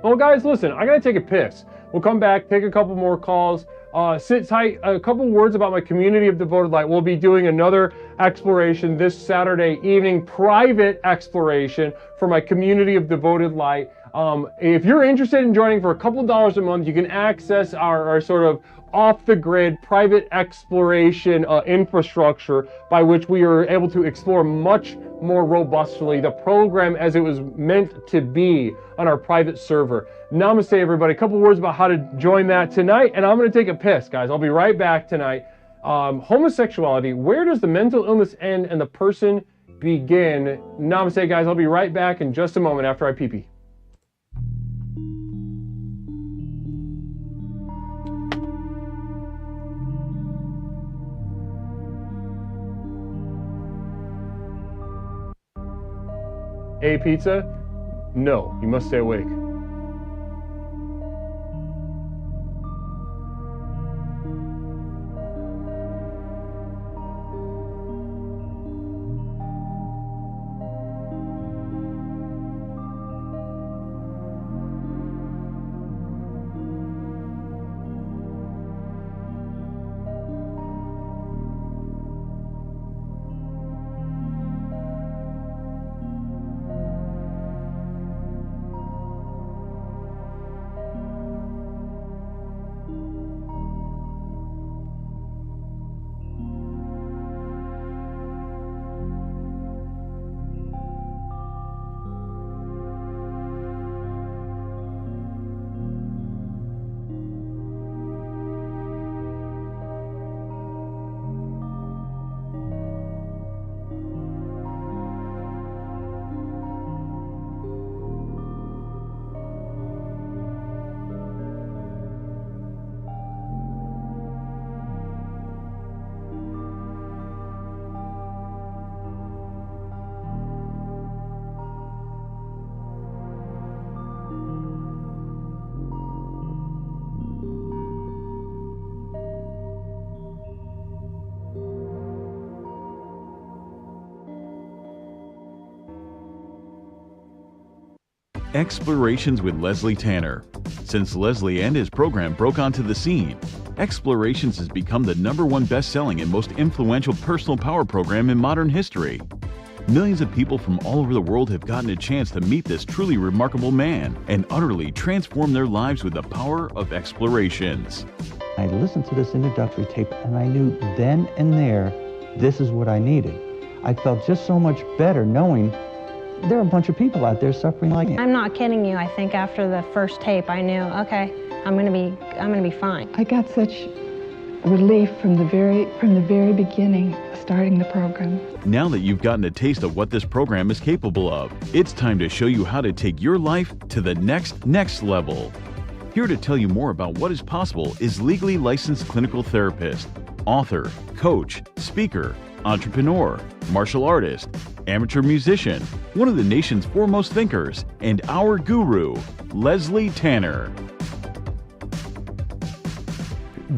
Well, guys, listen, I gotta take a piss. We'll come back, take a couple more calls. Sit tight. A couple words about my community of devoted light. We'll be doing another exploration this Saturday evening, private exploration for my community of devoted light. If you're interested in joining for a couple dollars a month, you can access our sort of off-the-grid private exploration infrastructure by which we are able to explore much more robustly the program as it was meant to be on our private server. Namaste, everybody. A couple words about how to join that tonight, and I'm going to take a piss, guys. I'll be right back tonight. Homosexuality, where does the mental illness end and the person begin? Namaste, guys. I'll be right back in just a moment after I pee-pee. A pizza? No, you must stay awake. Explorations with Leslie Tanner. Since Leslie and his program broke onto the scene, Explorations has become the #1 best-selling and most influential personal power program in modern history. Millions of people from all over the world have gotten a chance to meet this truly remarkable man and utterly transform their lives with the power of Explorations. I listened to this introductory tape and I knew then and there, this is what I needed. I felt just so much better knowing there are a bunch of people out there suffering like me. I'm not kidding you. I think after the first tape, I knew, okay, I'm gonna be fine. I got such relief from the very beginning, starting the program. Now that you've gotten a taste of what this program is capable of, it's time to show you how to take your life to the next level. Here to tell you more about what is possible is legally licensed clinical therapist, author, coach, speaker, entrepreneur, martial artist, amateur musician, one of the nation's foremost thinkers, and our guru, Leslie Tanner.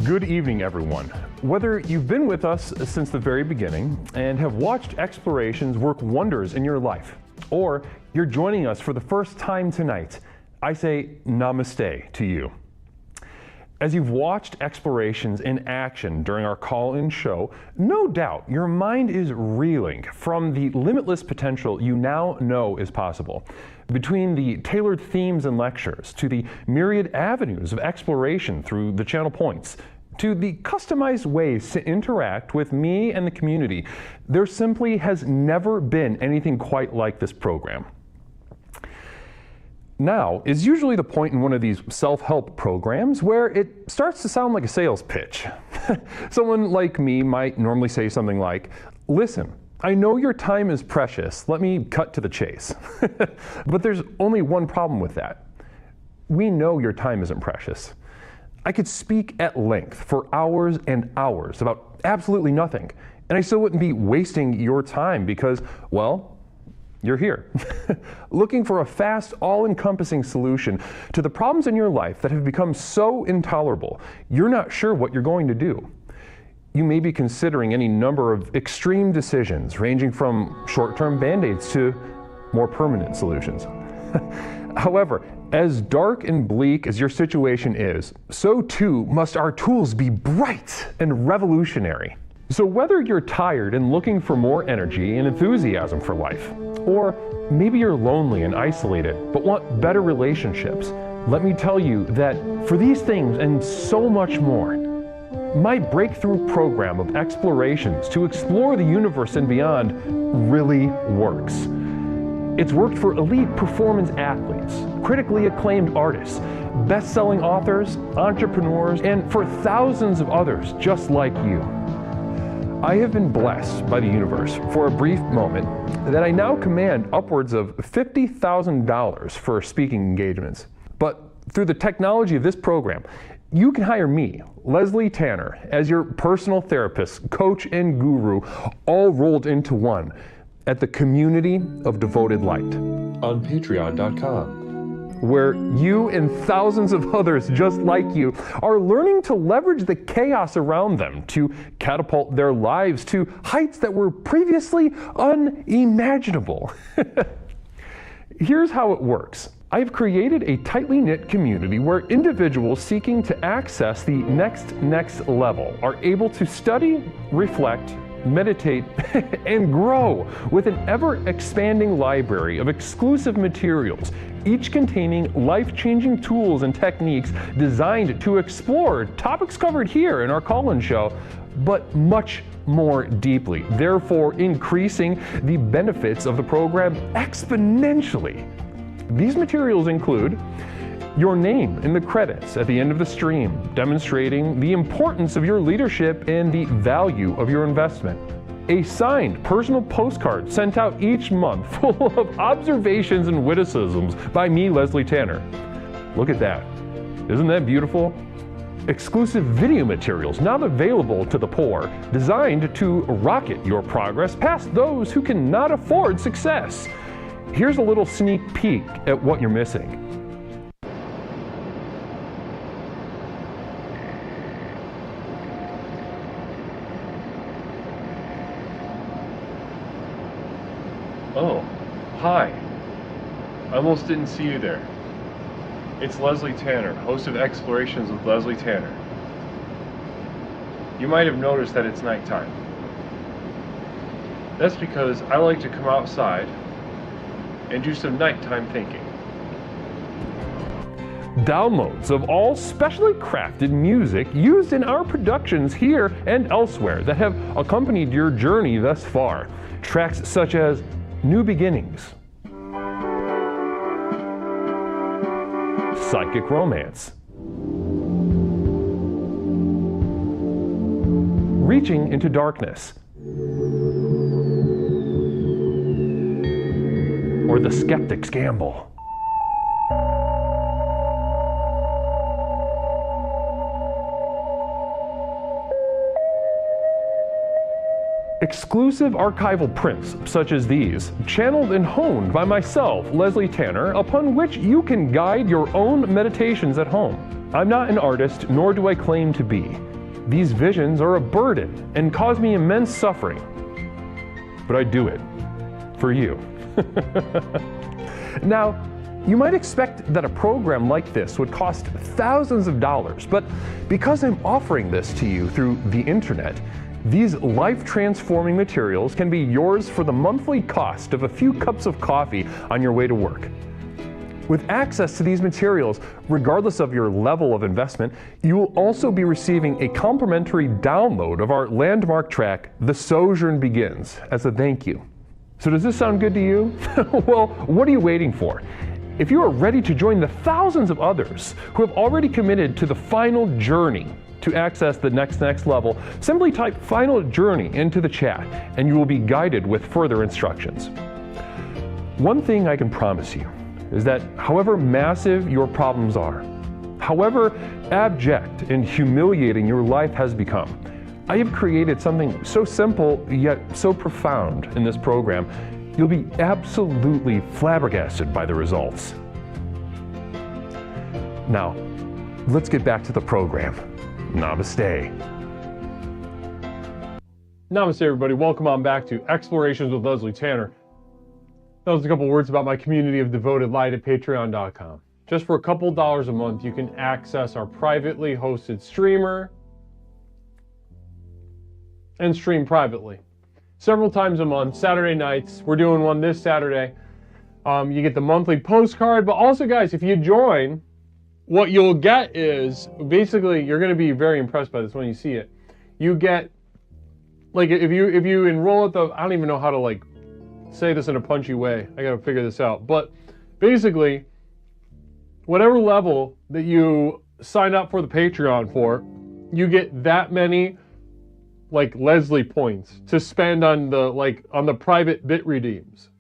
Good evening, everyone. Whether you've been with us since the very beginning and have watched Explorations work wonders in your life, or you're joining us for the first time tonight, I say namaste to you. As you've watched Explorations in action during our call-in show, no doubt your mind is reeling from the limitless potential you now know is possible. Between the tailored themes and lectures, to the myriad avenues of exploration through the channel points, to the customized ways to interact with me and the community, there simply has never been anything quite like this program. Now is usually the point in one of these self-help programs where it starts to sound like a sales pitch. Someone like me might normally say something like, "Listen, I know your time is precious. Let me cut to the chase." But there's only one problem with that. We know your time isn't precious. I could speak at length for hours and hours about absolutely nothing, and I still wouldn't be wasting your time because, well, you're here, looking for a fast, all-encompassing solution to the problems in your life that have become so intolerable, you're not sure what you're going to do. You may be considering any number of extreme decisions, ranging from short-term band-aids to more permanent solutions. However, as dark and bleak as your situation is, so too must our tools be bright and revolutionary. So whether you're tired and looking for more energy and enthusiasm for life, or maybe you're lonely and isolated but want better relationships, let me tell you that for these things and so much more, my breakthrough program of explorations to explore the universe and beyond really works. It's worked for elite performance athletes, critically acclaimed artists, best-selling authors, entrepreneurs, and for thousands of others just like you. I have been blessed by the universe for a brief moment that I now command upwards of $50,000 for speaking engagements. But through the technology of this program, you can hire me, Leslie Tanner, as your personal therapist, coach, and guru, all rolled into one at the Community of Devoted Light on Patreon.com. Where you and thousands of others just like you are learning to leverage the chaos around them to catapult their lives to heights that were previously unimaginable. Here's how it works. I've created a tightly knit community where individuals seeking to access the next level are able to study, reflect, meditate, and grow with an ever-expanding library of exclusive materials, each containing life-changing tools and techniques designed to explore topics covered here in our call-in show, but much more deeply, therefore increasing the benefits of the program exponentially. These materials include your name in the credits at the end of the stream, demonstrating the importance of your leadership and the value of your investment. A signed personal postcard sent out each month full of observations and witticisms by me, Leslie Tanner. Look at that. Isn't that beautiful? Exclusive video materials not available to the poor, designed to rocket your progress past those who cannot afford success. Here's a little sneak peek at what you're missing. Oh, hi. I almost didn't see you there. It's Leslie Tanner, host of Explorations with Leslie Tanner. You might have noticed that it's nighttime. That's because I like to come outside and do some nighttime thinking. Downloads of all specially crafted music used in our productions here and elsewhere that have accompanied your journey thus far. Tracks such as New Beginnings, Psychic Romance, Reaching into Darkness, or The Skeptic's Gamble. Exclusive archival prints such as these, channeled and honed by myself, Leslie Tanner, upon which you can guide your own meditations at home. I'm not an artist, nor do I claim to be. These visions are a burden and cause me immense suffering. But I do it for you. Now, you might expect that a program like this would cost thousands of dollars, but because I'm offering this to you through the internet, these life-transforming materials can be yours for the monthly cost of a few cups of coffee on your way to work. With access to these materials, regardless of your level of investment, you will also be receiving a complimentary download of our landmark track, The Sojourn Begins, as a thank you. So does this sound good to you? Well, what are you waiting for? If you are ready to join the thousands of others who have already committed to the final journey to access the next level, simply type "final journey" into the chat and you will be guided with further instructions. One thing I can promise you is that however massive your problems are, however abject and humiliating your life has become, I have created something so simple yet so profound in this program, you'll be absolutely flabbergasted by the results. Now, let's get back to the program. Namaste. Namaste, everybody. Welcome on back to Explorations with Leslie Tanner. That was a couple words about my community of devoted light at patreon.com. Just for a couple dollars a month, you can access our privately hosted streamer and stream privately. Several times a month, Saturday nights. We're doing one this Saturday. You get the monthly postcard, but also, guys, if you join, what you'll get is, basically, you're going to be very impressed by this when you see it. You get, like, if you enroll at the, I don't even know how to, like, say this in a punchy way. I got to figure this out. But basically, whatever level that you sign up for the Patreon for, you get that many, like, Leslie points to spend on the, like, on the private bit redeems.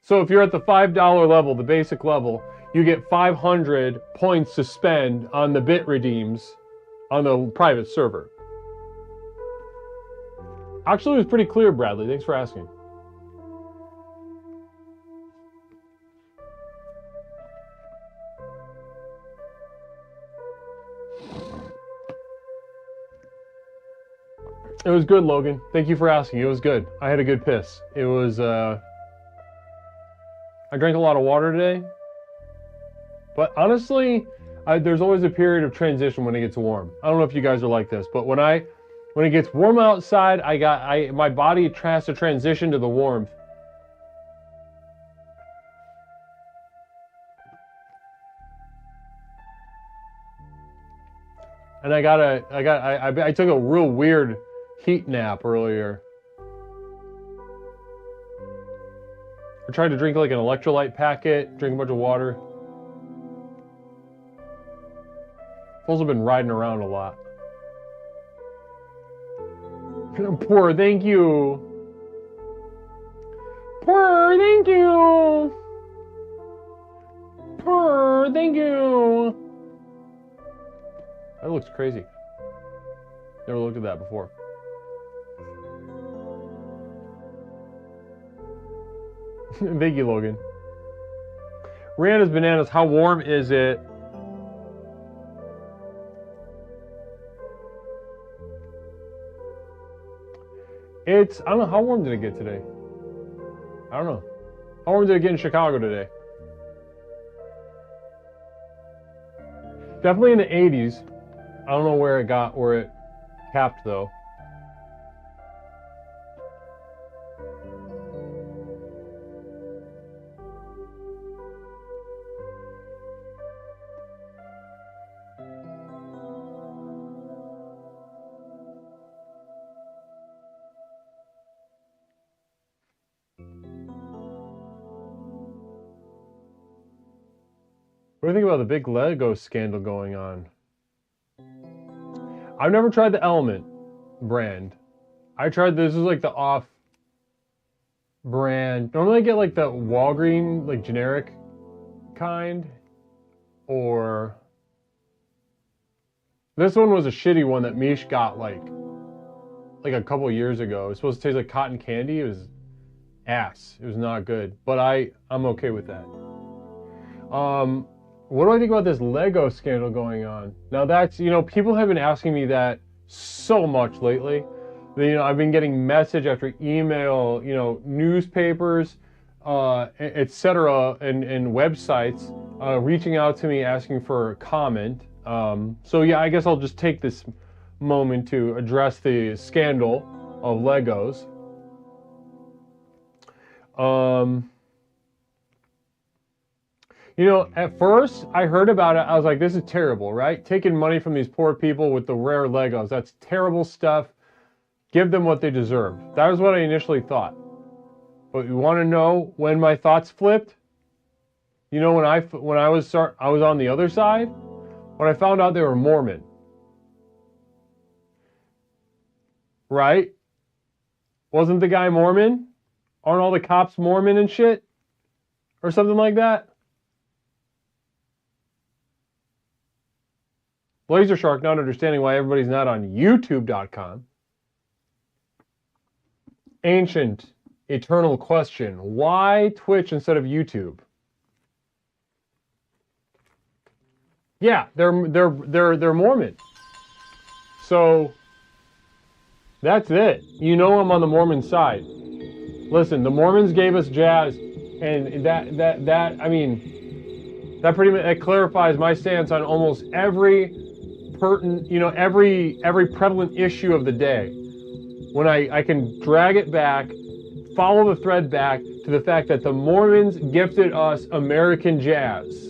So if you're at the $5 level, the basic level, you get 500 points to spend on the bit redeems on the private server. Actually, it was pretty clear, Bradley. Thanks for asking. It was good, Logan. Thank you for asking. It was good. I had a good piss. It was, I drank a lot of water today. But honestly, there's always a period of transition when it gets warm. I don't know if you guys are like this, but when it gets warm outside, my body has to transition to the warmth. And I took a real weird heat nap earlier. I tried to drink like an electrolyte packet, drink a bunch of water. I've also been riding around a lot. Poor, thank you. Poor, thank you. Poor, thank you. That looks crazy. Never looked at that before. Thank you, Logan. Rihanna's bananas. How warm is it? I don't know, how warm did it get today? I don't know. How warm did it get in Chicago today? Definitely in the 80s. I don't know where it capped though. What do you think about the big Lego scandal going on? I've never tried the Element brand. This is like the off brand. Normally I get like the Walgreens, like generic kind. Or this one was a shitty one that Mish got like a couple years ago. It was supposed to taste like cotton candy. It was ass. It was not good. But I'm okay with that. What do I think about this Lego scandal going on? Now that's, people have been asking me that so much lately. I've been getting message after email, newspapers, etc., and websites reaching out to me asking for a comment. So yeah, I guess I'll just take this moment to address the scandal of Legos. At first I heard about it, I was like, this is terrible, right? Taking money from these poor people with the rare Legos. That's terrible stuff. Give them what they deserve. That was what I initially thought. But you want to know when my thoughts flipped? You know, when I was on the other side, when I found out they were Mormon. Right? Wasn't the guy Mormon? Aren't all the cops Mormon and shit? Or something like that? Laser Shark not understanding why everybody's not on YouTube.com. Ancient, eternal question. Why Twitch instead of YouTube? Yeah, they're Mormon. So that's it. You know I'm on the Mormon side. Listen, the Mormons gave us jazz, and that I mean, that pretty much that clarifies my stance on almost every every prevalent issue of the day. When I can drag it back, follow the thread back to the fact that the Mormons gifted us American jazz.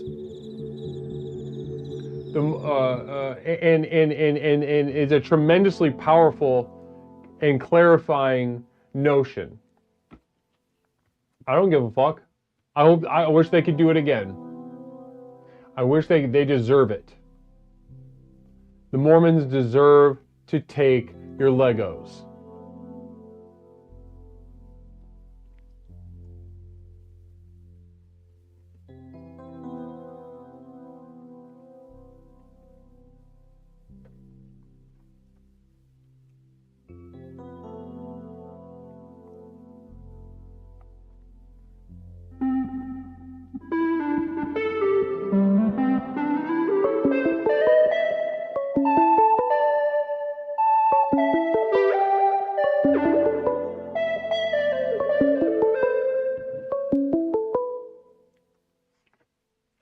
And it's a tremendously powerful and clarifying notion. I don't give a fuck. I wish they could do it again. I wish they deserve it. The Mormons deserve to take your Legos.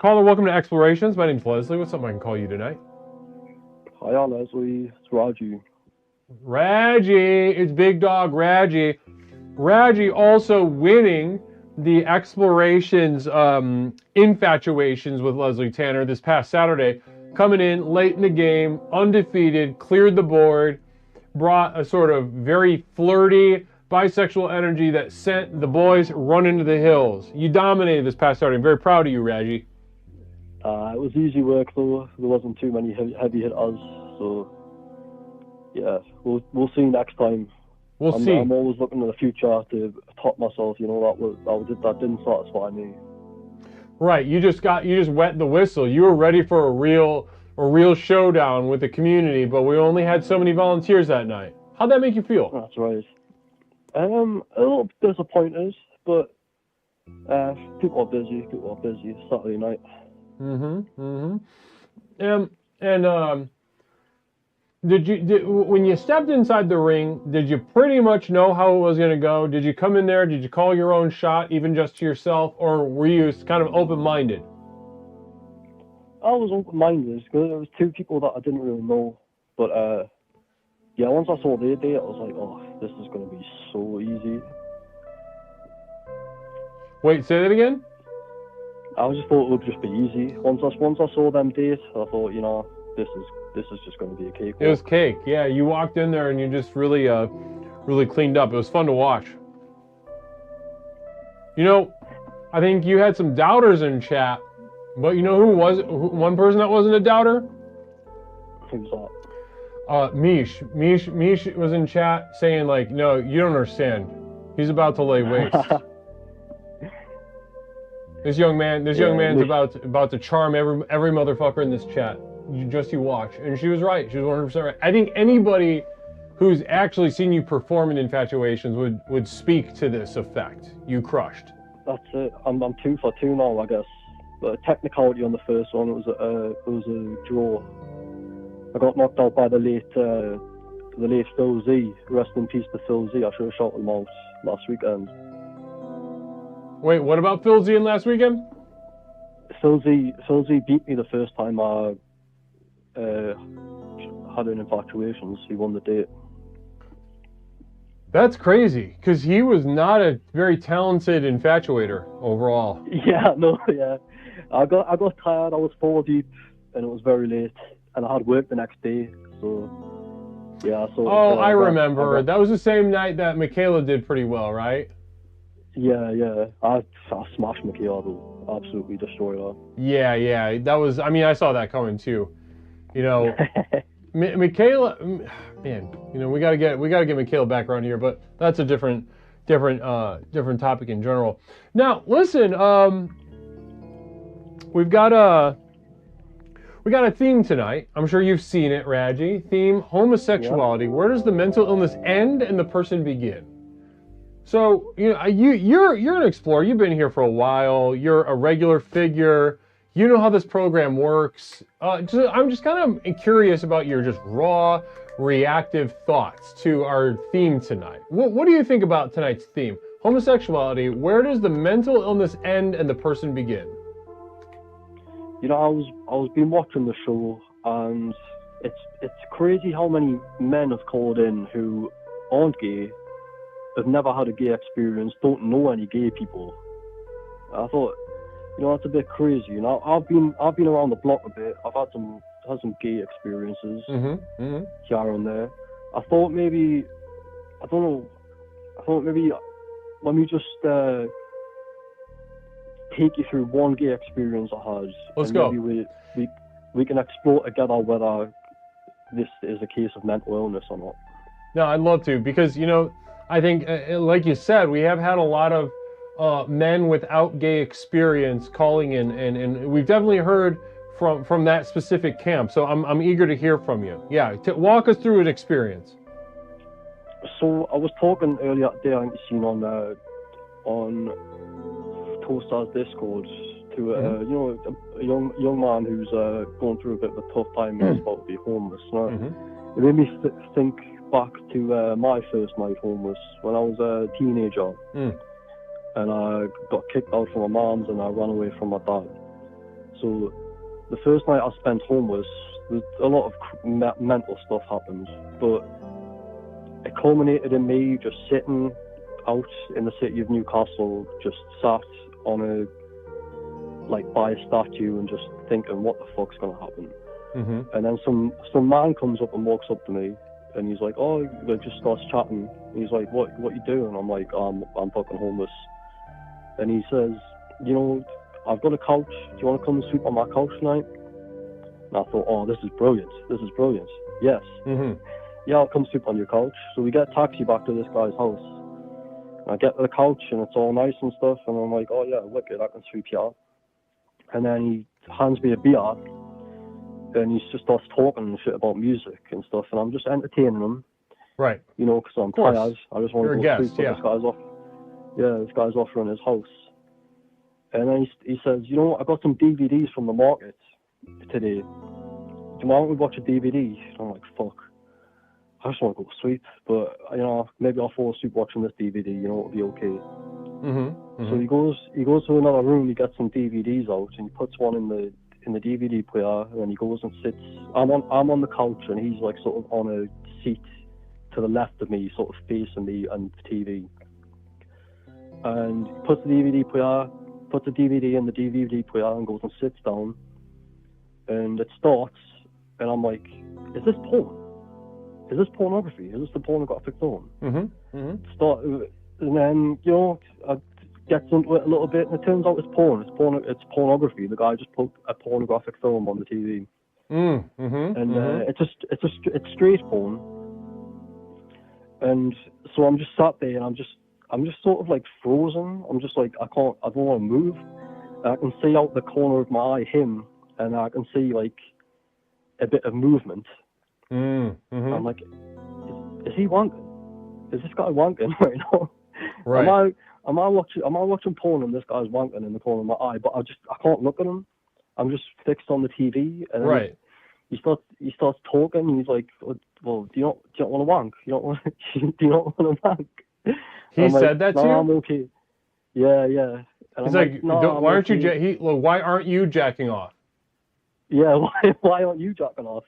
Caller, welcome to Explorations. My name's Leslie. What's up I can call you tonight? Hiya, Leslie. It's Raji. Raji. It's Big Dog Raji. Raji also winning the Explorations infatuations with Leslie Tanner this past Saturday. Coming in late in the game, undefeated, cleared the board, brought a sort of very flirty, bisexual energy that sent the boys running to the hills. You dominated this past Saturday. I'm very proud of you, Raji. It was easy work though. There wasn't too many heavy hitters, so yeah, we'll see next time. We'll see. I'm always looking to the future to top myself. You know that didn't satisfy me. Right. You just wet the whistle. You were ready for a real showdown with the community, but we only had so many volunteers that night. How'd that make you feel? That's right. A little disappointed, but people are busy. Saturday night. When you stepped inside the ring, did you pretty much know how it was going to go? Did you come in there? Did you call your own shot, even just to yourself, or were you kind of open-minded? I was open-minded because there was two people that I didn't really know, but yeah, once I saw their day, I was like, oh, this is going to be so easy. Wait, say that again? I just thought it would just be easy. Once I saw them date, I thought, you know, this is just going to be a cake. It was cake, yeah. You walked in there and you just really cleaned up. It was fun to watch. You know, I think you had some doubters in chat, but you know one person that wasn't a doubter? Who's that? Mish was in chat saying like, no, you don't understand. He's about to lay waste. This young man's about to charm every motherfucker in this chat. You watch. And she was right. She was 100% right. I think anybody who's actually seen you perform in Infatuations would speak to this effect. You crushed. That's it. I'm 2 for 2 now, I guess. But technicality on the first one, it was a draw. I got knocked out by the late Phil Z. Rest in peace to Phil Z. I should have shouted him out last weekend. Wait, what about Phil Z in last weekend? Phil Z beat me the first time I had an Infatuations. He won the date. That's crazy, because he was not a very talented infatuator overall. Yeah, no, yeah. I got tired. I was 4 deep, and it was very late, and I had work the next day. So yeah. So. Oh, I remember. That was the same night that Michaela did pretty well, right? Yeah. I smashed Michaela, though. Absolutely destroyed her. Yeah. That was. I mean, I saw that coming too. You know, Michaela. Man, you know, we gotta get Michaela back around here, but that's a different topic in general. Now, listen. We've got a theme tonight. I'm sure you've seen it, Raji. Theme: homosexuality. Yep. Where does the mental illness end and the person begin? So, you know, you're an explorer. You've been here for a while. You're a regular figure. You know how this program works. I'm just kind of curious about your just raw, reactive thoughts to our theme tonight. What do you think about tonight's theme? Homosexuality. Where does the mental illness end and the person begin? You know, I was been watching the show, and it's crazy how many men have called in who aren't gay, have never had a gay experience, don't know any gay people. I thought, you know, that's a bit crazy. You know, I've been around the block a bit. I've had some gay experiences here and there. I thought maybe, I don't know. I thought maybe let me just take you through one gay experience I had. Let's go. Maybe we can explore together whether this is a case of mental illness or not. No, I'd love to, because, you know, I think, like you said, we have had a lot of men without gay experience calling in, and we've definitely heard from that specific camp. So I'm eager to hear from you. Yeah, walk us through an experience. So I was talking earlier today, I think you seen on Toastars Discord to you know, a young man who's going through a bit of a tough time and he's about to be homeless. It made me think back to my first night homeless when I was a teenager, and I got kicked out from my mom's and I ran away from my dad. So the first night I spent homeless, a lot of mental stuff happened, but it culminated in me just sitting out in the city of Newcastle, just sat on by a statue and just thinking, what the fuck's gonna happen? And then some man comes up and walks up to me, and he's like, oh, just starts chatting. And he's like, what you doing? I'm like, I'm fucking homeless. And he says, you know, I've got a couch. Do you want to come and sleep on my couch tonight? And I thought, oh, this is brilliant. Yes. Yeah, I'll come sleep on your couch. So we get a taxi back to this guy's house. And I get to the couch and it's all nice and stuff. And I'm like, oh yeah, wicked, I can sleep here. And then he hands me a beer. And he just starts talking and shit about music and stuff. And I'm just entertaining him. Right. You know, because I'm tired. I just want to go sleep. But this guy's offering his house. And then he says, you know, I got some DVDs from the market today. Do you mind we watch a DVD? I'm like, fuck. I just want to go to sleep. But, you know, maybe I'll fall asleep watching this DVD. You know, it'll be okay. So he goes to another room, he gets some DVDs out, and he puts one in the DVD player, and then he goes and sits. I'm on the couch, and he's like sort of on a seat to the left of me, sort of facing me and the TV. And he puts the DVD in the DVD player and goes and sits down. And it starts, and I'm like, is this porn? Is this pornography? Is this the pornographic film? And then, you know, I get into it a little bit, and it turns out it's porn. It's pornography. The guy just put a pornographic film on the TV. It's straight porn. And so I'm just sat there, and I'm just sort of like frozen. I'm just like, I don't want to move. And I can see out the corner of my eye him, and I can see like a bit of movement. I'm like, is he wanking? Is this guy wanking right now? Right. Am I watching porn and this guy's wanking in the corner of my eye? But I can't look at him. I'm just fixed on the TV. And then he starts talking. And he's like, well, do you not want to wank? Do you not want to wank? He said that to you? I'm okay. Yeah. And he's like, why aren't you jacking off? Yeah, why aren't you jacking off?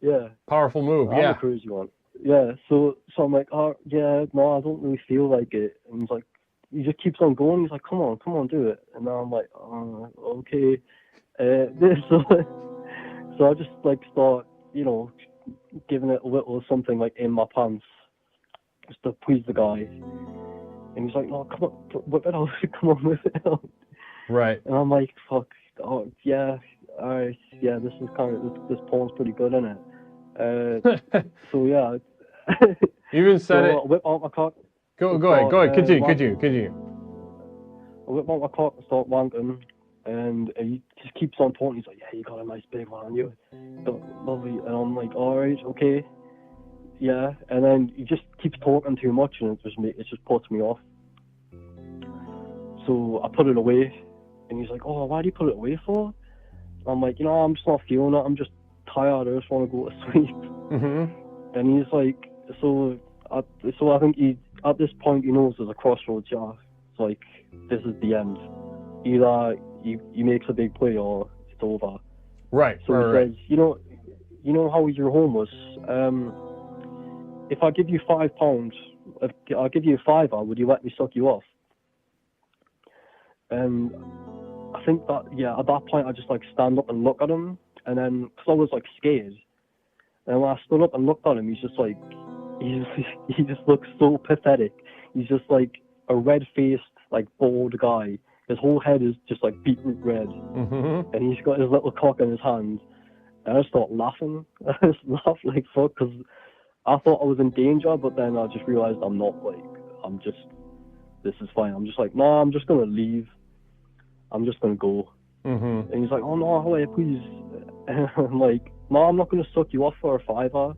Yeah. Powerful move. I'm a crazy one. Yeah. So I'm like, oh yeah, no, I don't really feel like it. And he's like, he just keeps on going. He's like, come on, do it. And now I'm like, oh, okay. So I just like start, you know, giving it a little something like in my pants, just to please the guy. And he's like, no, come on, whip it out, come on, whip it out. Right. And I'm like, fuck, oh, yeah, alright, yeah, this is kind of, this porn's pretty good, isn't it? So, yeah. You even said it. I whip out my cock. Go ahead, continue. I whip out my cock and start wanking, and he just keeps on talking. He's like, yeah, you got a nice big one on you. Lovely. And I'm like, alright, okay. Yeah, and then he just keeps talking too much, and it just puts me off. So I put it away, and he's like, oh, why do you put it away for? I'm like, you know, I'm just not feeling it. I'm just tired. I just want to go to sleep. Mm-hmm. And he's like, so I think at this point he knows there's a crossroads. Yeah, it's like, this is the end. Either he makes a big play or it's over. Right. So he says, you know how you're homeless. If I give you £5, if I'll give you a £5, would you let me suck you off? And I think that, yeah, at that point I just like stand up and look at him, and then because I was like scared, and when I stood up and looked at him, he's just like, he just looks so pathetic. He's just like a red-faced, like bald guy. His whole head is just like beetroot red, and he's got his little cock in his hand. And I just start laughing. I just laughed like fuck, because I thought I was in danger, but then I just realized I'm not. Like, this is fine. I'm just like, no, I'm just gonna leave. I'm just gonna go. And he's like, oh no, wait, please. And I'm like, no, I'm not gonna suck you off for a £5.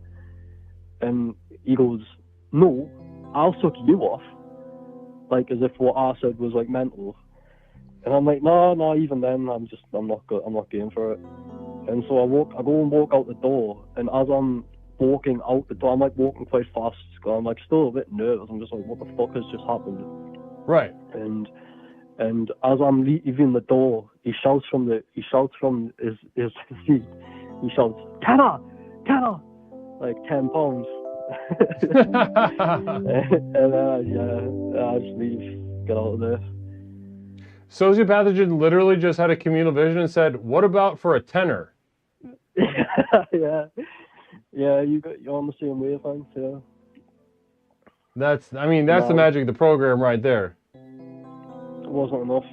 And he goes, no, I'll suck you off. Like, as if what I said was like mental. And I'm like, no, even then, I'm not game for it. And so I go and walk out the door, and as I'm walking out the door, I'm like walking quite fast, I'm like still a bit nervous. I'm just like, what the fuck has just happened? Right. And as I'm leaving the door, he shouts from his seat. He shouts, Tanner, like £10. and I just leave, get out of there. Sociopathogen literally just had a communal vision and said, what about for a tenner? Yeah, you're on the same wavelength, yeah. That's the magic of the program right there. It wasn't enough.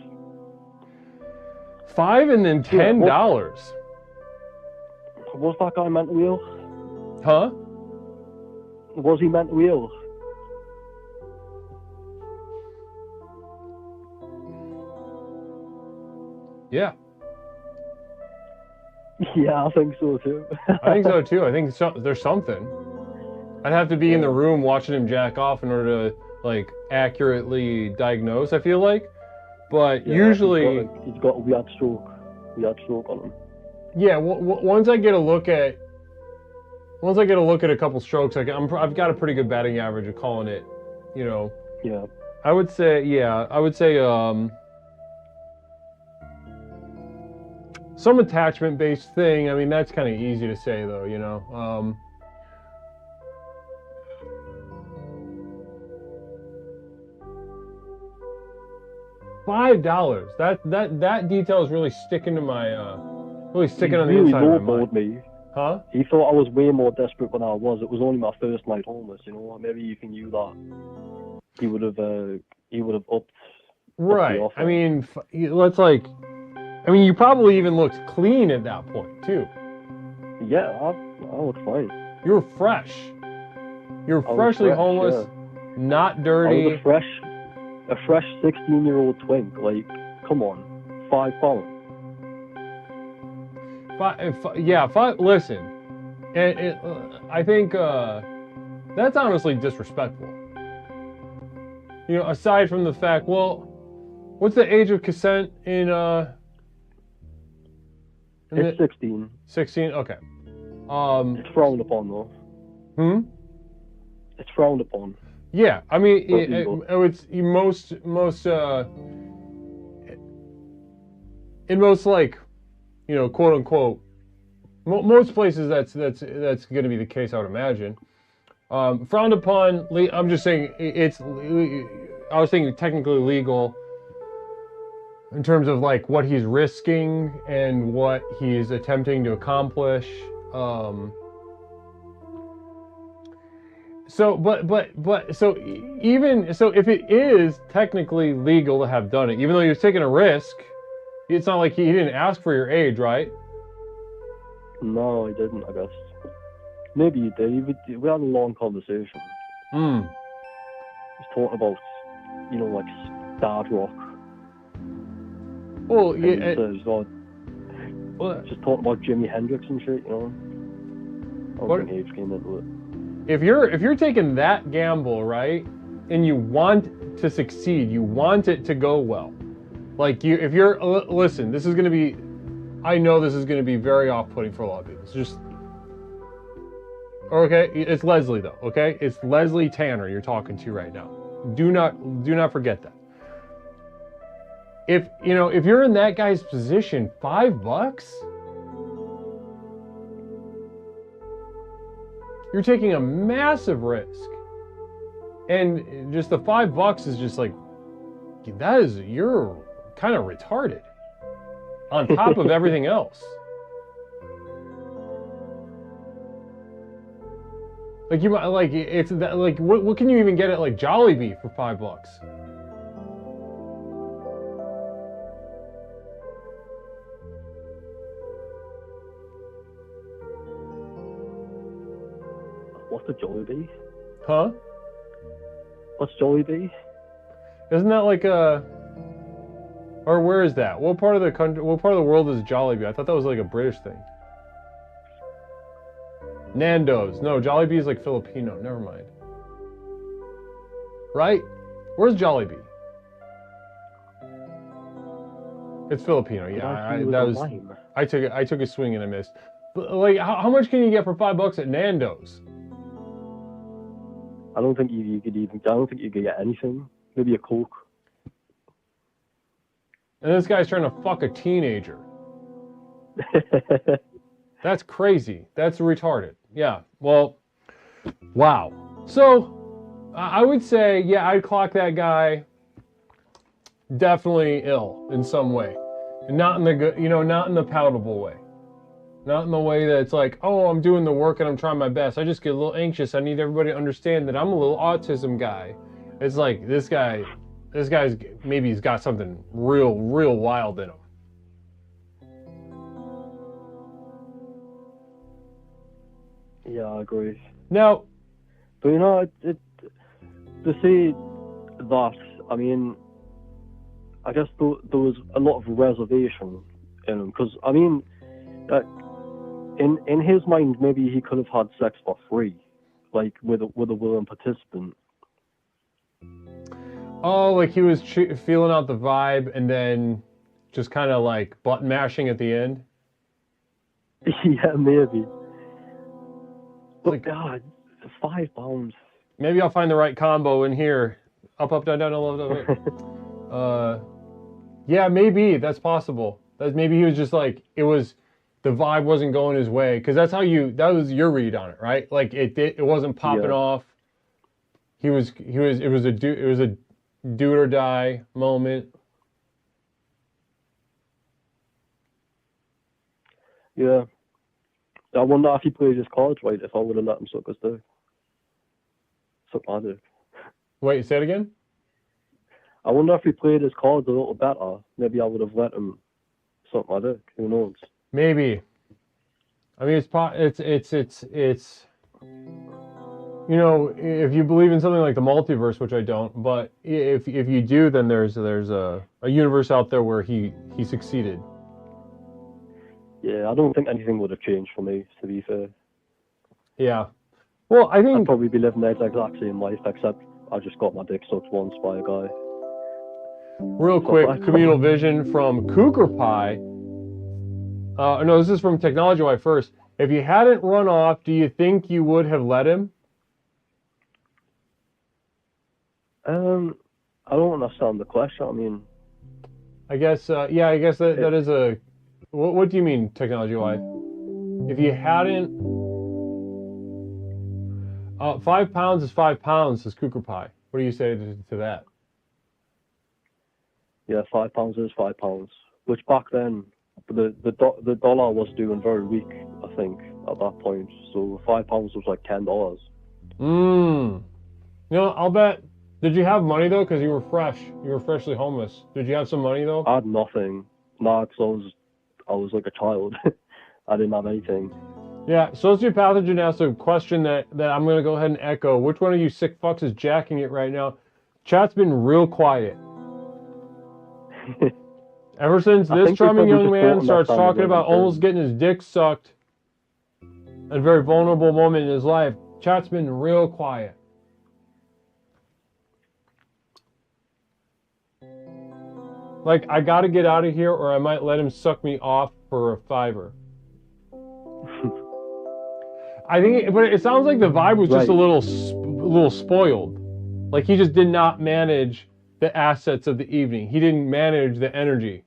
$5 and then $10. Was that guy mentally ill? Huh? Was he mentally ill? Yeah. Yeah, I think so too. I think so too. I think there's something. I'd have to be in the room watching him jack off in order to like accurately diagnose, I feel like. But yeah, usually he's got a weird stroke on him. Yeah, once I get a look at a couple strokes, I've got a pretty good batting average of calling it, you know. Yeah. I would say some attachment-based thing. I mean, that's kind of easy to say, though, you know. $5. That detail is really sticking to my, on the inside of my mind. Me. Huh? He thought I was way more desperate than I was. It was only my first night homeless, you know. Maybe if he knew that, he would have upped. Right. I mean, you probably even looked clean at that point too. Yeah, I look fine. You were fresh. You were freshly homeless, not dirty. I was a fresh 16-year-old twink. Like, come on, £5. Listen, I think that's honestly disrespectful. You know, aside from the fact, well, what's the age of consent in it's 16. 16. Okay. It's frowned upon though. It's frowned upon. Yeah, I mean, it's most in most, like, you know, quote unquote, most places that's going to be the case, I would imagine. Frowned upon. I'm just saying I was thinking technically legal in terms of like what he's risking and what he's attempting to accomplish. So, so even so, if it is technically legal to have done it, even though he was taking a risk, it's not like he didn't ask for your age, right? No, I didn't, I guess. Maybe you did. We had a long conversation. Hmm. He's talking about, you know, like dad rock. Well, And yeah. he says, just talking about Jimi Hendrix and shit, you know. I don't think age came into it. If you're taking that gamble, right, and you want to succeed, you want it to go well, like if you're listen, this is going to be, I know this is going to be very off-putting for a lot of people. It's just okay. It's Leslie though. Okay, it's Leslie Tanner you're talking to right now. Do not forget that. If you're in that guy's position, $5. You're taking a massive risk. And just the $5 is just like, you're kind of retarded. On top of everything else. Like it's that, like what can you even get at like Jollibee for $5? What's the Jollibee? Huh? What's Jollibee? Isn't that like a... Or where is that? What part of the country, what part of the world is Jollibee? I thought that was like a British thing. Nando's. No, Jollibee is like Filipino. Never mind. Right? Where's Jollibee? It's Filipino. Yeah, I took a swing and I missed. But like, how much can you get for $5 at Nando's? I don't think you could get anything. Maybe a Coke. And this guy's trying to fuck a teenager. That's crazy. That's retarded. Yeah. Well, wow. So, I would say, yeah, I'd clock that guy definitely ill in some way. And not in the good, not in the palatable way. Not in the way that it's like, oh, I'm doing the work and I'm trying my best. I just get a little anxious. I need everybody to understand that I'm a little autism guy. It's like, this guy's, maybe he's got something real wild in him. Yeah, I agree. Now, but to say that, I mean, I guess there was a lot of reservation in him, because I mean, in his mind, maybe he could have had sex for free, like with a willing participant. Oh, like he was feeling out the vibe and then just kind of like button mashing at the end? Yeah, maybe. But like, God, £5. Maybe I'll find the right combo in here. Up, down, down, up. Yeah, maybe that's possible. Maybe he was just like, the vibe wasn't going his way, because that was your read on it, right? Like it wasn't popping off. It was a do or die moment. Yeah. I wonder if he played his cards right, if I would have let him suck his dick. Suck my dick. Wait, say it again? I wonder if he played his cards a little better. Maybe I would have let him suck my dick. Who knows? Maybe. I mean, it's if you believe in something like the multiverse, which I don't, but if you do, then there's a universe out there where he succeeded. Yeah, I don't think anything would have changed for me, to be fair. Yeah. Well, I think I'd probably be living the exact same life, except I just got my dick sucked once by a guy. Real quick, communal vision from Cougar Pie. No, this is from Technology Wife first. If you hadn't run off, do you think you would have let him? I don't understand the question. I mean, I guess, yeah, I guess that is a... What do you mean, Technology Wife? If you hadn't... £5 is £5, says Cougar Pie. What do you say to that? Yeah, £5 is £5. Which back then, the dollar was doing very weak, I think, at that point. So £5 was like $10. You know, I'll bet. Did you have money though? Because you were fresh. You were freshly homeless. Did you have some money though? I had nothing. Nah, because I was like a child. I didn't have anything. Yeah, Sociopathogen asked a question that I'm going to go ahead and echo. Which one of you sick fucks is jacking it right now? Chat's been real quiet. Ever since this charming young man starts talking about almost getting his dick sucked at a very vulnerable moment in his life, chat's been real quiet. Like, I gotta get out of here or I might let him suck me off for a $5. I think, but it sounds like the vibe was just a little spoiled. Like he just did not manage the assets of the evening. He didn't manage the energy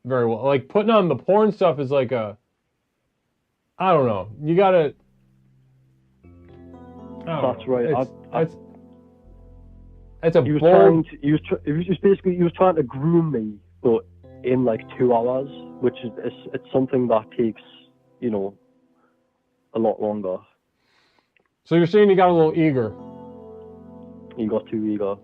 very well. Like putting on the porn stuff is like a, I don't know. You gotta. That's right. It's a he was bold. he was trying to groom me, but in like 2 hours, which is it's something that takes, you know, a lot longer. So you're saying you got a little eager. You got too eager.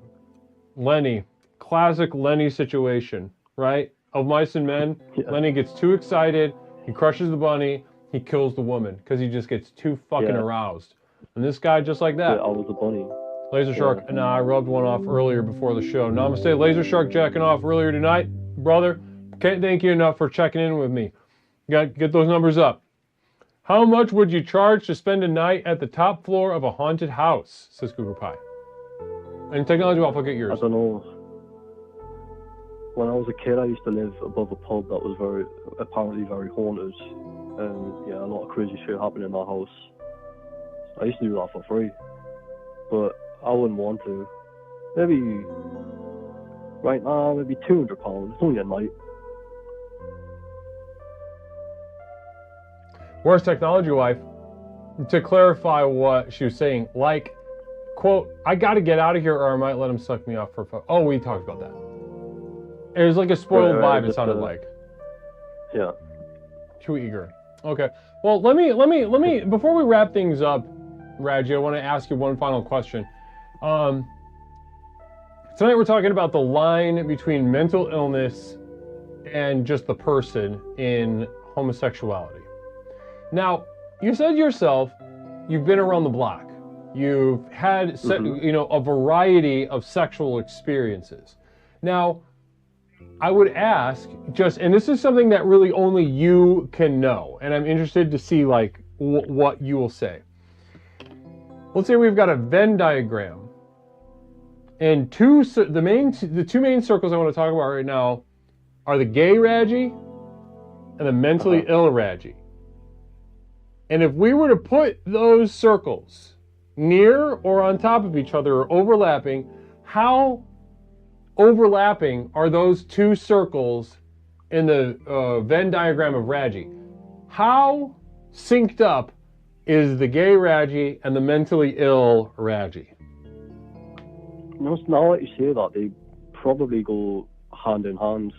Lenny, classic Lenny situation, right? Of Mice and Men, yeah. Lenny gets too excited, he crushes the bunny, he kills the woman because he just gets too fucking aroused. And this guy just like that. Yeah, I was a bunny. Laser Shark, nah, I rubbed one off earlier before the show. Namaste, Laser Shark jacking off earlier tonight. Brother, can't thank you enough for checking in with me. Got get those numbers up. How much would you charge to spend a night at the top floor of a haunted house? Says Google Pie. And Technology Waffle, get yours. I don't know. When I was a kid, I used to live above a pub that was apparently very haunted. And yeah, a lot of crazy shit happened in that house. I used to do that for free. But I wouldn't want to. Maybe, right now, maybe £200. It's only a night. Where's Technology Wife? To clarify what she was saying, like, quote, I gotta get out of here or I might let him suck me off for fun. Oh, we talked about that. It was like a spoiled vibe, it sounded like. Yeah. Too eager. Okay. Well, let me, before we wrap things up, Raji, I want to ask you one final question. Tonight we're talking about the line between mental illness and just the person in homosexuality. Now, you said yourself, you've been around the block. You've had, you know, a variety of sexual experiences. Now, I would ask just, and this is something that really only you can know, and I'm interested to see like what you will say. Let's say we've got a Venn diagram, and the two main circles I want to talk about right now are the gay Raji and the mentally ill Raji. And if we were to put those circles near or on top of each other or overlapping, how overlapping are those two circles in the Venn diagram of Raji? How synced up is the gay Raji and the mentally ill Raji? You know, now that you say that, they probably go hand in hand.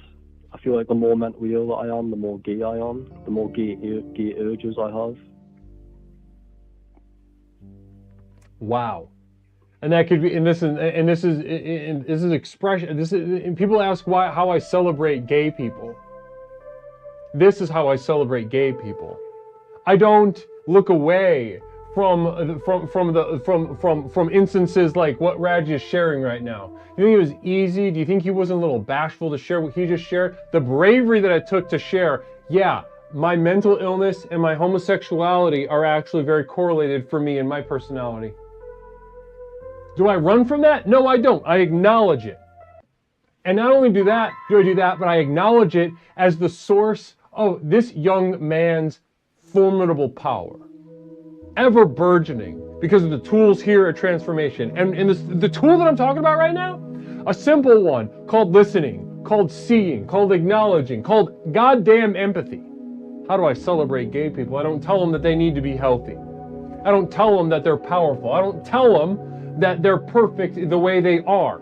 I feel like the more mentally ill I am, the more gay I am, the more gay urges I have. Wow. And that could be, and this is expression. And people ask how I celebrate gay people. This is how I celebrate gay people. I don't look away from instances like what Raji is sharing right now. You think it was easy? Do you think he wasn't a little bashful to share what he just shared? The bravery that it took to share, yeah, my mental illness and my homosexuality are actually very correlated for me and my personality. Do I run from that? No, I don't. I acknowledge it. And not only do I do that, but I acknowledge it as the source of this young man's formidable power. Ever burgeoning because of the tools here at Transformation. And the tool that I'm talking about right now, a simple one called listening, called seeing, called acknowledging, called goddamn empathy. How do I celebrate gay people? I don't tell them that they need to be healthy. I don't tell them that they're powerful. I don't tell them that they're perfect the way they are.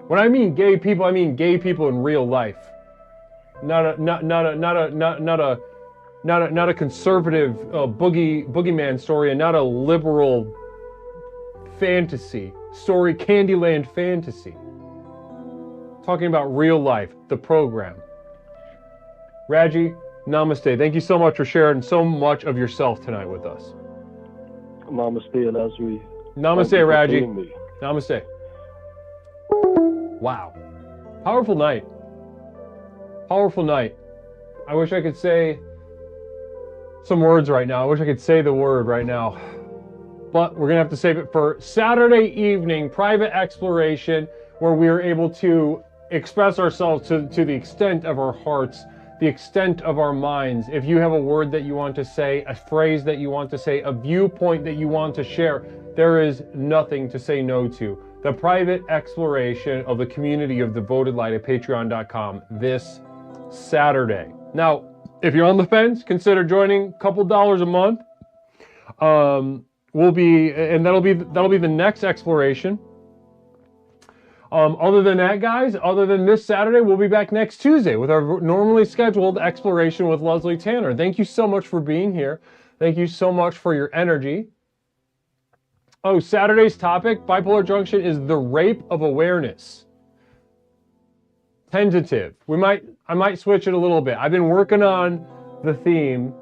When I mean gay people in real life. Not not a conservative boogeyman story, and not a liberal fantasy story, Candyland fantasy. Talking about real life, the program. Raji, namaste. Thank you so much for sharing so much of yourself tonight with us. Namaste, Leslie. Namaste, Raji. Namaste. Wow. Powerful night. Powerful night. I wish I could say some words right now. I wish I could say the word right now. But we're going to have to save it for Saturday evening, private exploration, where we are able to express ourselves to the extent of our hearts, the extent of our minds. If you have a word that you want to say, a phrase that you want to say, a viewpoint that you want to share, there is nothing to say no to. The private exploration of the community of Devoted Light at patreon.com this Saturday. Now, if you're on the fence, consider joining. A couple dollars a month. That'll be the next exploration. Other than that, guys, other than this Saturday, we'll be back next Tuesday with our normally scheduled exploration with Leslie Tanner. Thank you so much for being here. Thank you so much for your energy. Oh, Saturday's topic, Bipolar Junction, is the rape of awareness. Tentative. I might switch it a little bit. I've been working on the theme.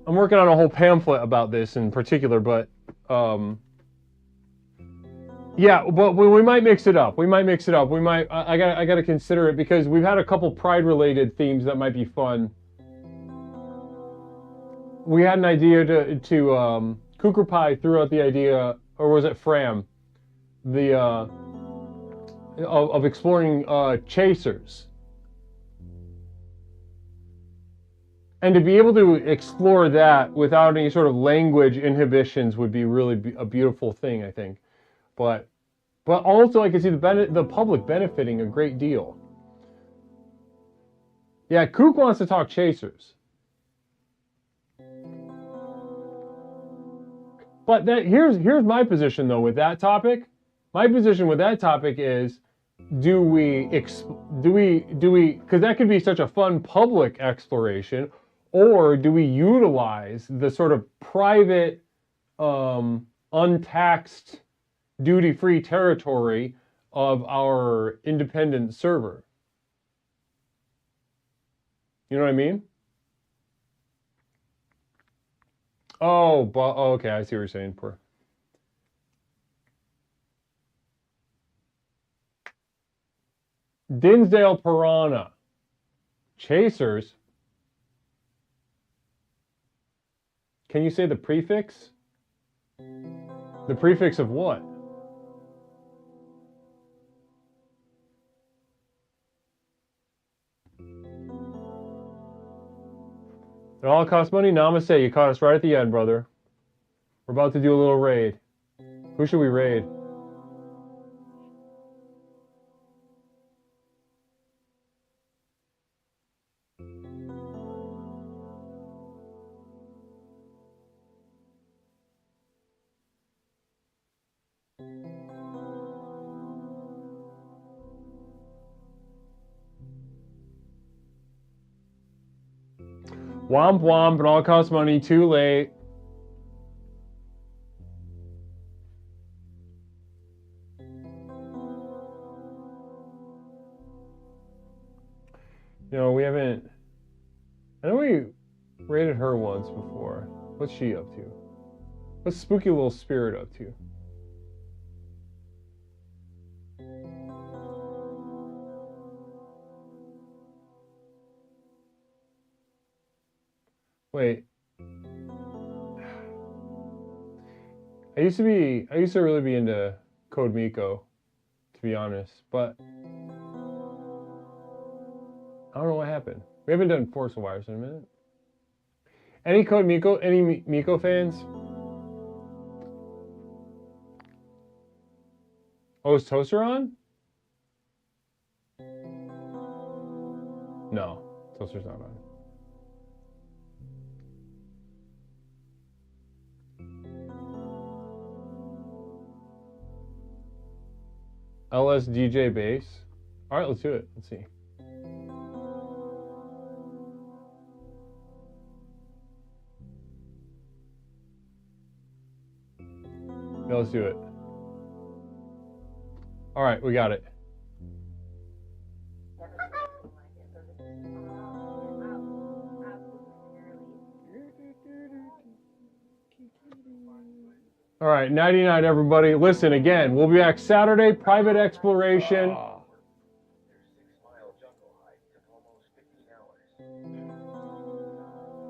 I'm working on a whole pamphlet about this in particular, but yeah, but we might mix it up. We might mix it up. I got to consider it, because we've had a couple pride-related themes that might be fun. We had an idea to Cooker Pie threw out the idea, or was it Fram, of exploring chasers. And to be able to explore that without any sort of language inhibitions would be really a beautiful thing, I think. But also I can see the public benefiting a great deal. Yeah, Kook wants to talk chasers. But here's my position though with that topic. My position with that topic is, do we, because that could be such a fun public exploration, or do we utilize the sort of private, untaxed, duty-free territory of our independent server? You know what I mean? Oh, but okay, I see what you're saying. Poor. Dinsdale Piranha. Chasers. Can you say the prefix? The prefix of what? It all costs money? Namaste, you caught us right at the end, brother. We're about to do a little raid. Who should we raid? Womp womp, it all costs money, too late. You know, we haven't... I know we raided her once before. What's she up to? What's Spooky Little Spirit up to? Wait. I used to really be into Code Miko, to be honest, but I don't know what happened. We haven't done Force of Wires in a minute. Any Code Miko, any Miko fans? Oh, is Toaster on? No, Toaster's not on. LSDJ bass. All right, let's do it. Let's see. Yeah, let's do it. All right, we got it. All right, 99, everybody. Listen, again, we'll be back Saturday, private exploration.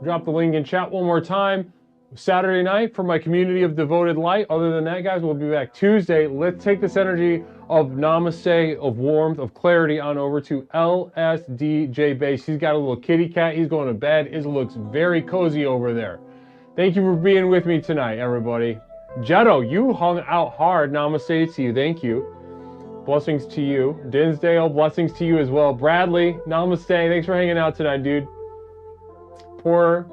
Drop the link in chat one more time. Saturday night for my community of devoted light. Other than that, guys, we'll be back Tuesday. Let's take this energy of namaste, of warmth, of clarity on over to LSDJ Base. He's got a little kitty cat. He's going to bed. It looks very cozy over there. Thank you for being with me tonight, everybody. Jetto, you hung out hard. Namaste to you. Thank you. Blessings to you. Dinsdale, blessings to you as well. Bradley, namaste. Thanks for hanging out tonight, dude. Porter,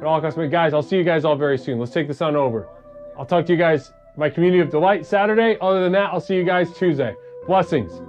and all customers. Guys, I'll see you guys all very soon. Let's take this on over. I'll talk to you guys, my community of delight, Saturday. Other than that, I'll see you guys Tuesday. Blessings.